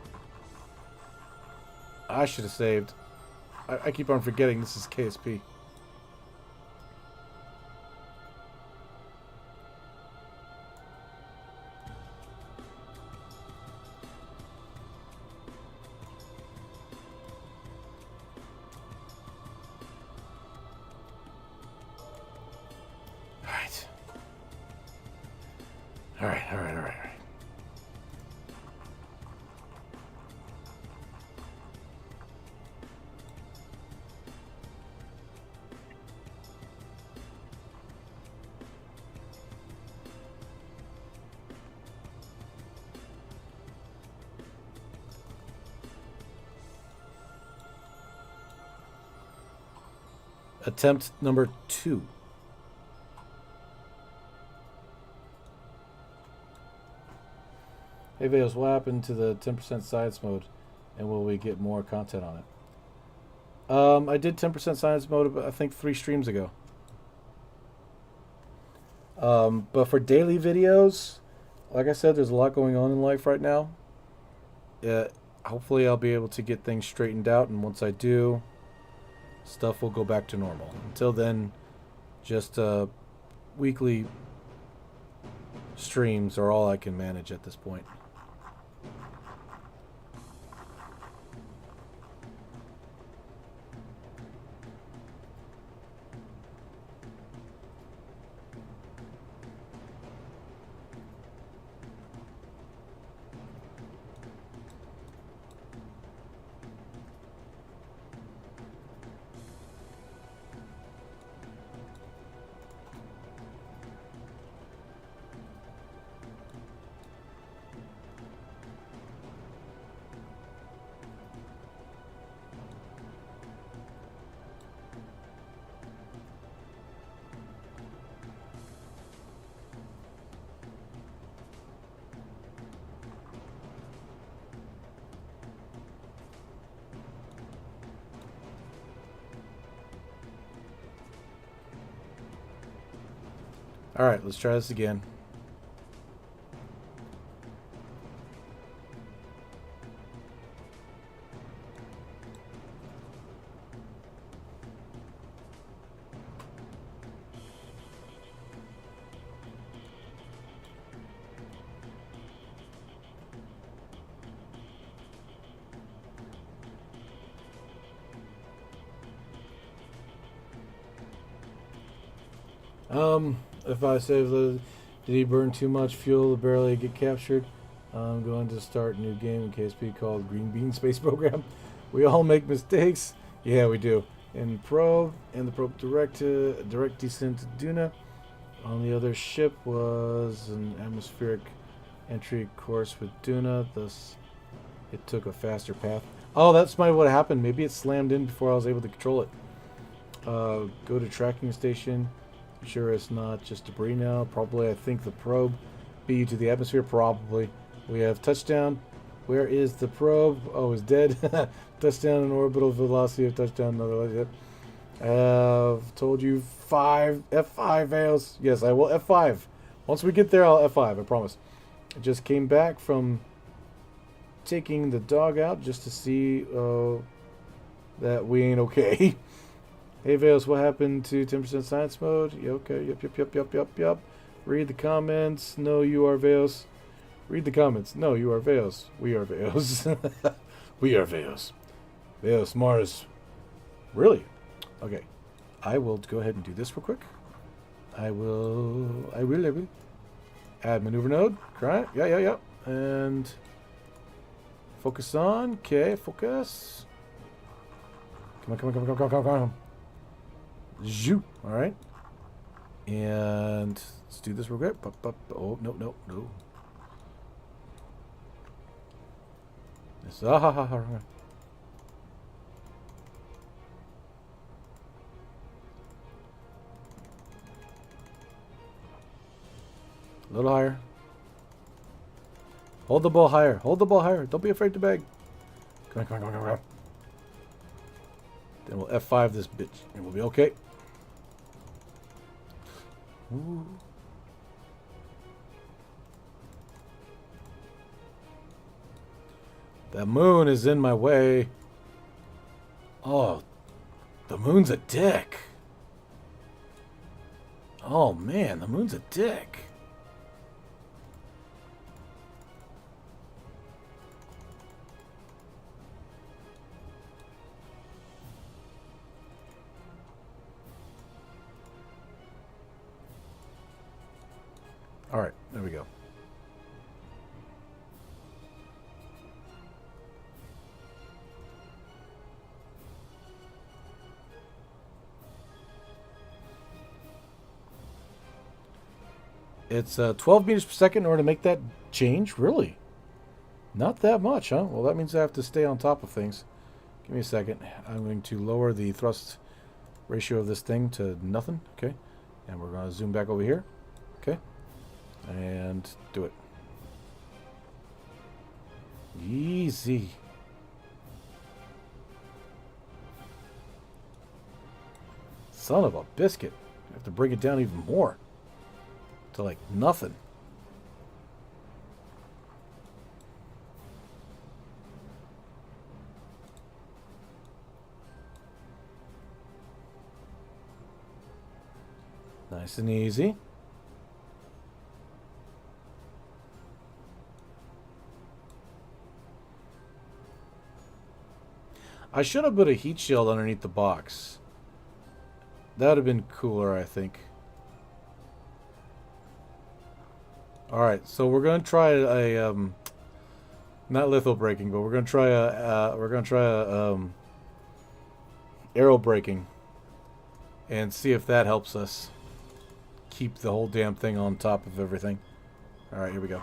I should have saved. I keep on forgetting this is KSP. Alright. Attempt number 2. Hey Vales, what happened to the 10% science mode, and will we get more content on it? I did 10% science mode, I think 3 streams ago. But for daily videos, like I said, there's a lot going on in life right now. Hopefully I'll be able to get things straightened out, and once I do, stuff will go back to normal. Until then, just weekly streams are all I can manage at this point. Alright, let's try this again. If I save the... Did he burn too much fuel to barely get captured? I'm going to start a new game in KSP called Green Bean Space Program. We all make mistakes. Yeah, we do. In probe, and the probe direct descent to Dunnnna. On the other ship was an atmospheric entry course with Dunnnna, thus it took a faster path. Oh, that's might what happened. Maybe it slammed in before I was able to control it. Go to tracking station. I'm sure it's not just debris now. Probably, I think the probe be to the atmosphere. Probably. We have touchdown. Where is the probe? Oh, it's dead. Touchdown and orbital velocity of touchdown. Another. I've told you F5 Vales. Yes, I will F5. Once we get there, I'll F5. I promise. I just came back from taking the dog out just to see that we ain't okay. Hey Vales, what happened to 10% science mode? You okay? Yep. Read the comments. No, you are Vales. Read the comments. No, you are Vales. We are Vales. We are Vales. Vales Mars. Really? Okay. I will go ahead and do this real quick. I will. Add maneuver node. Right? Yeah. And focus on. Okay, focus. Come on. Zoop. All right. And let's do this real quick. Oh, no. This, a little higher. Hold the ball higher. Don't be afraid to beg. Come on. Then we'll F5 this bitch, and we'll be okay. Ooh. The moon is in my way. Oh, the moon's a dick. Oh man, the moon's a dick. All right, there we go. It's 12 meters per second in order to make that change? Really? Not that much, huh? Well, that means I have to stay on top of things. Give me a second. I'm going to lower the thrust ratio of this thing to nothing. Okay. And we're going to zoom back over here. Okay. And do it. Easy. Son of a biscuit. I have to bring it down even more. To like nothing. Nice and easy. I should have put a heat shield underneath the box. That would have been cooler, I think. Alright, so we're going to try a, not litho braking, but we're going to try a arrow braking and see if that helps us keep the whole damn thing on top of everything. Alright, here we go.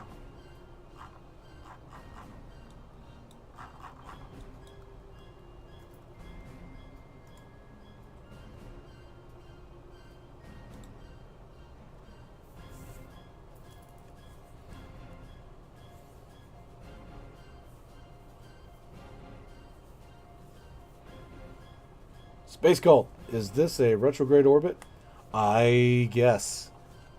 Space Cult, is this a retrograde orbit? I guess.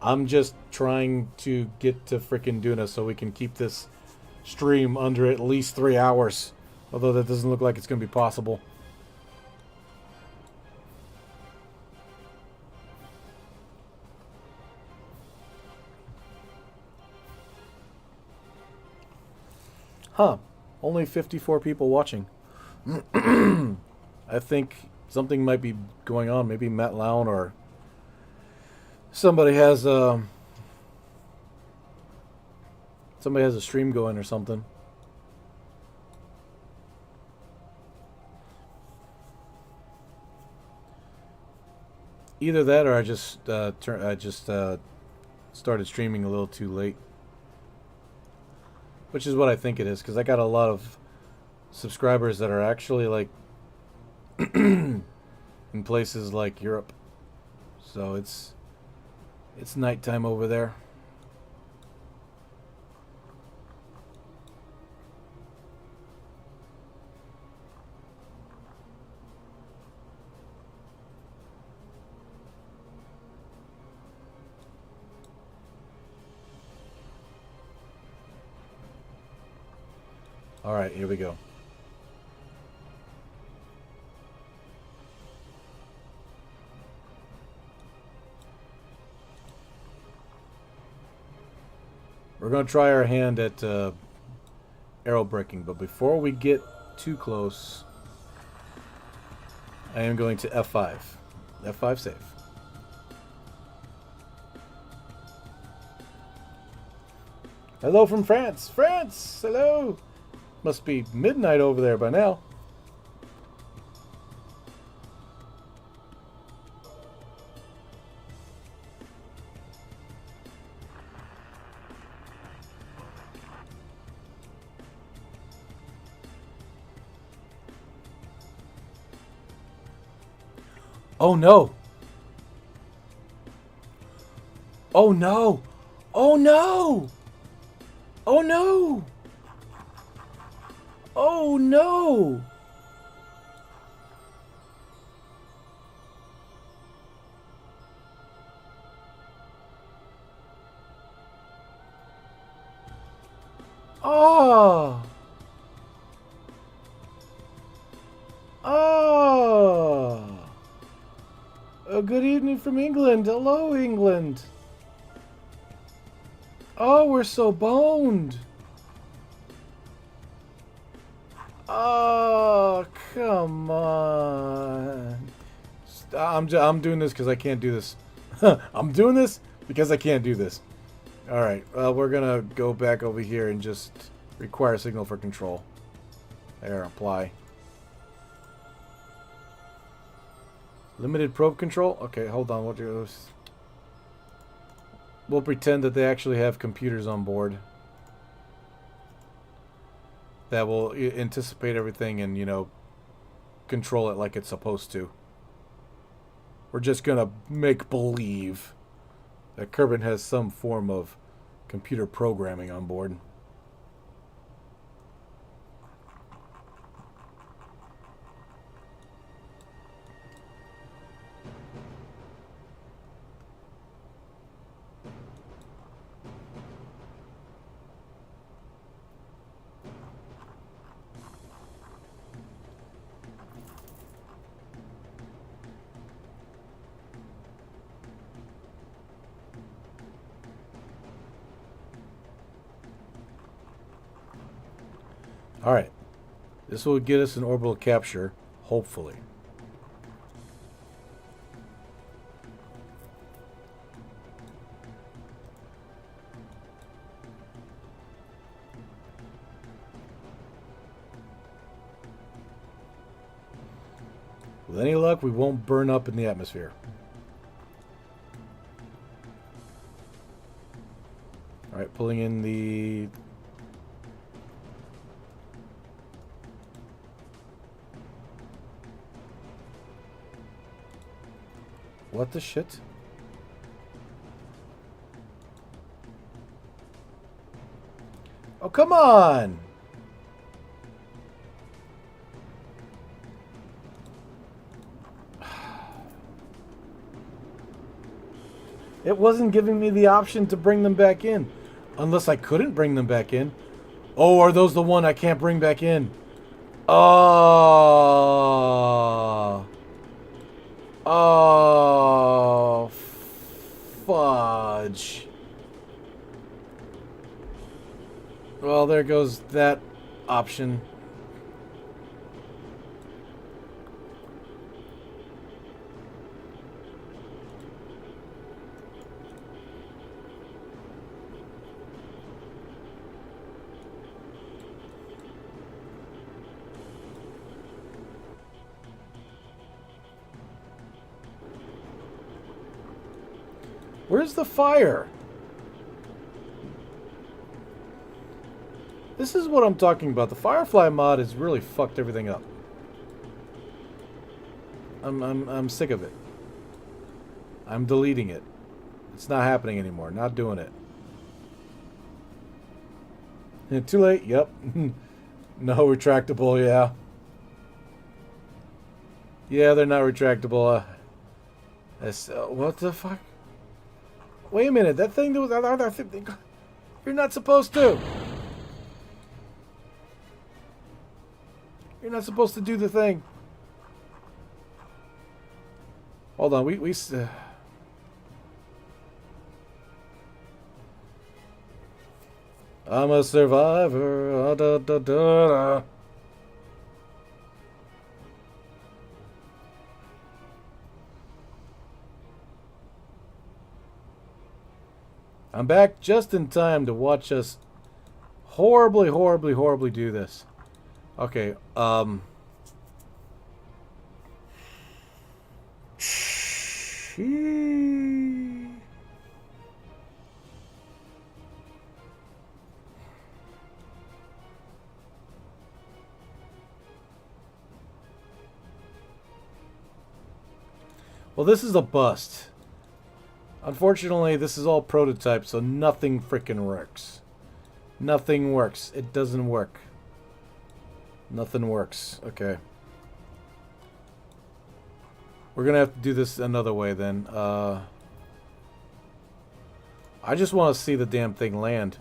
I'm just trying to get to frickin' Dunnnna so we can keep this stream under at least 3 hours. Although that doesn't look like it's going to be possible. Huh. Only 54 people watching. I think something might be going on. Maybe Matt Lown or somebody has a stream going or something. Either that or I just started streaming a little too late. Which is what I think it is, because I got a lot of subscribers that are actually like in places like Europe. So it's nighttime over there. Alright, here we go. We're going to try our hand at arrow braking, but before we get too close, I am going to F5. F5 save. Hello from France! France! Hello! Must be midnight over there by now. Oh no! Oh no! Oh no! Oh no! Oh no! Oh! Oh! Oh, good evening from England. Hello, England. Oh, we're so boned. Oh, come on. I'm doing this because I can't do this. I'm doing this because I can't do this. All right. We're going to go back over here and just require a signal for control. There, apply. Limited probe control? Okay, hold on. We'll pretend that they actually have computers on board that will anticipate everything and, you know, control it like it's supposed to. We're just going to make believe that Kerbal has some form of computer programming on board. Alright. This will get us an orbital capture, hopefully. With any luck, we won't burn up in the atmosphere. Alright, pulling in the... What the shit? Oh, come on! It wasn't giving me the option to bring them back in. Unless I couldn't bring them back in. Oh, are those the one I can't bring back in? Oh... Oh, fudge. Well, there goes that option. Where's the fire? This is what I'm talking about. The Firefly mod has really fucked everything up. I'm sick of it. I'm deleting it. It's not happening anymore. Not doing it. Too late. Yep. No retractable. Yeah. Yeah, they're not retractable. What the fuck? Wait a minute, that thing that was... You're not supposed to. You're not supposed to do the thing. Hold on, I'm a survivor. Da, da, da, da. I'm back just in time to watch us horribly, horribly, horribly do this. Okay, well, this is a bust. Unfortunately, this is all prototype, so nothing freaking works. Nothing works. It doesn't work. Nothing works. Okay. We're gonna have to do this another way then. I just want to see the damn thing land.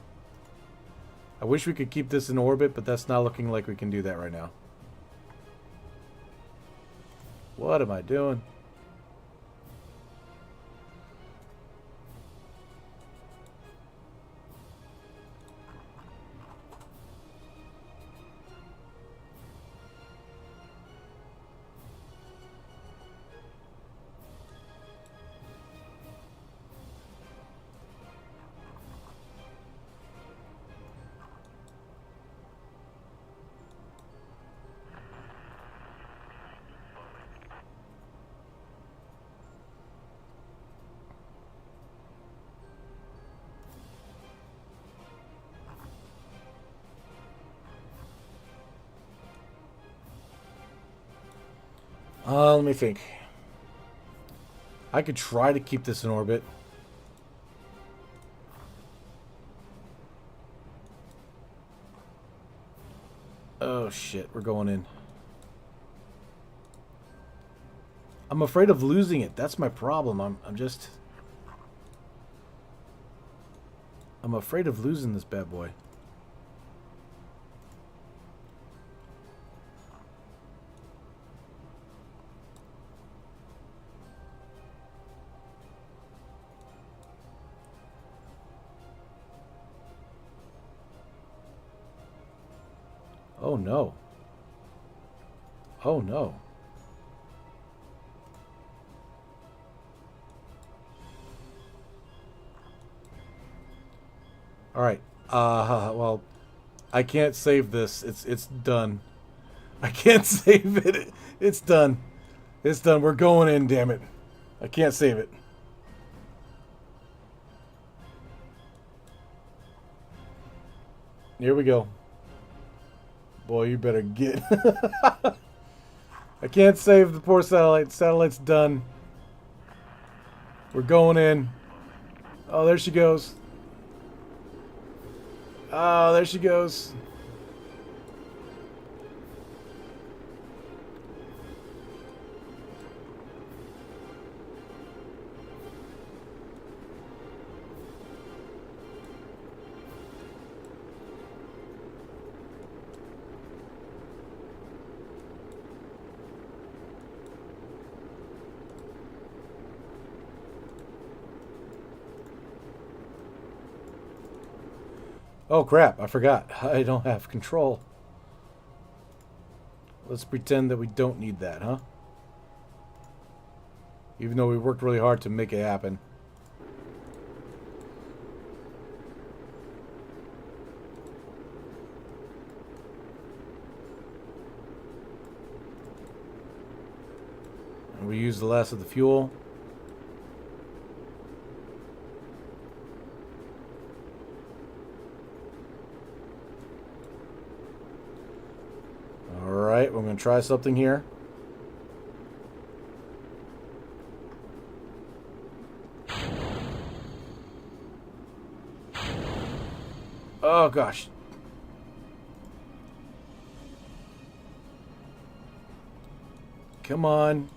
I wish we could keep this in orbit, but that's not looking like we can do that right now. What am I doing? Let me think. I could try to keep this in orbit. Oh shit, we're going in. I'm afraid of losing it. That's my problem. I'm afraid of losing this bad boy. Oh no. Oh no. All right. Well, I can't save this. It's done. I can't save it. It's done. It's done. We're going in, damn it. I can't save it. Here we go. Boy, you better get... I can't save the poor satellite. Satellite's done. We're going in. Oh, there she goes. Oh, there she goes. Oh crap, I forgot. I don't have control. Let's pretend that we don't need that, huh? Even though we worked really hard to make it happen. And we use the last of the fuel. Alright, we're going to try something here. Oh gosh. Come on.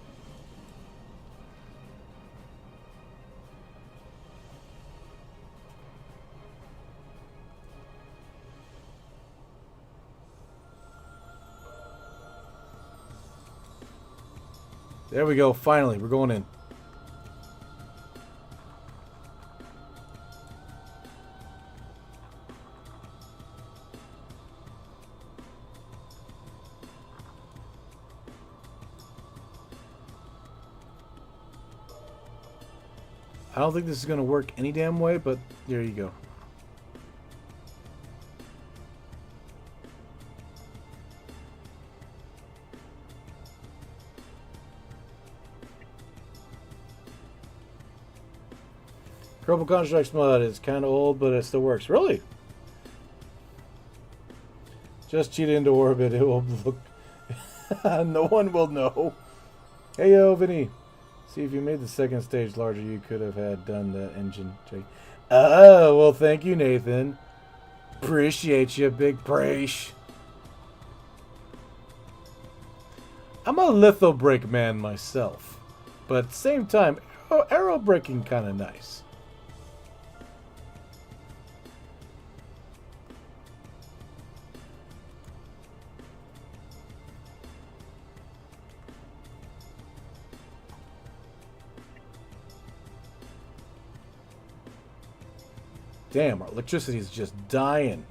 There we go. Finally, we're going in. I don't think this is going to work any damn way, but there you go. Kerbal Constructs mod is kind of old, but it still works. Really? Just cheat into orbit. It will look... No one will know. Hey, yo, Vinny. See, if you made the second stage larger, you could have done the engine check. Oh, well, thank you, Nathan. Appreciate you, big praise. I'm a litho brake man myself, but at the same time, aero braking kind of nice. Damn, our electricity is just dying.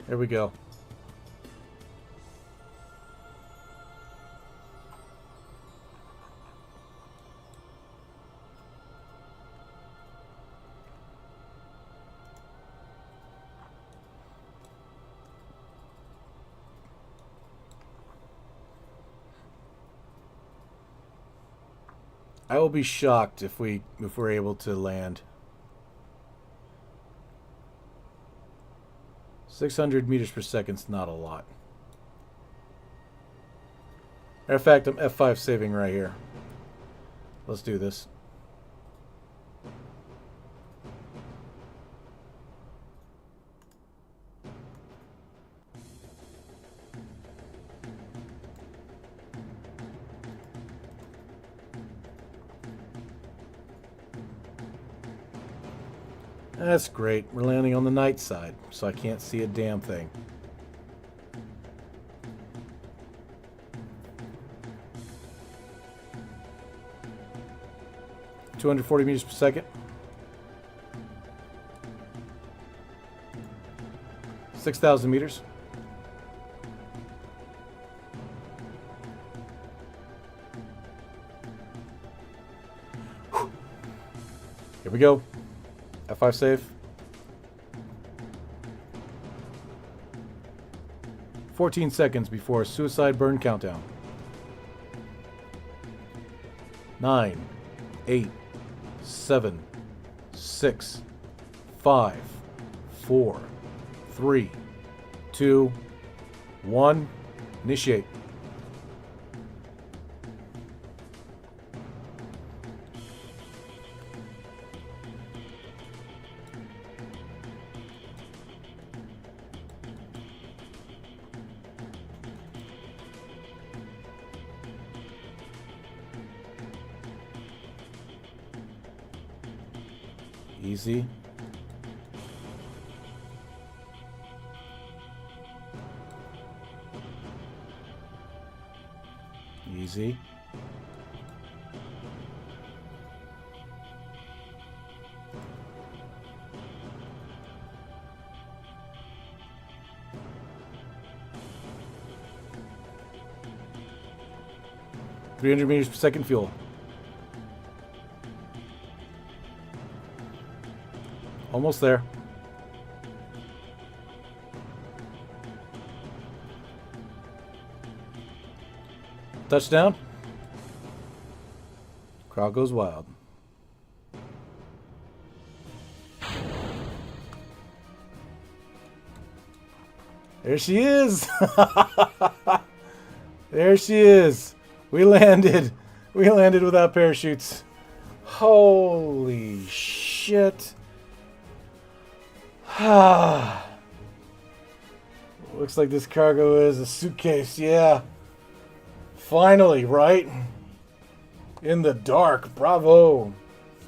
There we go. I will be shocked if we're able to land. 600 meters per second is not a lot. Matter of fact, I'm F5 saving right here. Let's do this. That's great. We're landing on the night side, so I can't see a damn thing. $240 meters per second. 6,000 meters. Here we go. F5 save. 14 seconds before suicide burn countdown. 9, 8, 7, 6, 5, 4, 3, 2, 1. Initiate. Easy. Easy. $300 meters per second fuel. Almost there. Touchdown. Crowd goes wild. There she is. There she is. We landed. We landed without parachutes. Holy shit. Looks like this cargo is a suitcase, yeah. Finally, right? In the dark, bravo.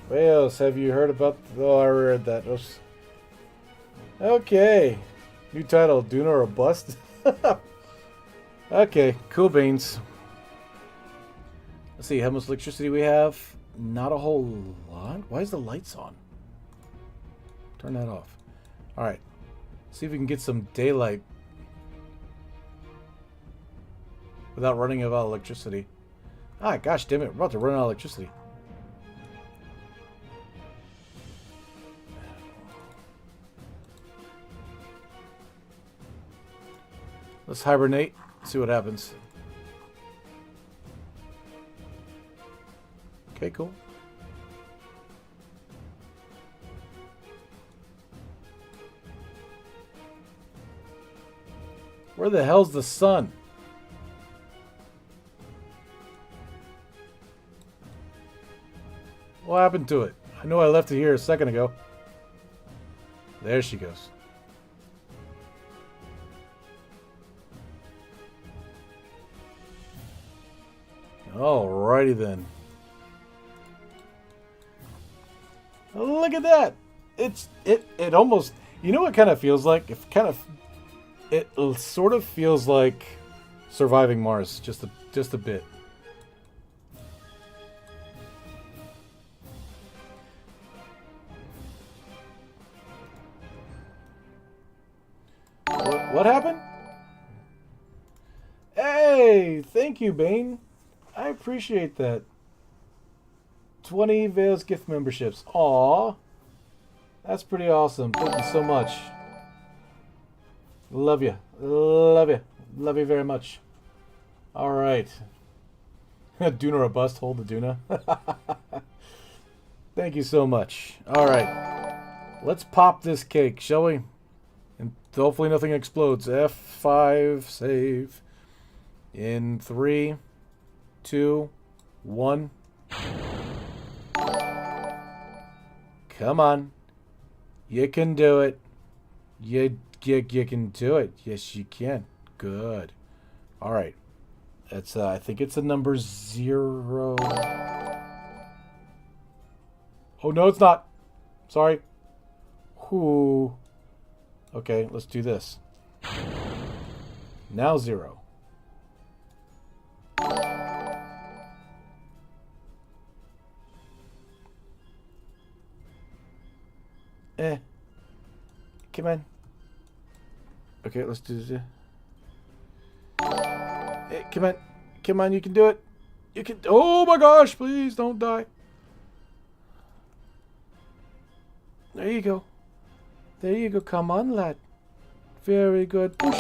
What else have you heard about? Oh, I read that. Okay. New title, Dunnnna or Bust? Okay, cool beans. Let's see how much electricity we have. Not a whole lot. Why is the lights on? Turn that off. Alright. See if we can get some daylight without running out of electricity. Ah, gosh damn it. We're about to run out of electricity. Let's hibernate. See what happens. Okay, cool. Where the hell's the sun? What happened to it? I know I left it here a second ago. There she goes. Alrighty then. Look at that! It almost, you know what kind of feels like? It sort of feels like surviving Mars, just a bit. What happened? Hey, thank you, Bane. I appreciate that. 20 Vales gift memberships. Aww. That's pretty awesome. Thank you so much. Love you. Love you. Love you very much. Alright. Dunnnna or bust. Hold the Dunnnna. Thank you so much. Alright. Let's pop this cake, shall we? And hopefully nothing explodes. F5, save. In 3, 2, 1. Come on. You can do it. You can do it. Yes, you can. Good. All right. That's I think it's a number 0. Oh no, it's not. Sorry. Whoo. Okay, let's do this. Now 0. Come on. Okay, let's do this. Hey, come on. Come on, you can do it. You can. Oh my gosh, please don't die. There you go. There you go. Come on, lad. Very good. Push.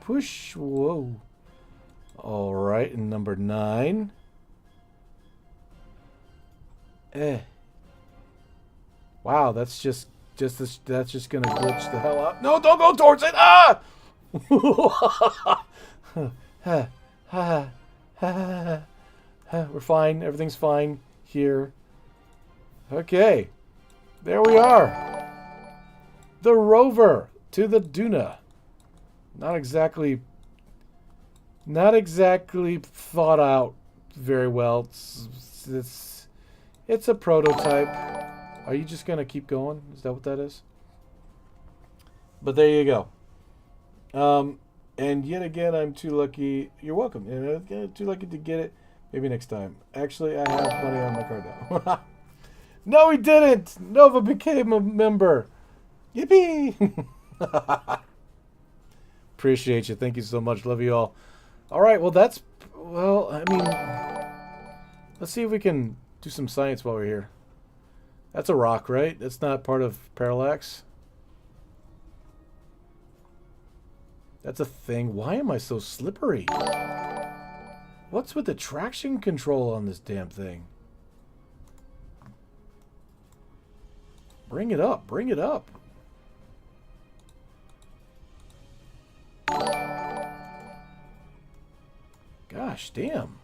Push. Whoa. All right, and number 9. Wow, that's just gonna glitch the hell out. No, don't go towards it. Ah! We're fine. Everything's fine here. Okay, there we are. The rover to the Dunnnna. Not exactly thought out very well. It's a prototype. Are you just gonna keep going? Is that what that is? But there you go. And yet again, I'm too lucky. You're welcome. And too lucky to get it. Maybe next time. Actually, I have money on my card now. No, he didn't. Nova became a member. Yippee! Appreciate you. Thank you so much. Love you all. All right. Well, I mean, let's see if we can do some science while we're here. That's a rock, right? That's not part of PARALLAX. That's a thing. Why am I so slippery? What's with the traction control on this damn thing? Bring it up. Bring it up. Gosh, damn.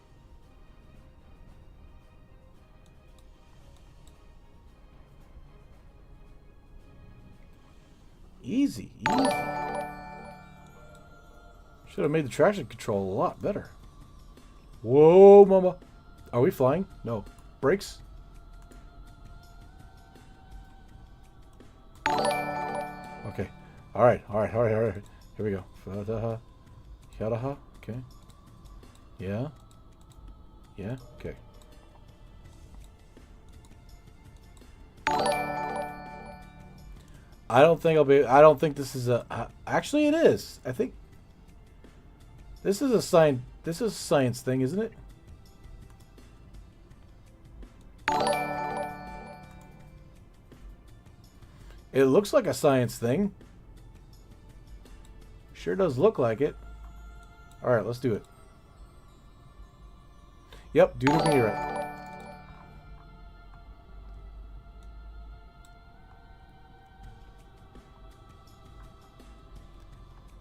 Easy, easy. Should have made the traction control a lot better. Whoa, mama. Are we flying? No. Brakes? Okay. Alright. Here we go. Okay. Yeah. Yeah? Okay. I don't think I'll be... I don't think this is a... actually, it is. I think... This is a science... This is a science thing, isn't it? It looks like a science thing. Sure does look like it. Alright, let's do it. Yep, due to meteorite.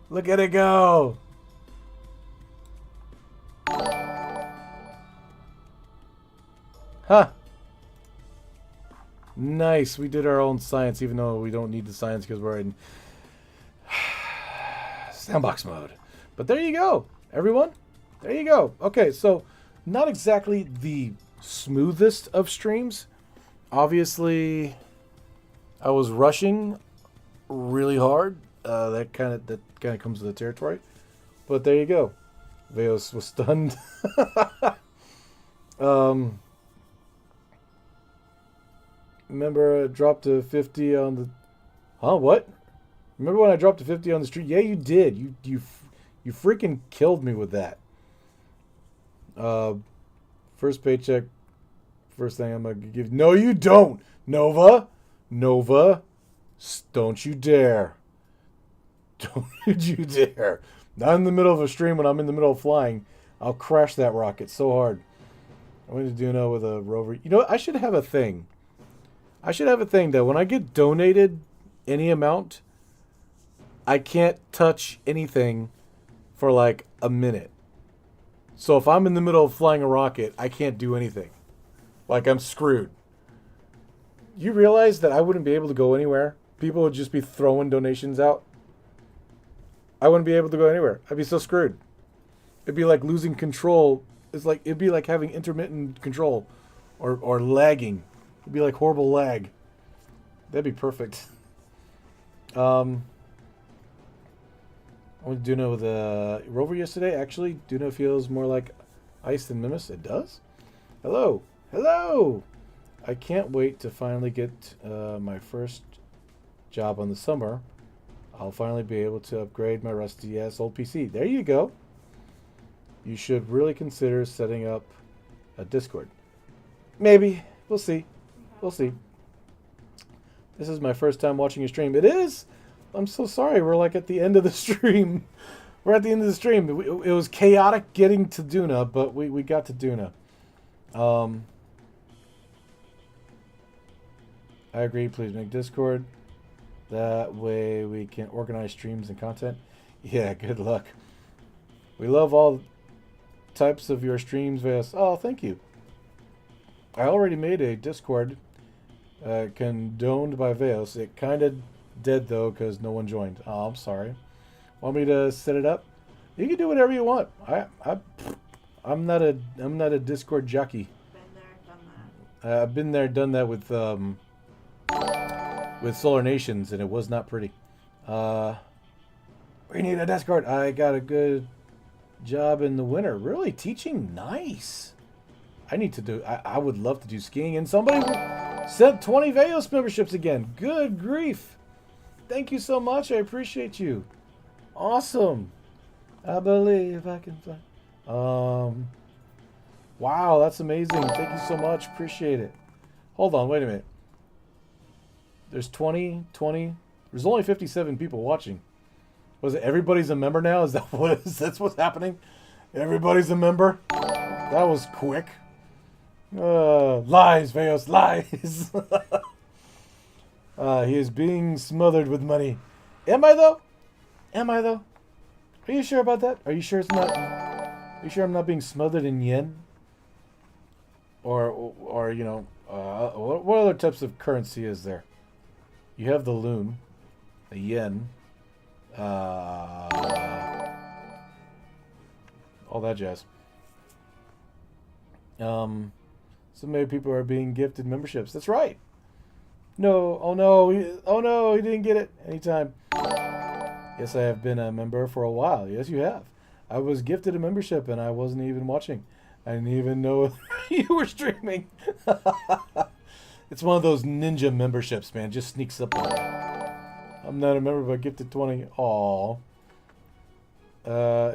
Look at it go! Huh. Nice. We did our own science, even though we don't need the science because we're in sandbox mode. But there you go, everyone. There you go. Okay, so not exactly the smoothest of streams. Obviously, I was rushing really hard. That kind of comes with the territory. But there you go. Veos was stunned. Remember I dropped to 50 on the... Huh, what? Remember when I dropped to 50 on the street? Yeah, you did. You freaking killed me with that. First paycheck. First thing I'm going to give... No, you don't! Nova! Nova! Don't you dare. Don't you dare. Not in the middle of a stream when I'm in the middle of flying. I'll crash that rocket so hard. I went to Dunnnna with a rover. You know what? I should have a thing. I should have a thing that when I get donated any amount, I can't touch anything for like a minute. So if I'm in the middle of flying a rocket, I can't do anything. Like I'm screwed. You realize that I wouldn't be able to go anywhere? People would just be throwing donations out. I wouldn't be able to go anywhere. I'd be so screwed. It'd be like losing control. It'd be like having intermittent control or lagging. It'd be like horrible lag. That'd be perfect. I went to Dunnnna with a rover yesterday. Actually, Dunnnna feels more like ice than Mimus. It does? Hello. Hello! I can't wait to finally get my first job on the summer. I'll finally be able to upgrade my rusty ass old PC. There you go. You should really consider setting up a Discord. Maybe. We'll see. We'll see. This is my first time watching a stream. It is? I'm so sorry. We're like at the end of the stream. We're at the end of the stream. It was chaotic getting to Dunnnna, but we got to Dunnnna. I agree. Please make Discord. That way we can organize streams and content. Yeah, good luck. We love all types of your streams. Oh, thank you. I already made a Discord condoned by Veos. It kind of dead though because no one joined. Oh, I'm sorry. Want me to set it up? You can do whatever you want. I'm not a Discord jockey.
Been there, done that.
I've been there, done that with Solar Nations, and it was not pretty. We need a Discord. I got a good job in the winter. Really teaching? Nice. I need to do... I would love to do skiing. And somebody sent 20 Veos memberships again. Good grief. Thank you so much. I appreciate you. Awesome. I believe I can fly. Wow, that's amazing. Thank you so much. Appreciate it. Hold on. Wait a minute. There's 20. There's only 57 people watching. Was it everybody's a member now? Is that what that's what's happening? Everybody's a member? That was quick. Lies, Veos, lies. He is being smothered with money. Am I though? Am I though? Are you sure about that? Are you sure it's not? Are you sure I'm not being smothered in yen? Or you know, what other types of currency is there? You have the loon, the yen, all that jazz. So many people are being gifted memberships. That's right. No, oh no, he didn't get it. Anytime. Yes, I have been a member for a while. Yes, you have. I was gifted a membership and I wasn't even watching. I didn't even know you were streaming. It's one of those ninja memberships, man. Just sneaks up on you. I'm not a member, but gifted 20. Aw.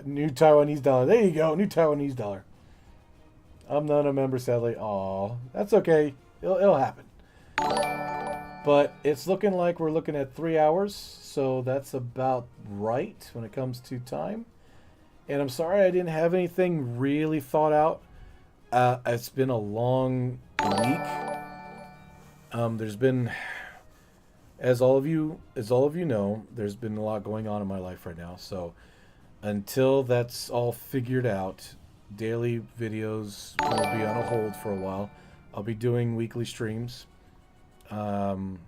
New Taiwanese dollar. There you go. New Taiwanese dollar. I'm not a member, sadly. Aw. That's okay. It'll happen. But it's looking like we're looking at 3 hours. So that's about right when it comes to time. And I'm sorry I didn't have anything really thought out. It's been a long week. There's been, as all of you know, there's been a lot going on in my life right now. So until that's all figured out, daily videos will be on a hold for a while. I'll be doing weekly streams. I'll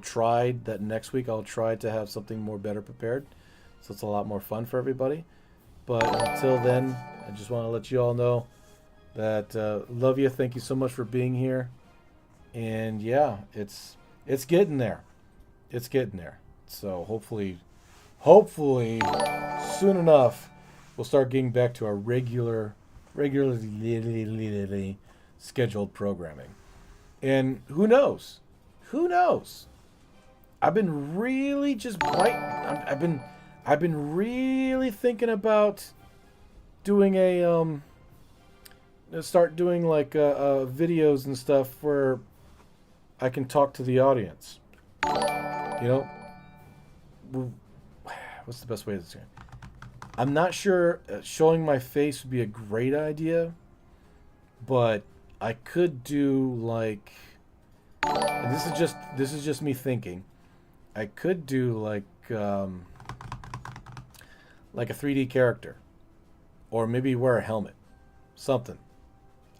try that next week. I'll try to have something more better prepared, so it's a lot more fun for everybody. But until then, I just want to let you all know that love you. Thank you so much for being here. And yeah, it's getting there. It's getting there. So hopefully soon enough, we'll start getting back to our regularly scheduled programming. And who knows? Who knows? I've been really just I've been really thinking about doing start doing like videos and stuff where I can talk to the audience. You know, what's the best way to say it? I'm not sure showing my face would be a great idea, but I could do like, and this is just me thinking, I could do like a 3D character, or maybe wear a helmet, something.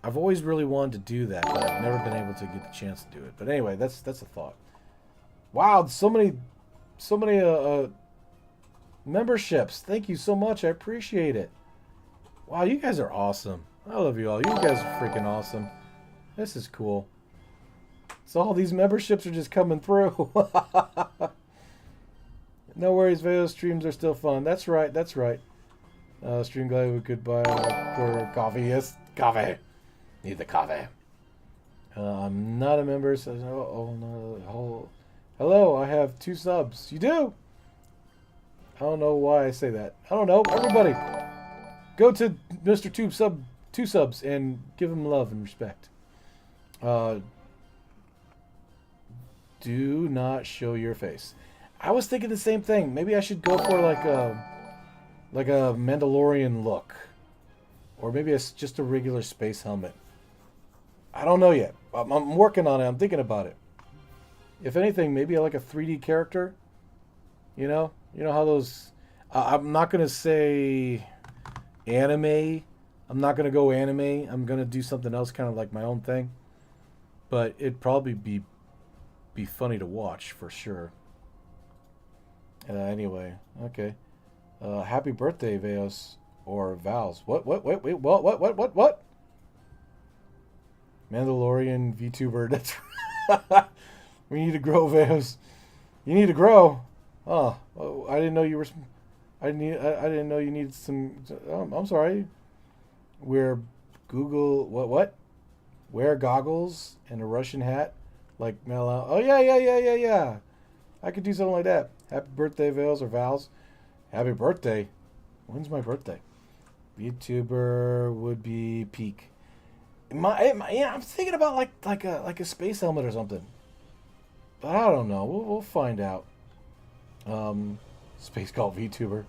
I've always really wanted to do that, but I've never been able to get the chance to do it. But anyway, that's a thought. Wow, so many memberships. Thank you so much. I appreciate it. Wow, you guys are awesome. I love you all. You guys are freaking awesome. This is cool. So all these memberships are just coming through. No worries, video streams are still fun. That's right, that's right. Stream glad we could buy a quarter of coffee. Yes, coffee. Need the coffee. I'm not a member, so no. Hello, I have 2 subs. You do? I don't know why I say that. I don't know. Everybody, go to Mr. 2 subs and give him love and respect. Do not show your face. I was thinking the same thing. Maybe I should go for like a Mandalorian look, or maybe it's just a regular space helmet. I don't know yet. I'm working on it. I'm thinking about it. If anything, maybe like a 3D character. You know how those. I'm not gonna say anime. I'm not gonna go anime. I'm gonna do something else, kind of like my own thing. But it'd probably be funny to watch for sure. Anyway, okay. Happy birthday, Veos or Vals. What? Mandalorian VTuber. That's we need to grow, Veos. You need to grow. Oh, I didn't know you were. I didn't know you needed some. I'm sorry. Wear Google. What? Wear goggles and a Russian hat, like Mel. Oh yeah. I could do something like that. Happy birthday, Vales or Vals. Happy birthday. When's my birthday? VTuber would be peak. I'm thinking about like a space helmet or something. But I don't know. We'll find out. Space called VTuber.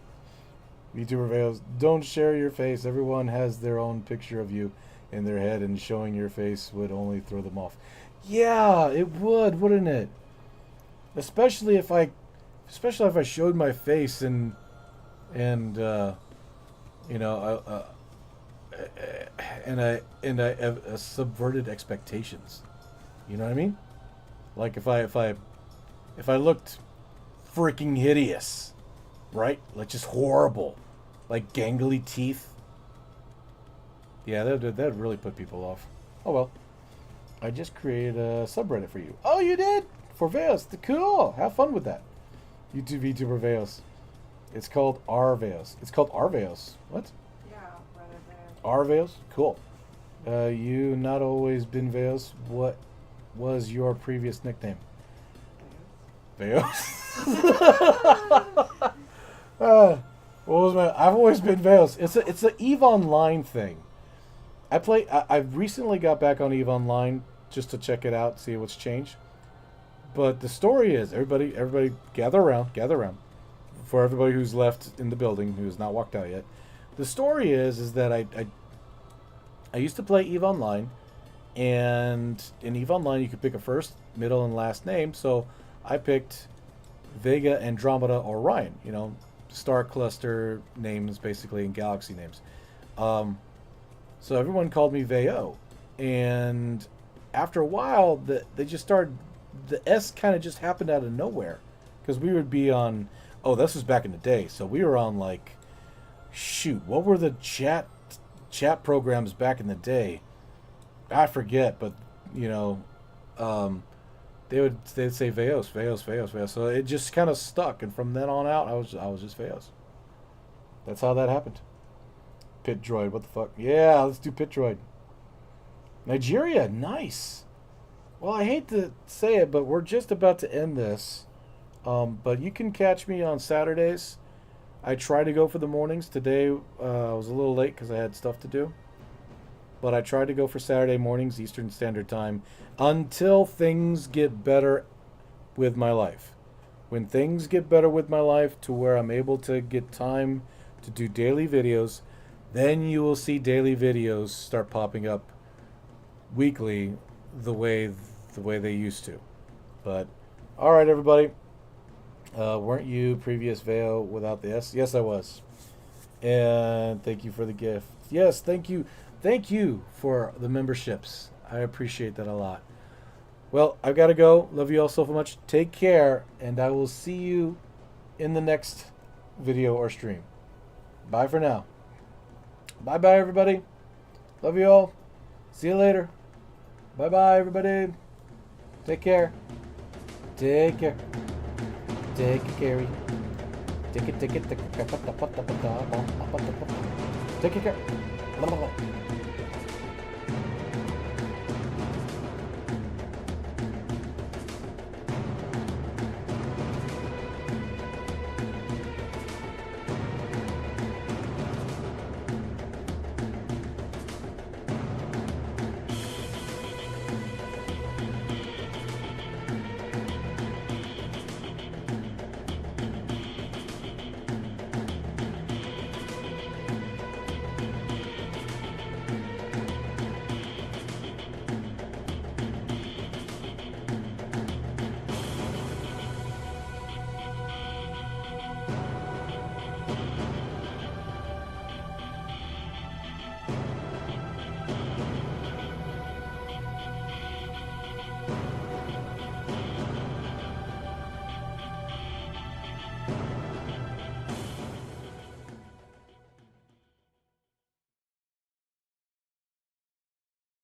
VTuber Vales. Don't share your face. Everyone has their own picture of you in their head, and showing your face would only throw them off. Yeah, it would, wouldn't it? Especially if I showed my face and I subverted expectations. You know what I mean? Like if I looked freaking hideous, right? Like just horrible, like gangly teeth. Yeah, that'd really put people off. Oh well. I just created a subreddit for you. Oh, you did? For Veos. Cool. Have fun with that. YouTube VTuber Veos. It's called R Veos. It's called R Veos. What?
Yeah, rather than
Are Veos? Cool. You not always been Veos. What was your previous nickname? Veos? What was my? I've always been Veos. It's a EVE Online thing. I recently got back on EVE Online just to check it out, see what's changed. But the story is everybody gather around. For everybody who's left in the building who's not walked out yet. The story is that I used to play EVE Online, and in EVE Online you could pick a first, middle, and last name. So I picked Vega, Andromeda, Orion. You know, star cluster names basically, and galaxy names. So everyone called me Veo, and after a while, they just started. The S kind of just happened out of nowhere, because we would be on. Oh, this was back in the day, so we were on like, shoot, what were the chat programs back in the day? I forget, but you know, they'd say Veos. So it just kind of stuck, and from then on out, I was just Veos. That's how that happened. Pit Droid, what the fuck? Yeah, let's do Pit Droid. Nigeria, nice. Well, I hate to say it, but we're just about to end this. But you can catch me on Saturdays. I try to go for the mornings. Today I was a little late because I had stuff to do. But I tried to go for Saturday mornings, Eastern Standard Time, until things get better with my life. When things get better with my life to where I'm able to get time to do daily videos, then you will see daily videos start popping up weekly the way they used to. But all right, everybody. Weren't you previous Veo without the S? Yes, I was. And thank you for the gift. Yes, thank you. Thank you for the memberships. I appreciate that a lot. Well, I've got to go. Love you all so much. Take care, and I will see you in the next video or stream. Bye for now. Bye-bye, everybody. Love you all. See you later. Bye-bye, everybody. Take care. Take care. Take it, Gary. Take it. Take care.